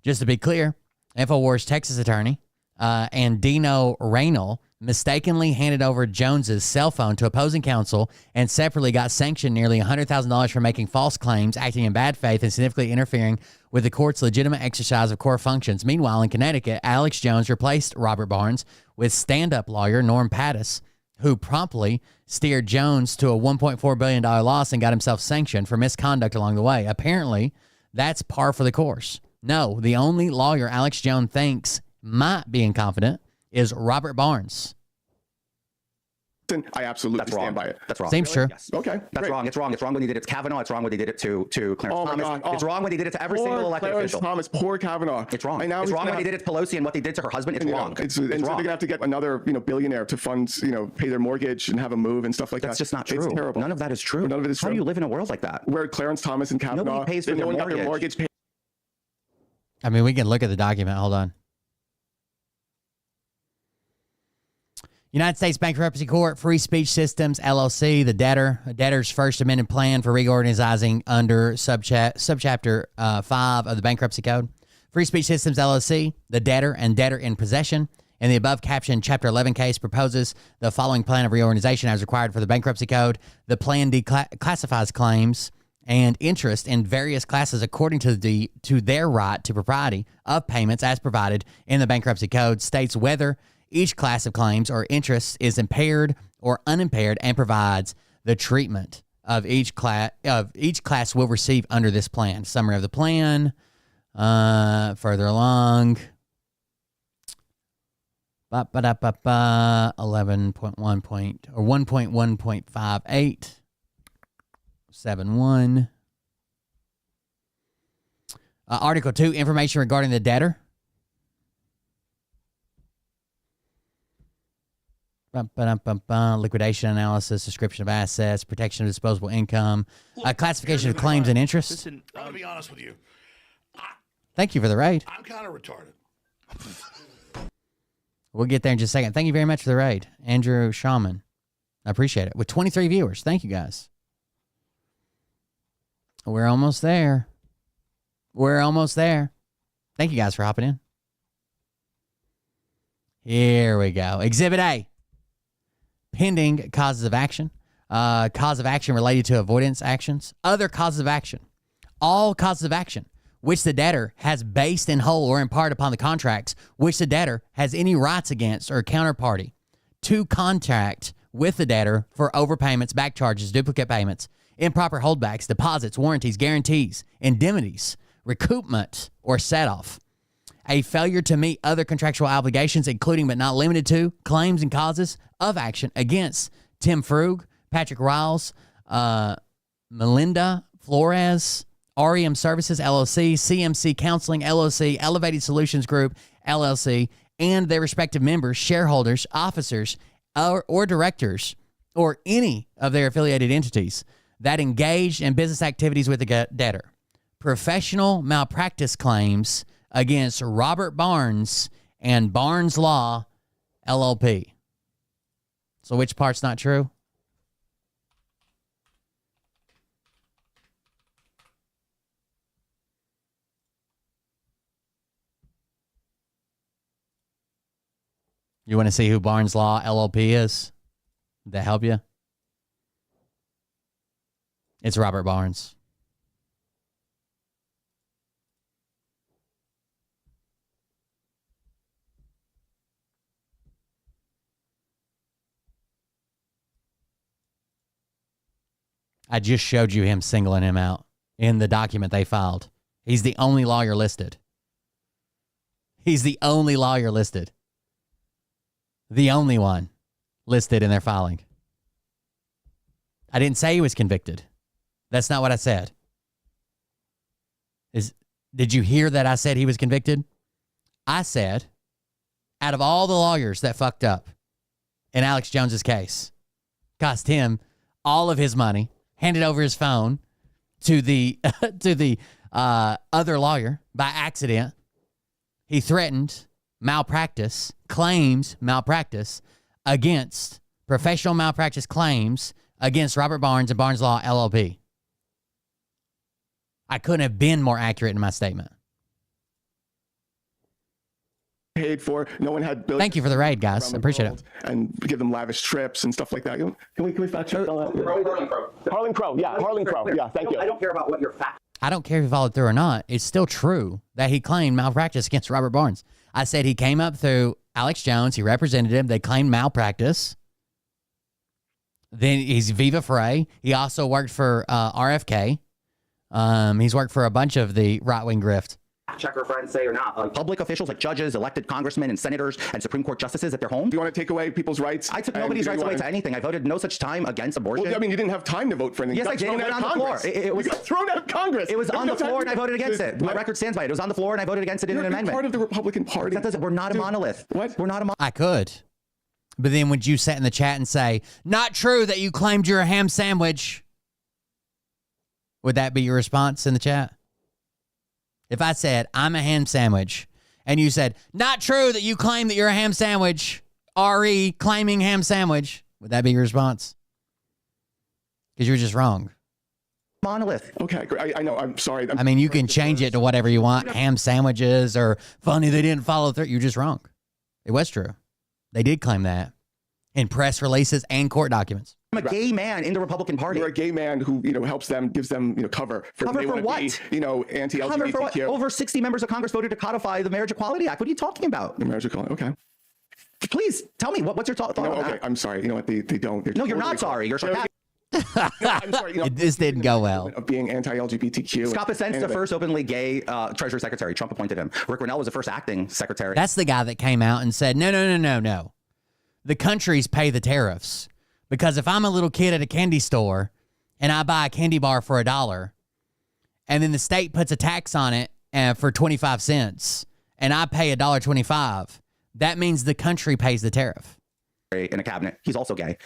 Just to be clear, InfoWars Texas attorney and Dino Raynal mistakenly handed over Jones's cell phone to opposing counsel and separately got sanctioned nearly $100,000 for making false claims, acting in bad faith, and significantly interfering with the court's legitimate exercise of core functions. Meanwhile, in Connecticut, Alex Jones replaced Robert Barnes with stand-up lawyer Norm Pattis, who promptly steered Jones to a $1.4 billion loss and got himself sanctioned for misconduct along the way. Apparently, that's par for the course. No, the only lawyer Alex Jones thinks might be incompetent is Robert Barnes. I absolutely stand by it. That's wrong. Seems true. Yes. Okay. That's wrong. It's wrong. It's wrong when he did it to Kavanaugh. It's wrong when he did it to Clarence Thomas. God. It's wrong when he did it to every single elected Clarence official. Thomas, poor Kavanaugh. It's wrong. And now It's he's wrong gonna when he did it to Pelosi and what they did to her husband. It's wrong. And It's so wrong. they're going to have to get another, billionaire to fund, pay their mortgage and have a move and stuff like That's that. just not true. It's terrible. None of that is true. None of it is How true. do you live in a world like that? Where Clarence Thomas and Kavanaugh, Nobody pays for no their one got their mortgage paid. I mean, we can look at the document. Hold on. United States Bankruptcy Court, Free Speech Systems, LLC, the debtor's first amended plan for reorganizing under subchapter 5 of the Bankruptcy Code. Free Speech Systems, LLC, the debtor and debtor in possession. In the above captioned Chapter 11 case proposes the following plan of reorganization as required for the Bankruptcy Code. The plan declassifies claims and interest in various classes according to their right to propriety of payments as provided in the Bankruptcy Code, states whether each class of claims or interests is impaired or unimpaired, and provides the treatment of each class will receive under this plan. Summary of the plan. Further along. 1.1.58 7.1. Article 2, information regarding the debtor. Liquidation analysis, description of assets, protection of disposable income, classification of claims and interests. Listen, I'm going to be honest with you. Thank you for the raid. I'm kind of retarded. We'll get there in just a second. Thank you very much for the raid, Andrew Shaman. I appreciate it. With 23 viewers. Thank you, guys. We're almost there. We're almost there. Thank you guys for hopping in. Here we go. Exhibit A. Pending causes of action. Cause of action related to avoidance actions. Other causes of action. All causes of action which the debtor has based in whole or in part upon the contracts which the debtor has any rights against or counterparty to contract with the debtor for overpayments, back charges, duplicate payments, improper holdbacks, deposits, warranties, guarantees, indemnities, recoupment, or set-off. A failure to meet other contractual obligations, including but not limited to claims and causes of action against Tim Frug, Patrick Riles, Melinda Flores, REM Services, LLC, CMC Counseling, LLC, Elevated Solutions Group, LLC, and their respective members, shareholders, officers, or directors, or any of their affiliated entities that engaged in business activities with the debtor. Professional malpractice claims against Robert Barnes and Barnes Law, LLP. So which part's not true? You want to see who Barnes Law, LLP is? Did that help you? It's Robert Barnes. I just showed you him singling him out in the document they filed. He's the only lawyer listed. He's the only lawyer listed. The only one listed in their filing. I didn't say he was convicted. That's not what I said. Did you hear that I said he was convicted? I said, out of all the lawyers that fucked up in Alex Jones's case, cost him all of his money, handed over his phone to the other lawyer by accident, He threatened malpractice, claims malpractice against professional malpractice claims against Robert Barnes and Barnes Law LLP. I couldn't have been more accurate in my statement. Paid for. No one had. Thank you for the raid, guys. I appreciate it. And give them lavish trips and stuff like that. Can we fact check all that? Harling Crow. Yeah, Harling Crow. Yeah, thank you. I don't care about what your fact. I don't care if he followed through or not. It's still true that he claimed malpractice against Robert Barnes. I said he came up through Alex Jones. He represented him. They claimed malpractice. Then he's Viva Frey. He also worked for RFK. He's worked for a bunch of the right-wing grift. Checker friends say or not, public officials like judges, elected congressmen and senators and Supreme Court justices at their home. Do you want to take away people's rights? I took nobody's rights away to anything. I voted no such time against abortion. Well, I mean, you didn't have time to vote for anything. Yes, I did. It was on the floor. It was thrown out of Congress. It was on the floor and I voted against it. My record stands by it. It was on the floor and I voted against it in an amendment. Part of the Republican Party. That doesn't. We're not a monolith. What? We're not a monolith. I could. But then would you sit in the chat and say, not true that you claimed you're a ham sandwich? Would that be your response in the chat? If I said, I'm a ham sandwich, and you said, not true that you claim that you're a ham sandwich, RE claiming ham sandwich, would that be your response? Because you're just wrong. Monolith. Okay, I know. I'm sorry. I mean, you can change it to whatever you want. Ham sandwiches or funny they didn't follow through. You're just wrong. It was true. They did claim that in press releases and court documents. I'm a gay man in the Republican Party. You're a gay man who, helps them, gives them, cover for what? Anti-LGBTQ. Cover for what? Over 60 members of Congress voted to codify the Marriage Equality Act. What are you talking about? The Marriage Equality. Okay. Please tell me what's your thought on okay, that? I'm sorry. You know what? They don't. No, you're not sorry. You're sarcastic. I'm sorry. This didn't go well. Of being anti-LGBTQ. Scott Bessent's the first openly gay Treasury Secretary. Trump appointed him. Rick Grinnell was the first acting secretary. That's the guy that came out and said, no. The countries pay the tariffs. Because if I'm a little kid at a candy store and I buy a candy bar for $1 and then the state puts a tax on it for 25 cents and I pay $1.25, that means the country pays the tariff. In a cabinet. He's also gay.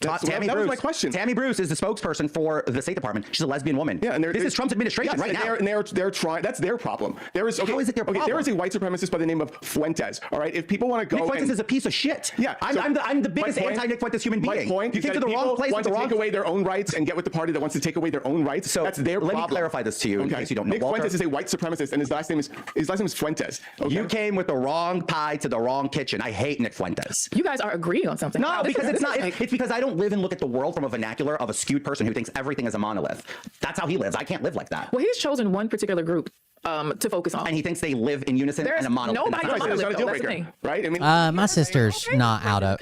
That was my question. Tammy Bruce is the spokesperson for the State Department. She's a lesbian woman. Yeah, and this is Trump's administration right now. And they're trying. That's their problem. How is it their problem? There is a white supremacist by the name of Fuentes. All right, if people want to go, Nick Fuentes is a piece of shit. Yeah, I'm the biggest anti-Nick Fuentes human being. My point you is came that to the wrong place want at the to wrong. take away their own rights and get with the party that wants to take away their own rights. So that's their problem. Let me clarify this to you in case you don't know. Nick Fuentes is a white supremacist, and his last name is Fuentes. Okay? You came with the wrong pie to the wrong kitchen. I hate Nick Fuentes. You guys are agreeing on something. No, because it's not. It's because I don't live and look at the world from a vernacular of a skewed person who thinks everything is a monolith. That's how he lives. I can't live like that. Well, he's chosen one particular group to focus on. And he thinks they live in unison and a monolith. Nobody It's not a deal breaker, right? I mean, my sister's not out of,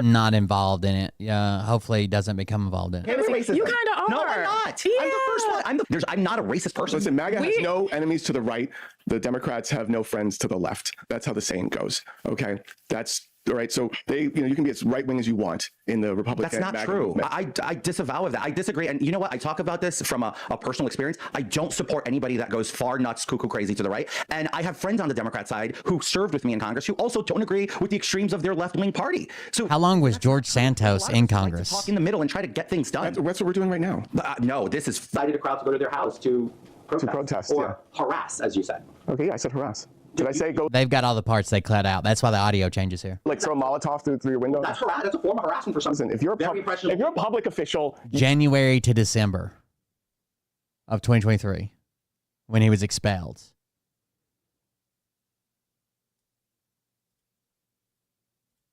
not involved in it. Hopefully doesn't become involved in it. You kind of are. No, I'm not. Yeah. I'm the first one. I'm not a racist person. Listen, MAGA has no enemies to the right. The Democrats have no friends to the left. That's how the saying goes. Okay, that's. All right, so you can be as right wing as you want in the Republican. That's not true. I disavow of that. I disagree. And you know what? I talk about this from a personal experience. I don't support anybody that goes far nuts, cuckoo crazy to the right. And I have friends on the Democrat side who served with me in Congress who also don't agree with the extremes of their left wing party. So how long was George Santos in Congress? Talk in the middle and try to get things done. That's what we're doing right now. No, this is cited a crowd to go to their house to protest or harass, as you said. Okay, I said harass. Did I say go? They've got all the parts they cut out. That's why the audio changes here. Like throw a Molotov through your window? That's harass. That's a form of harassment for some reason. If you're a public official, January to December of 2023, when he was expelled.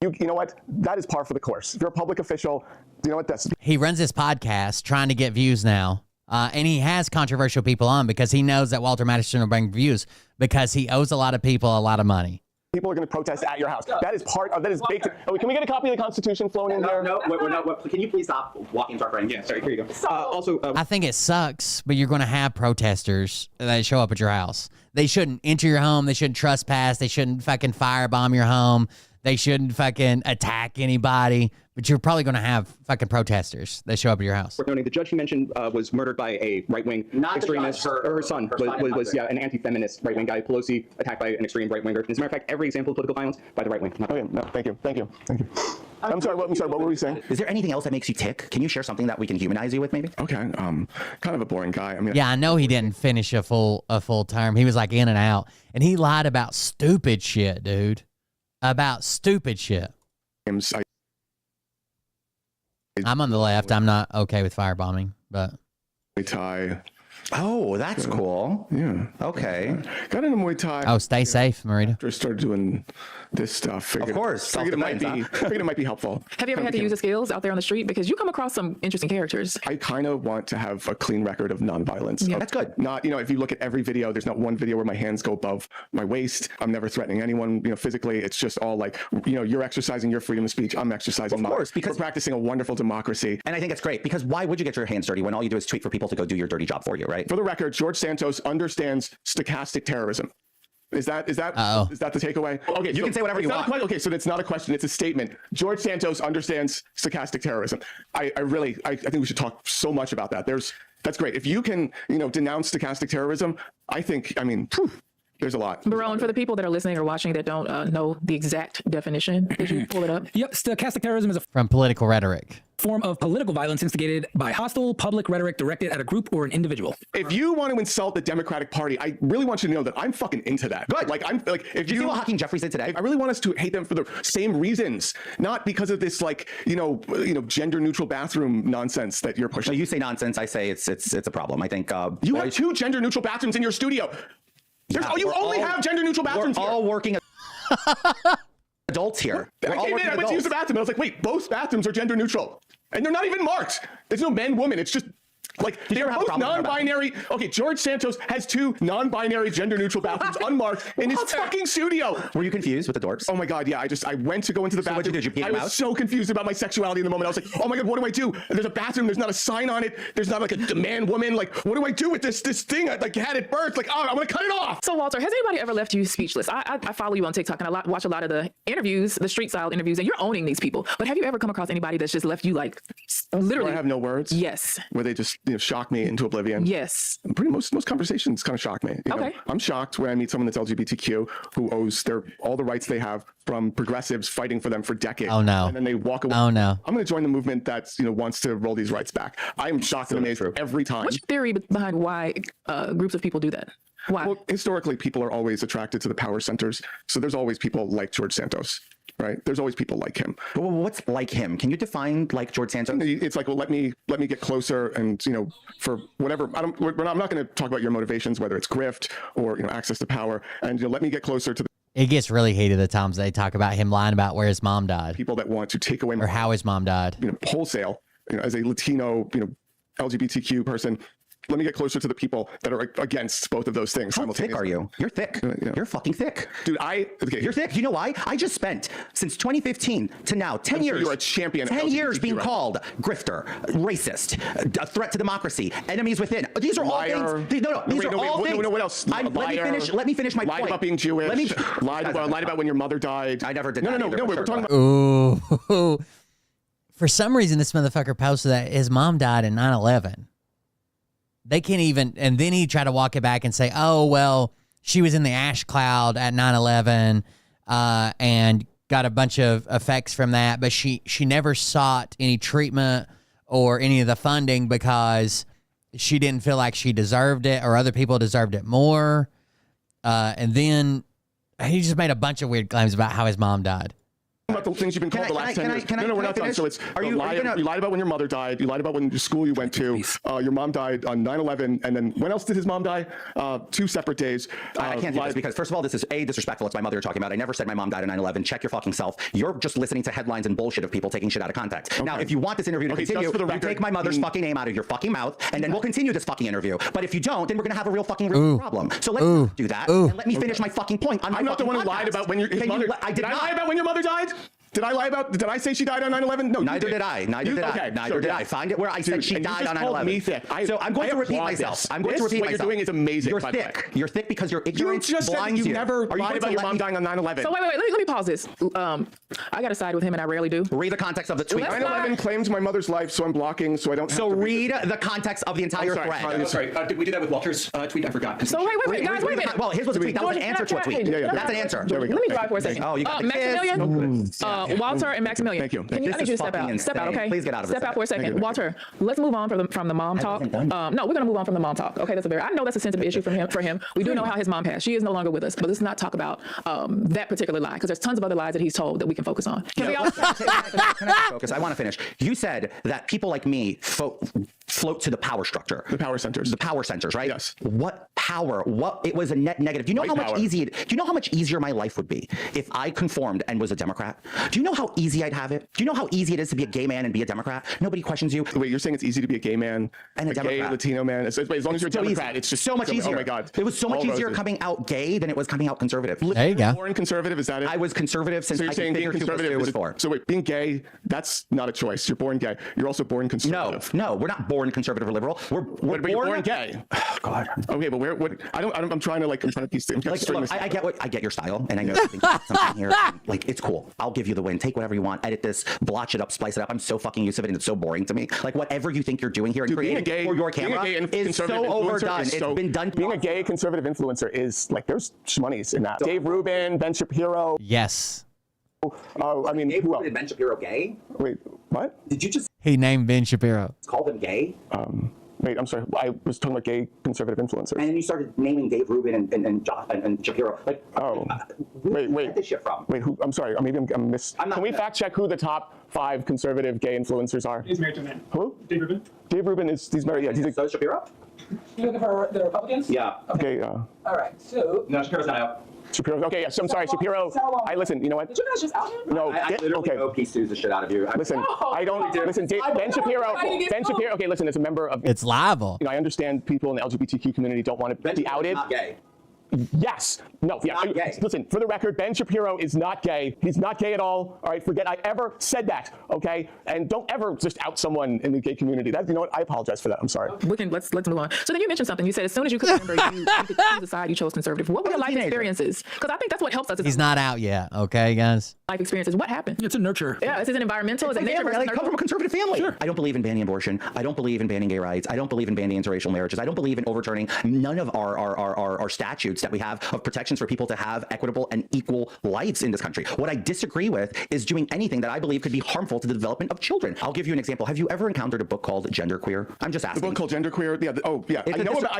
You know what? That is par for the course. If you're a public official, you know what? He runs this podcast trying to get views now. And he has controversial people on because he knows that Walter Madison will bring views because he owes a lot of people a lot of money. People are going to protest at your house. That is that is baked. Oh, can we get a copy of the Constitution flown in there? No, we're not. Can you please stop walking into our friend? Yeah, sorry. Here you go. I think it sucks, but you're going to have protesters that show up at your house. They shouldn't enter your home. They shouldn't trespass. They shouldn't fucking firebomb your home. They shouldn't fucking attack anybody. But you're probably going to have fucking protesters that show up at your house. The judge he mentioned was murdered by a right-wing extremist. Her son was an anti-feminist right-wing guy. Pelosi attacked by an extreme right-winger. As a matter of fact, every example of political violence by the right wing. Okay, no, thank you. I'm sorry. What were we saying? Is there anything else that makes you tick? Can you share something that we can humanize you with, maybe? Okay, kind of a boring guy. I mean, yeah, I know he didn't finish a full term. He was like in and out, and he lied about stupid shit, dude. About stupid shit. I'm on the left. I'm not okay with firebombing, but Muay Thai. Oh, that's cool. Yeah. Okay. Got into Muay Thai. Oh, stay safe, Marita. After I started doing this stuff. Figured, of course. Figured it might be helpful. Have you ever had to use the skills out there on the street? Because you come across some interesting characters. I kind of want to have a clean record of nonviolence. Yeah. That's good. Not, if you look at every video, there's not one video where my hands go above my waist. I'm never threatening anyone, physically. It's just all like, you're exercising your freedom of speech. I'm exercising mine. Of course, because we're practicing a wonderful democracy. And I think it's great because why would you get your hands dirty when all you do is tweet for people to go do your dirty job for you, right? For the record, George Santos understands stochastic terrorism. Is that the takeaway? Okay, you can say whatever you want. Okay, so it's not a question; it's a statement. George Santos understands stochastic terrorism. I think we should talk so much about that. That's great. If you can, denounce stochastic terrorism, there's a lot. Barone, for the people that are listening or watching that don't know the exact definition, could you pull it up? Yep, stochastic terrorism is a from political rhetoric. Form of political violence instigated by hostile public rhetoric directed at a group or an individual. If you want to insult the Democratic Party, I really want you to know that I'm fucking into that. Good. If you see what Hakeem Jeffries did today? I really want us to hate them for the same reasons, not because of this gender neutral bathroom nonsense that you're pushing. No, you say nonsense. I say it's a problem. I think you have 2 gender neutral bathrooms in your studio. You only have gender neutral bathrooms. We're all working adults here. I came in, I went to use the bathroom, and I was like, wait, both bathrooms are gender neutral. And they're not even marked. There's no man, woman. It's just they're both non-binary. Okay, George Santos has 2 non-binary gender neutral bathrooms unmarked in his fucking studio. Were you confused with the dorks? Oh my God, yeah. I went to go into the bathroom. What did you do? I was so confused about my sexuality in the moment. I was like, oh my God, what do I do? There's a bathroom. There's not a sign on it. There's not a man, woman. What do I do with this thing I had at birth? I'm gonna cut it off. So Walter, has anybody ever left you speechless? I follow you on TikTok and I watch a lot of the interviews, the street style interviews, and you're owning these people. But have you ever come across anybody that's just left you literally? Where I have no words. Yes. Where they just shock me into oblivion. Yes. Most conversations kind of shock me. Okay. I'm shocked when I meet someone that's LGBTQ who owes all the rights they have from progressives fighting for them for decades. Oh no. And then they walk away. Oh no. I'm going to join the movement that wants to roll these rights back. I am shocked and amazed every time. What's your theory behind why groups of people do that? Why? Well, historically, people are always attracted to the power centers. So there's always people like George Santos. Right? There's always people like him. Well, what's like him? Can you define like George Santos? It's like, well, let me get closer, and for whatever. I'm not going to talk about your motivations, whether it's grift or access to power, and let me get closer to the. It gets really heated the times they talk about him lying about where his mom died. People that want to take away or how his mom died. Wholesale. As a Latino, LGBTQ person. Let me get closer to the people that are against both of those things simultaneously. How thick are you? You're thick. Yeah. You're fucking thick. Dude, You're thick. You know why? I just spent, since 2015 to now, 10 years. You're a champion. 10 years being called grifter, racist, a threat to democracy, enemies within. These are all things. These are all things. What else? Let me finish my point. Lied about being Jewish. Lied about when your mother died. I never did that. No, we're talking about. Ooh. For some reason, this motherfucker posted that his mom died in 9/11. They can't even, and then he tried to walk it back and say, oh, well, she was in the ash cloud at 9/11 and got a bunch of effects from that, but she never sought any treatment or any of the funding because she didn't feel like she deserved it or other people deserved it more. And then he just made a bunch of weird claims about how his mom died. About the things you've been called the last 10 years. No, we're not done. So it's you lied about when your mother died. You lied about when school you went to. Your mom died on 9/11, and then when else did his mom die? 2 separate days. I can't do this because first of all, this is disrespectful. It's my mother you're talking about. I never said my mom died on 9/11. Check your fucking self. You're just listening to headlines and bullshit of people taking shit out of context. Okay. Now, if you want this interview to continue, you take my mother's fucking name out of your fucking mouth, and then we'll continue this fucking interview. But if you don't, then we're gonna have a real fucking problem. So let's do that, and let me finish my fucking point. I'm not the one who lied about when your mother. Did I lie about when your mother died? Did I lie about? Did I say she died on 9/11? No, neither did I. Neither did I. Neither did I. Find it where I said she died on 9/11. Me thick. So I'm going to repeat myself. I'm going to repeat myself. What you're doing is amazing. You're thick. You're thick because your ignorance you just blinds said you. You never lied about your mom dying on 9/11. So wait. Let me pause this. I got to side with him, and I rarely do. Read the context of the tweet. 9/11 claimed my mother's life, so I'm blocking, so I don't. So read the context of the entire thread. I'm sorry. Did we do that with Walter's tweet? I forgot. So wait, guys, wait a minute. Well, his was a tweet. That was an answer to a tweet. That's an answer. There we go. Let me drive for a second. Oh, you got the Maximilian, Walter, and Maximilian. Thank you. I need you to step out. Step out, okay? Please get out of Step out for a second. Walter, let's move on from the mom talk. No, we're gonna move on from the mom talk. Okay, I know that's a sensitive issue for him. We do know how his mom passed. She is no longer with us, but let's not talk about that particular lie, because there's tons of other lies that he's told that we can focus on. Can we all focus? I want to finish. You said that people like me float to the power structure. The power centers. The power centers, right? Yes. What power? It was a net negative. Do you know how much easier? Do you know how much easier my life would be if I conformed and was a Democrat? Do you know how easy I'd have it? Do you know how easy it is to be a gay man and be a Democrat? Nobody questions you. Wait, you're saying it's easy to be a gay man and a Democrat. Gay Latino man. As long as you're a Democrat, it's just so much easier. Oh my God. It was so much easier coming out gay than it was coming out conservative. There you go. Born conservative, is that it? I was conservative since so you're saying being conservative was 4. So wait, being gay, that's not a choice. You're born gay. You're also born conservative. No, we're not born conservative or liberal. We're born gay. Oh, God. Okay, but I'm trying to piece things. Look, I get your style, and I know something here. Like, it's cool. I'll give you the win. Take whatever you want. Edit this, blotch it up, splice it up. I'm so fucking used to it, and it's so boring to me. Like, whatever you think you're doing here and creating for your camera is so overdone. It's been done. Being a gay conservative influencer is like, there's shmoney's in that. Dave Rubin, Ben Shapiro. Yes. I mean, Dave Rubin and Ben Shapiro gay? Wait, what? Did you just? He named Ben Shapiro. Call them gay? Wait, I'm sorry. I was talking about gay conservative influencers. And then you started naming Dave Rubin and Shapiro. Like, wait. Where did this shit from? Wait, who? I'm sorry. Maybe I'm miss. Can we fact check who the top 5 conservative gay influencers are? He's married to a man. Who? Dave Rubin. Dave Rubin he's married. Yeah, So Shapiro? You looking for the Republicans? Yeah. Okay. All right. So. No, Shapiro's not out. Shapiro. Okay, yes. I'm sorry, Shapiro. Listen. You know what? Did you guys just out him? No. I literally know Pete Sues the shit out of you. Listen, I don't. Listen, Ben Shapiro. Ben Shapiro. Okay, listen. As a member of. It's liable. You know, I understand people in the LGBTQ community don't want to be outed. Not gay. Yes. No. Yeah. Not gay. Listen, for the record, Ben Shapiro is not gay. He's not gay at all. All right. Forget I ever said that. Okay. And don't ever just out someone in the gay community. You know what? I apologize for that. I'm sorry. Let's move on. So then you mentioned something. You said as soon as you could remember, you could choose the side you chose conservative. What were your life experiences? Because I think that's what helps us. He's not out yet. Okay, guys. Life experiences. What happened? It's a nurture. Yeah. Is it environmental? Is it nature? I come from a conservative family. Sure. I don't believe in banning abortion. I don't believe in banning gay rights. I don't believe in banning interracial marriages. I don't believe in overturning none of our statutes that we have of protections for people to have equitable and equal lives in this country. What I disagree with is doing anything that I believe could be harmful to the development of children. I'll give you an example. Have you ever encountered a book called Genderqueer? I'm just asking. The book called Genderqueer? Yeah. I know about.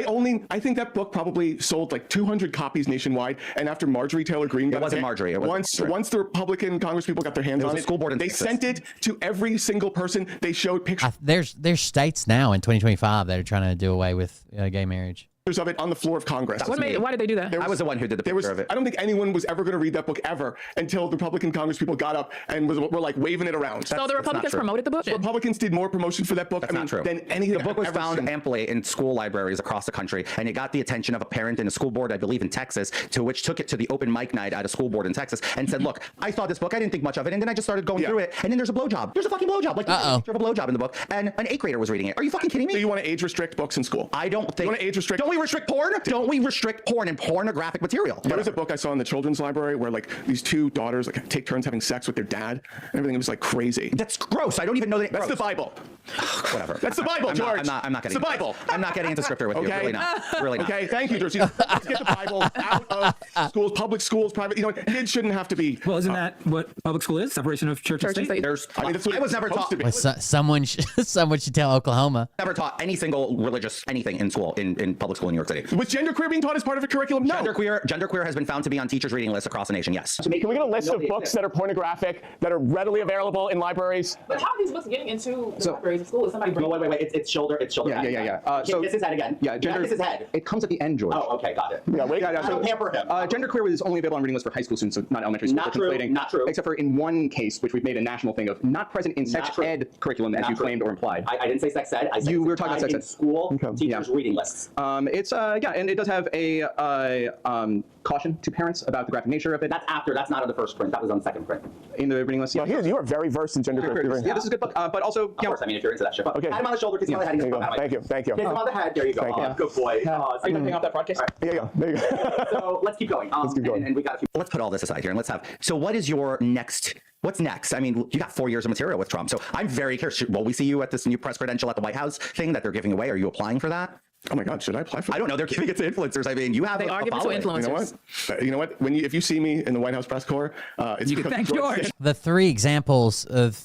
I think that book probably sold like 200 copies nationwide. And after Marjorie Taylor Greene got it wasn't Marjorie. Once the Republican Congress people got their hands on it, school board in they Texas. sent it to every single person. They showed pictures. There's states now in 2025 that are trying to do away with gay marriage. Of it on the floor of Congress. Why did they do that? I was the one who did the picture of it. I don't think anyone was ever going to read that book ever until the Republican Congress people got up and were like waving it around. So the Republicans promoted the book? Republicans did more promotion for that book than anything. The book was found amply in school libraries across the country, and it got the attention of a parent in a school board, I believe in Texas, to which took it to the open mic night at a school board in Texas and said, look, I saw this book, I didn't think much of it, and then I just started going through it, and then there's a blowjob. There's a fucking blowjob. Like, there's a picture of a blowjob in the book, and an 8th grader was reading it. Are you fucking kidding me? So you want to age restrict books in school? I don't think. You want to age restrict? Don't we restrict porn? Don't we restrict porn and pornographic material? There was a book I saw in the children's library where like these 2 daughters like take turns having sex with their dad and everything. It was like crazy. That's gross. I don't even know that. That's the Bible. Whatever. That's the Bible, George. I'm not getting. It's the Bible. I'm not getting into scripture with you. Really not. Really not. Okay. Thank you, George. Let's get the Bible out of schools, public schools, private. You know, kids shouldn't have to be. Well, isn't that what public school is? Separation of church and state. I was never taught. Someone should tell Oklahoma. Never taught any single religious anything in school in public school in New York City. Was genderqueer being taught as part of a curriculum? No. Genderqueer has been found to be on teachers' reading lists across the nation. Yes. Can we get a list of books that are pornographic that are readily available in libraries? But how are these books getting into the libraries of school? Is somebody bringing? No, wait. It's shoulder. Yeah. So kiss his head again. Yeah. Kiss his head. It comes at the end, George. Oh, okay, got it. Yeah. Wait. So pamper him. Genderqueer was only available on reading lists for high school students, so not elementary school. Not true. Not true. Except for in one case, which we've made a national thing of, not present in sex ed curriculum as you claimed or implied. I didn't say sex ed. I said we were talking about sex ed. School teachers' reading lists. it's yeah, and it does have a caution to parents about the graphic nature of it. That's after. That's not on the first print. That was on the second print. In the reading list. Yeah, you are very versed in gender theory. Yeah, this is a good book. But also, of course, I mean, if you're into that shit. Okay. Pat him on the shoulder, kiss him on the head. Thank you. Kiss him on the head. There you go. Thank you. Good boy. Are you gonna hang off that broadcast? Yeah, there you go. So let's keep going. Let's keep going. And we got a few. Let's put all this aside here and let's have. So what is your next? What's next? I mean, you got 4 years of material with Trump. So I'm very curious. Will we see you at this new press credential at the White House thing that they're giving away? Are you applying for that? Oh my God, should I apply for that? I don't know. They're giving it to influencers. I mean, you have They are giving it to influencers. You know what? If you see me in the White House press corps, it's you can thank George. The three examples of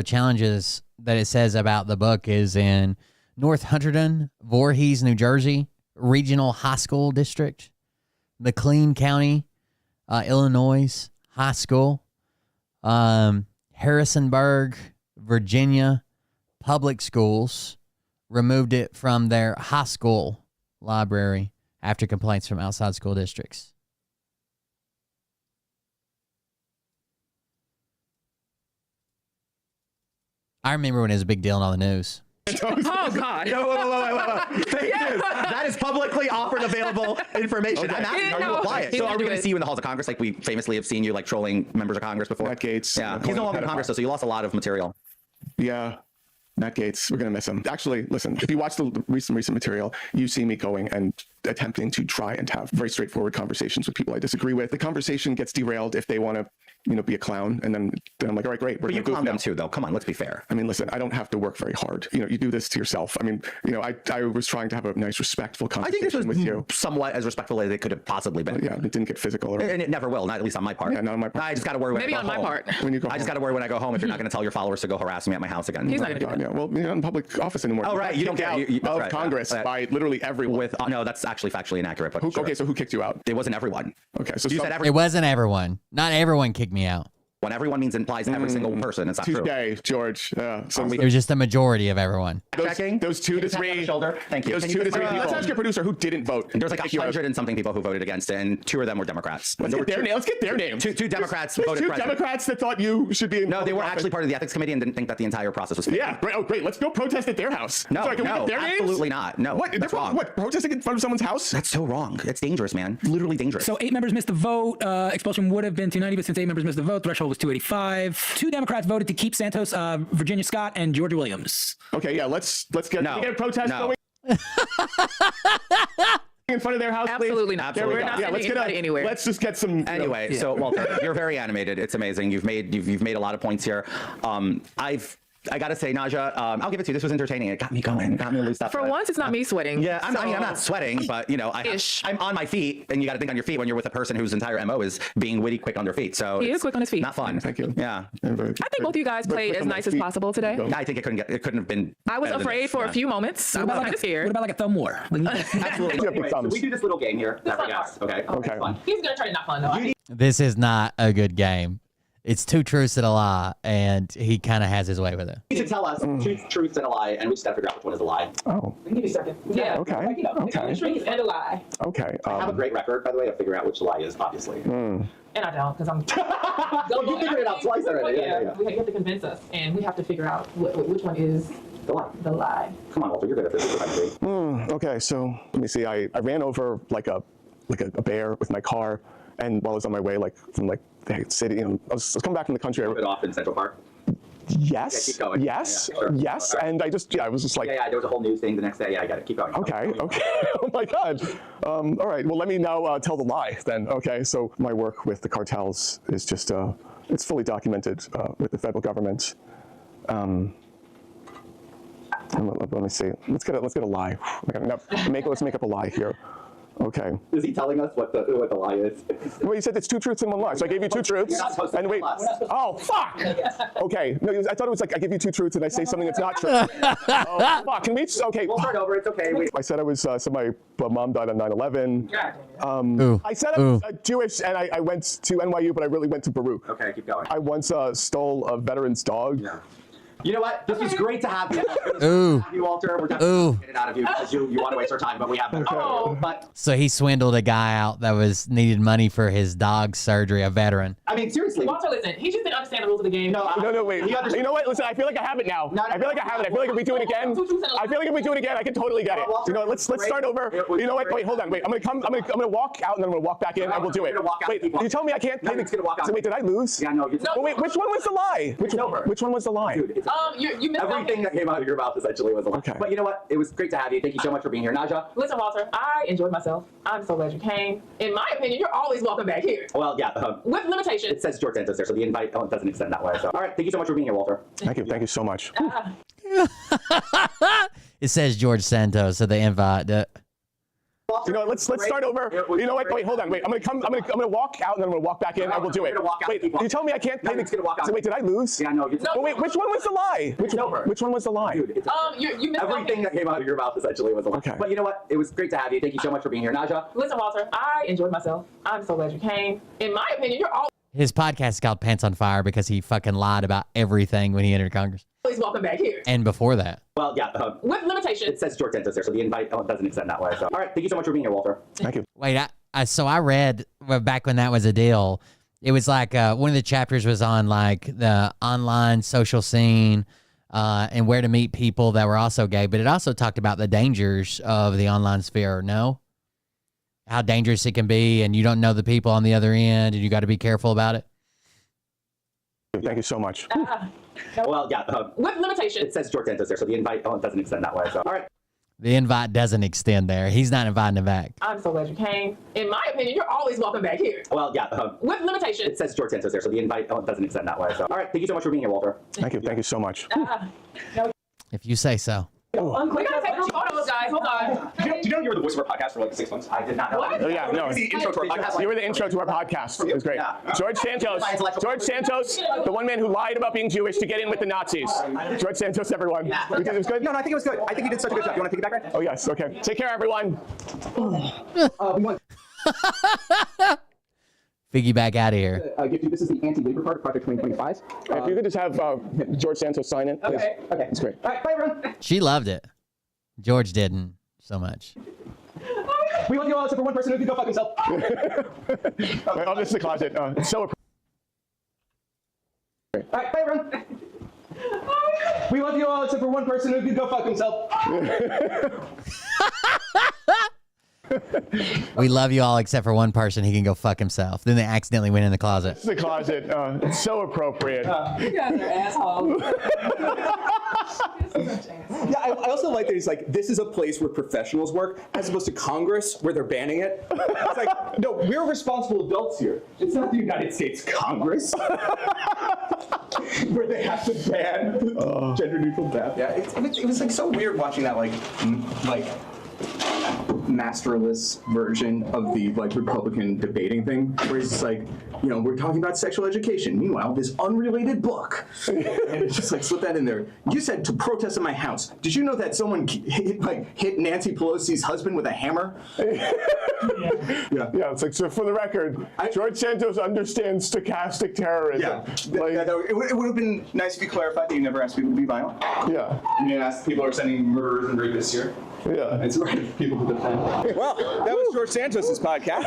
challenges that it says about the book is in North Hunterdon, Voorhees, New Jersey, Regional High School District, McLean County, Illinois High School, Harrisonburg, Virginia, public schools removed it from their high school library after complaints from outside school districts. I remember when it was a big deal on the news. Oh God! Whoa. Fake news. That is publicly offered available information. Okay. I'm asking, are you apply it? So are we going to see you in the halls of Congress like we famously have seen you like trolling members of Congress before? Matt Gaetz. Yeah, he's no longer in Congress, though, so you lost a lot of material. Yeah. Matt Gaetz, we're going to miss him. Actually, listen, if you watch the recent material, you see me going and attempting to try and have very straightforward conversations with people I disagree with. The conversation gets derailed if they want to, be a clown. And then I'm like, all right, great. But you clown them too, though. Come on, let's be fair. I mean, listen, I don't have to work very hard. You do this to yourself. I mean, I was trying to have a nice, respectful conversation with you. Somewhat as respectful as it could have possibly been. Yeah, it didn't get physical. And it never will, not at least on my part. Yeah, not on my part. I just got to worry when Maybe I go on my home. part. When you go I just got to worry when I go home if you're not going to tell your followers to go harass me at my house again. He's not going to do that. Yeah, well, you're not in public office anymore. Oh, right. You don't get out of Congress by literally everyone. No, that's actually factually inaccurate. But Okay, so who kicked you out? It wasn't everyone. Okay, so you said everyone. It wasn't everyone. Not everyone kicked me out. When everyone implies every single person, it's not true. Tuesday, George. So It was just a majority of everyone. those 2 to 3 shoulder. Thank you. Those 2 to 3 people. Let's ask your producer who didn't vote. There's like 100 and something people who voted against it, and 2 of them were Democrats. Let's get their names. Two Democrats There's voted 2 president. Democrats that thought you should be in No, they were actually part of the ethics committee and didn't think that the entire process was fair. Yeah, great. Oh, great. Let's go protest at their house. No, Sorry, can we no, get their names? absolutely not. No, What? that's wrong. What? Protesting in front of someone's house? That's so wrong. It's dangerous, man. Literally dangerous. So 8 members missed the vote. Expulsion would have been 290, but since 8 members missed the vote, threshold was 285. 2 Democrats voted to keep Santos, Virginia Scott, and Georgia Williams. Okay, yeah. Let's get a protest No. going. In front of their house, Absolutely please. not. Absolutely We're not. not sending anybody anywhere. Let's just get some. Anyway, so Walter, you're very animated. It's amazing. You've made a lot of points here. I gotta say, Naja, I'll give it to you. This was entertaining. It got me going. It got me to lose stuff. For once, it's not me sweating. Yeah, I'm not sweating, but I'm on my feet, and you got to think on your feet when you're with a person whose entire MO is being witty, quick on their feet. So He is quick on his feet. Not fun. Thank you. Yeah. I think both of you guys played as nice as possible today. I think it couldn't have been. I was better than afraid this. for Yeah. a few moments. I was kind of scared. What about like a thumb war? Absolutely. Anyway, so we do this little game here. Okay. Okay. He's gonna try to not fun though. This is not a good game. It's 2 truths and a lie, and he kind of has his way with it. You should tell us 2 truths and a lie, and we just got to figure out which one is a lie. Oh. We can give you a second. Yeah. Okay. Okay. Truth and a lie. Okay. I have a great record, by the way, of figuring out which the lie is, obviously. And I don't, because I'm. You figured it out twice already. Yeah. You have to convince us, and we have to figure out which one is The lie. the lie. Come on, Walter, you're good at this. Okay, so let me see. I ran over like a bear with my car, and while I was on my way from the city, I was coming back from the country. A bit off in Central Park. Yes. Yeah, keep going. Yes. Yeah, sure. Yes. Right. And I was just like. Yeah, there was a whole news thing the next day. Yeah, I got it. Keep going. Okay. Oh my God. All right. Well, let me now tell the lie then. Okay. So my work with the cartels is just it's fully documented with the federal government. Let me see. Let's get a lie. Let's make up a lie here. Okay. Is he telling us what the lie is? Well, you said it's 2 truths and 1 lie. So I gave you 2 truths. You're not supposed to And wait. tell us. Oh, fuck. Okay. No, I thought it was like I give you 2 truths and I say something that's not true. Oh, fuck. Can we? Okay. We'll start over. It's okay. I said I was. So my mom died on 9/11. I said I was Jewish and I went to NYU, but I really went to Baruch. Okay, keep going. I once stole a veteran's dog. Yeah. You know what? This was great to have you. Ooh. You, Walter. We're definitely getting it out of you because you want to waste our time, but we have been. But So he swindled a guy out that needed money for his dog's surgery, a veteran. I mean, seriously. Walter, listen, he just didn't understand the rules of the game. No, wait. You know what? Listen, I feel like I have it now. I feel like I have it. I feel like if we do it again, I can totally get it. You know what? Let's start over. You know what? Wait, hold on. Wait, I'm gonna walk out and then I'm gonna walk back in and we'll do it. Wait, you tell me I can't pay so wait, did I lose? Yeah, no. Wait, which one was the lie? Which one was the lie? Dude, you missed everything that came out of your mouth essentially was a lie. Okay. But you know what? It was great to have you. Thank you so much for being here. Naja? Listen, Walter, I enjoyed myself. I'm so glad you came. In my opinion, you're always welcome back here. Well, yeah. With limitations. It says George Santos there, so the invite doesn't extend that way. So, all right. Thank you so much for being here, Walter. Thank you so much. It says George Santos, so the invite. You know what? Let's start over. You know what? Wait, hold on. Wait, I'm gonna walk out and then I'm gonna walk back in and we'll do it. Wait, you tell me I can't pay so wait, did I lose? Yeah, no. Wait, which one was the lie? Which one was the lie? Dude, you missed everything that came out of your mouth essentially was a lie. Okay. But you know what? It was great to have you. Thank you so much for being here. Naja? Listen, Walter, I enjoyed myself. I'm so glad you came. In my opinion, you're always His podcast is called Pants on Fire because he fucking lied about everything when he entered Congress. welcome back here. And before that. Well, yeah. With limitations. It says George Santos there, so the invite doesn't extend that way. So, all right. Thank you so much for being here, Walter. Thank you. Wait, I read back when that was a deal. It was like one of the chapters was on like the online social scene and where to meet people that were also gay, but it also talked about the dangers of the online sphere. No? How dangerous it can be, and you don't know the people on the other end, and you got to be careful about it. Thank you so much. Well, yeah. With limitations. It says George Santos there, so the invite doesn't extend that way. So, all right. The invite doesn't extend there. He's not inviting him back. I'm so glad you came. In my opinion, you're always welcome back here. Well, yeah. With limitations. It says George Santos there, so the invite doesn't extend that way. So, all right. Thank you so much for being here, Walter. Thank you so much. If you say so. We gotta take group photos, guys. Hold on. Do you know you were the voice of our podcast for like 6 months? I did not know. What? Oh, yeah, no. The intro to our podcast. You were the intro to our podcast. It was great. Yeah. George Santos, the one man who lied about being Jewish to get in with the Nazis. George Santos, everyone. You think it was good? No, I think it was good. I think you did such a good job. You want to piggyback right? Oh, yes. Okay. Take care, everyone. Piggyback out of here. This is the anti-labor card, Project 2025. If you could just have George Santos sign it. Please. Okay. That's great. All right, bye, everyone. She loved it. George didn't so much. We love you all except for one person who can go fuck himself. Oh, this is the closet. So. All right, bye, everyone. We love you all except for one person who can go fuck himself. We love you all except for one person. He can go fuck himself. Then they accidentally went in the closet. This is the closet. It's so appropriate. You guys are assholes. Yeah, I also like that he's like, this is a place where professionals work, as opposed to Congress, where they're banning it. It's like, no, we're responsible adults here. It's not the United States Congress, where they have to ban gender-neutral death. Yeah, it was like so weird watching that like masterless version of the like Republican debating thing, where it's just like, you know, we're talking about sexual education. Meanwhile, this unrelated book, and it's just like slip that in there. You said to protest in my house. Did you know that someone hit Nancy Pelosi's husband with a hammer? Yeah, it's like, so for the record, George Santos understands stochastic terrorism. Yeah, it would have been nice if you clarified that you never asked people to be violent. Yeah. You didn't ask people who are sending murderers and rapists here. Yeah. It's right for people to defend. Well, that was George Santos's podcast.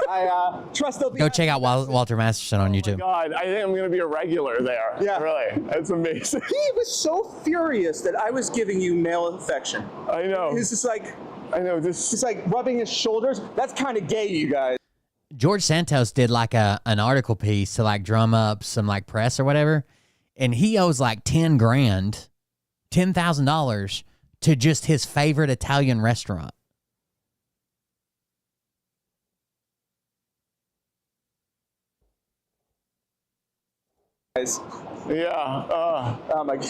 I trust they'll be. Go check out Walter Masterson on YouTube. God, I think I'm going to be a regular there. Yeah. Really. That's amazing. He was so furious that I was giving you male affection. I know. He's just like, I know this. Just like rubbing his shoulders. That's kind of gay, you guys. George Santos did like an article piece to like drum up some like press or whatever, and he owes like $10,000 to just his favorite Italian restaurant. Yeah. Oh my God.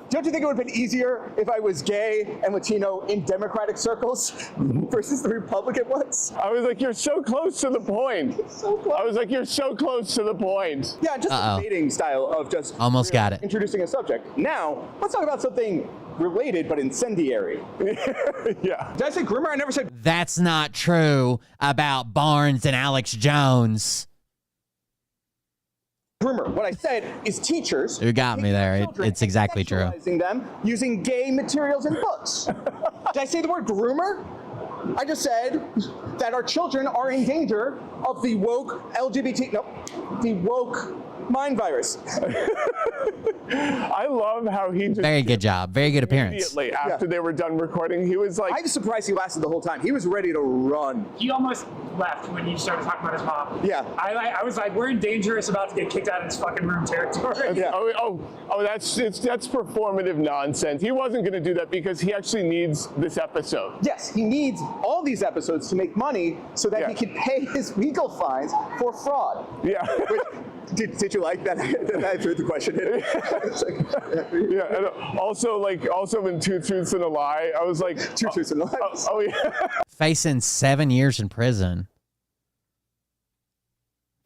Don't you think it would have been easier if I was gay and Latino in Democratic circles versus the Republican ones? I was like, you're so close to the point. So close. I was like, you're so close to the point. Yeah, just the debating style of just almost got it. Introducing a subject. Now, let's talk about something related but incendiary. Yeah. Did I say groomer? I never said. That's not true about Barnes and Alex Jones. Groomer. What I said is teachers. You got me there. It's exactly true. Sexualizing them using gay materials in books. Did I say the word groomer? I just said that our children are in danger of the woke the woke mind virus. I love how he just very good job. Very good appearance. Immediately after they were done recording, he was like, I'm surprised he lasted the whole time. He was ready to run. He almost left when you started talking about his mom. Yeah. I was like, we're in dangerous about to get kicked out of his fucking room territory. Yeah. That's performative nonsense. He wasn't going to do that because he actually needs this episode. Yes, he needs all these episodes to make money so that he can pay his legal fines for fraud. Yeah. Did you like that? I threw the question in. Yeah, and also in Two Truths and a Lie, I was like, Two Truths and a Lie. Oh yeah. Facing 7 years in prison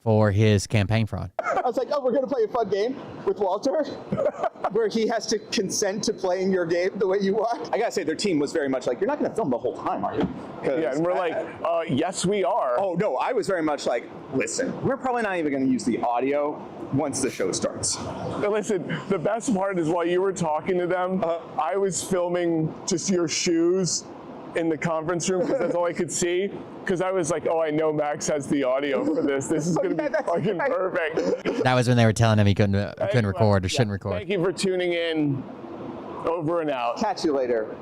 for his campaign fraud. I was like, oh, we're going to play a fun game with Walter where he has to consent to playing your game the way you want. I got to say, their team was very much like, you're not going to film the whole time, are you? Yeah, and we're like, yes, we are. Oh, no, I was very much like, listen, we're probably not even going to use the audio once the show starts. But listen, the best part is while you were talking to them, I was filming just your shoes in the conference room because that's all I could see. Because I was like, oh, I know Max has the audio for this. This is going to be fucking perfect. That was when they were telling him he couldn't record or shouldn't record. Thank you for tuning in. Over and out. Catch you later.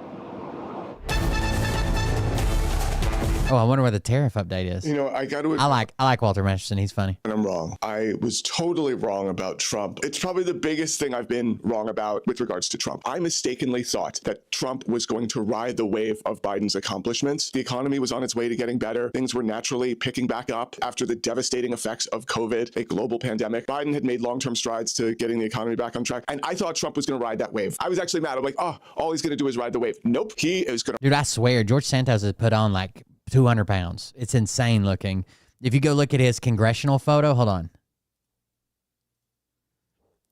Oh, I wonder what the tariff update is. You know, I got to. I like Walter Masterson. He's funny. And I'm wrong. I was totally wrong about Trump. It's probably the biggest thing I've been wrong about with regards to Trump. I mistakenly thought that Trump was going to ride the wave of Biden's accomplishments. The economy was on its way to getting better. Things were naturally picking back up after the devastating effects of COVID, a global pandemic. Biden had made long-term strides to getting the economy back on track. And I thought Trump was going to ride that wave. I was actually mad. I'm like, oh, all he's going to do is ride the wave. Nope. He is going to. Dude, I swear, George Santos has put on like 200 pounds. It's insane looking. If you go look at his congressional photo, hold on.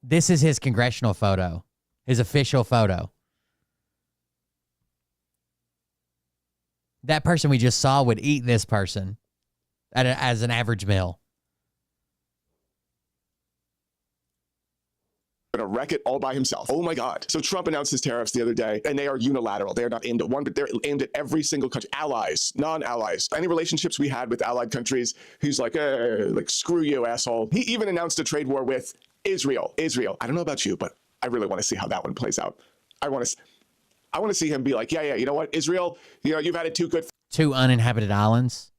This is his congressional photo, his official photo. That person we just saw would eat this person as an average meal. Going to wreck it all by himself. Oh my God. So Trump announced his tariffs the other day, and they are unilateral. They are not aimed at one, but they're aimed at every single country. Allies, non-allies. Any relationships we had with allied countries, he's like screw you, asshole. He even announced a trade war with Israel. I don't know about you, but I really want to see how that one plays out. I want to see him be like, yeah, you know what, Israel, you've had it too good. 2 uninhabited islands.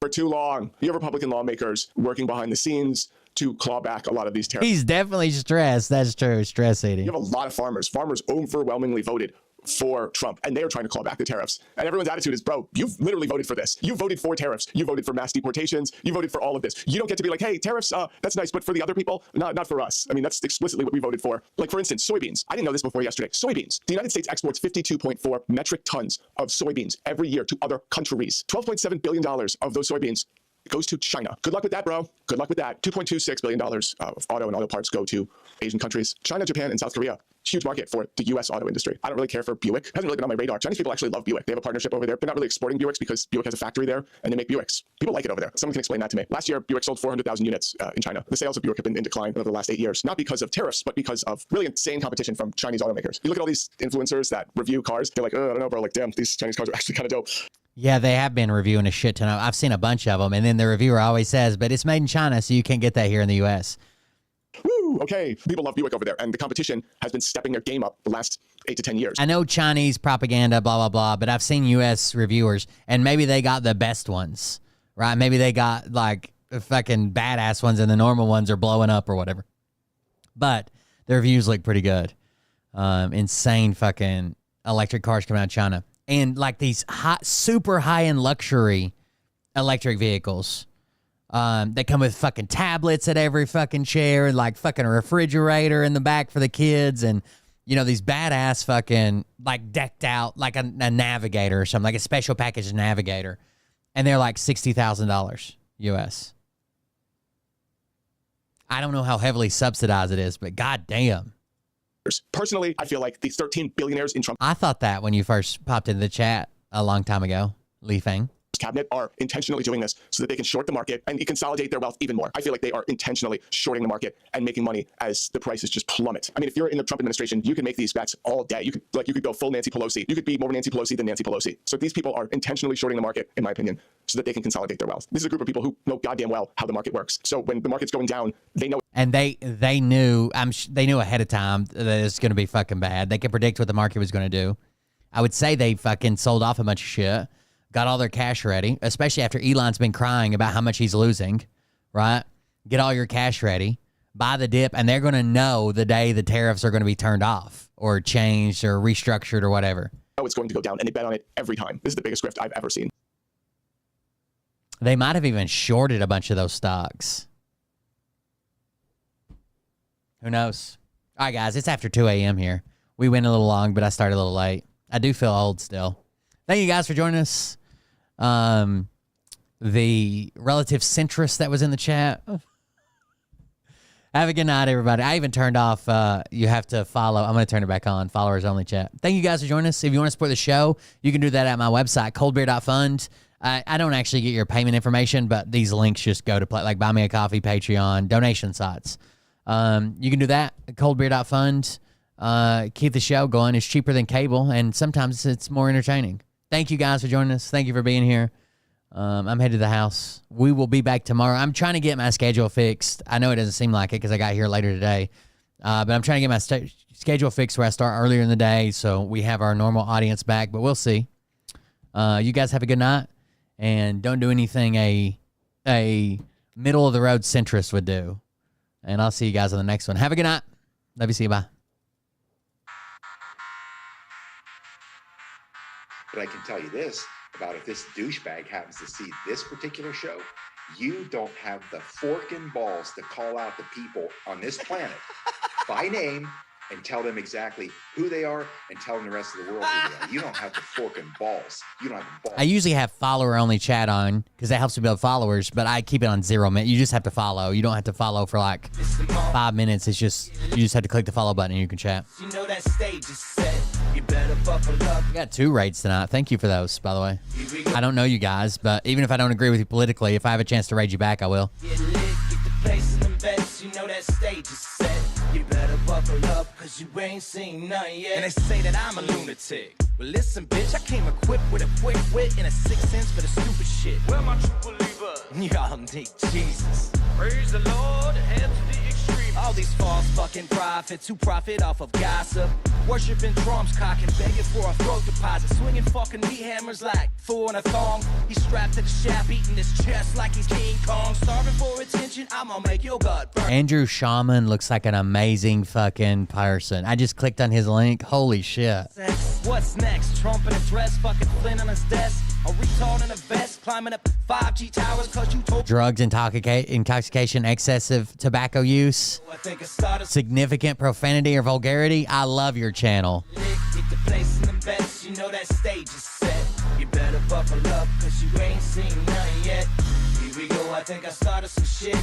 For too long. You have Republican lawmakers working behind the scenes to claw back a lot of these tariffs. He's definitely stressed. That's true. Stress eating. You have a lot of farmers. Farmers overwhelmingly voted for Trump, and they are trying to claw back the tariffs. And everyone's attitude is, bro, you've literally voted for this. You voted for tariffs. You voted for mass deportations. You voted for all of this. You don't get to be like, hey, tariffs, that's nice, but for the other people, not for us. I mean, that's explicitly what we voted for. Like, for instance, soybeans. I didn't know this before yesterday. Soybeans. The United States exports 52.4 metric tons of soybeans every year to other countries. $12.7 billion of those soybeans goes to China. Good luck with that, bro. Good luck with that. $2.26 billion of auto and auto parts go to Asian countries. China, Japan, and South Korea. Huge market for the U.S. auto industry. I don't really care for Buick. It hasn't really been on my radar. Chinese people actually love Buick. They have a partnership over there. They're not really exporting Buicks because Buick has a factory there and they make Buicks. People like it over there. Someone can explain that to me. Last year, Buick sold 400,000 units in China. The sales of Buick have been in decline over the last 8 years, not because of tariffs, but because of really insane competition from Chinese automakers. You look at all these influencers that review cars. They're like, oh, I don't know, bro. Like, damn, these Chinese cars are actually kind of dope. Yeah, they have been reviewing a shit ton. I've seen a bunch of them, and then the reviewer always says, but it's made in China, so you can't get that here in the U.S. Woo, okay. People love Buick over there, and the competition has been stepping their game up the last 8 to 10 years. I know Chinese propaganda, blah, blah, blah, but I've seen U.S. reviewers, and maybe they got the best ones, right? Maybe they got, like, the fucking badass ones, and the normal ones are blowing up or whatever. But their reviews look pretty good. Insane fucking electric cars coming out of China. And like these super high-end luxury electric vehicles that come with fucking tablets at every fucking chair and like fucking a refrigerator in the back for the kids and, these badass fucking like decked out like a Navigator or something, like a special package Navigator. And they're like $60,000 US. I don't know how heavily subsidized it is, but goddamn. Personally, I feel like the 13 billionaires in Trump. I thought that when you first popped into the chat a long time ago, Lee Fang. cabinet are intentionally doing this so that they can short the market and consolidate their wealth even more. I feel like they are intentionally shorting the market and making money as the prices just plummet. I mean, if you're in the Trump administration, you can make these bets all day. You could go full Nancy Pelosi. You could be more Nancy Pelosi than Nancy Pelosi. So these people are intentionally shorting the market, in my opinion, so that they can consolidate their wealth. This is a group of people who know goddamn well how the market works. So when the market's going down, they know. And they knew they knew ahead of time that it's going to be fucking bad. They could predict what the market was going to do. I would say they fucking sold off a bunch of shit, got all their cash ready, especially after Elon's been crying about how much he's losing, right? Get all your cash ready, buy the dip, and they're going to know the day the tariffs are going to be turned off or changed or restructured or whatever. Oh, it's going to go down, and they bet on it every time. This is the biggest grift I've ever seen. They might have even shorted a bunch of those stocks. Who knows? All right, guys, it's after 2 a.m. here. We went a little long, but I started a little late. I do feel old still. Thank you guys for joining us. The relative centrist that was in the chat. Have a good night, everybody. I even turned off, you have to follow. I'm going to turn it back on. Followers only chat. Thank you guys for joining us. If you want to support the show, you can do that at my website, coldbeer.fund. I don't actually get your payment information, but these links just go to like Buy Me a Coffee, Patreon, donation sites. You can do that at coldbeer.fund. Keep the show going. It's cheaper than cable, and sometimes it's more entertaining. Thank you guys for joining us. Thank you for being here. I'm headed to the house. We will be back tomorrow. I'm trying to get my schedule fixed. I know it doesn't seem like it because I got here later today, but I'm trying to get my schedule fixed where I start earlier in the day so we have our normal audience back, but we'll see. You guys have a good night, and don't do anything a middle-of-the-road centrist would do. And I'll see you guys on the next one. Have a good night. Love you. See you. Bye. But I can tell you this about if this douchebag happens to see this particular show, you don't have the forking balls to call out the people on this planet by name and tell them exactly who they are and tell them the rest of the world who they are. You don't have the forking balls. You don't have the balls. I usually have follower-only chat on because that helps me build followers, but I keep it on 0 minutes. You just have to follow. You don't have to follow for like 5 minutes. It's just, you just have to click the follow button and you can chat. You know that stage is set. You better buckle up. We got 2 rates tonight. Thank you for those, by the way. I don't know you guys, but even if I don't agree with you politically, if I have a chance to raid you back, I will. Get lit, get the place in them bets. You know that stage is set. You better buckle up, cause you ain't seen none yet. And they say that I'm a lunatic. Well, listen, bitch, I came equipped with a quick wit and a 6th sense for the stupid shit. Where my true believer? Y'all need Jesus. Praise the Lord, head to the extreme. All these false fucking prophets who profit off of gossip. Worshipping drums, cocking, begging for a throat deposit. Swinging fucking meat hammers like Thor in a thong. He's strapped to the shaft, eating his chest like he's King Kong. Starving for attention, I'ma make your gut burn. Andrew Shaman looks like an amazing fucking person. I just clicked on his link. Holy shit. What's next? Trump in a dress, fucking Flynn on his desk. A retard in a vest, climbing up 5G towers cause you told. Drugs, intoxication, excessive tobacco use, significant profanity or vulgarity. I love your channel. Get the place in them bets, you know that stage is set. You better buckle up, cause you ain't seen none yet. Here we go, I think I started some shit.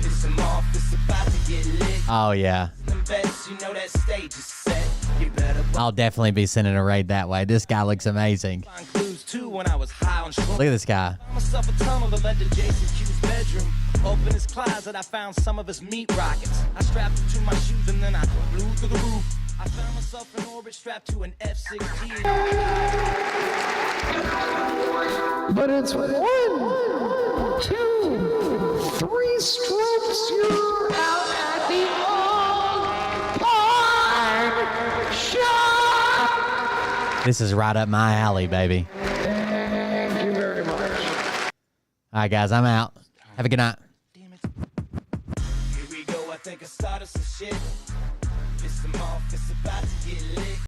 Piss him off, it's about to get lit. Oh, yeah. Them bets, you know that stage is set. You better I'll definitely be sending a raid that way. This guy looks amazing. find clues too when I was high on shrooms. Look at this guy. Found myself a tunnel that led to Jason Q's bedroom. Open his closet, I found some of his meat rockets. I strapped them to my shoes and then I flew through the roof. I found myself in orbit strapped to an F-16. But it's 1, 2, 3 strokes, you're out at the all-time shot. This is right up my alley, baby. Thank you very much. All right, guys, I'm out. Have a good night. Here we go, I think I started some shit. Piss them off, it's about to get lit.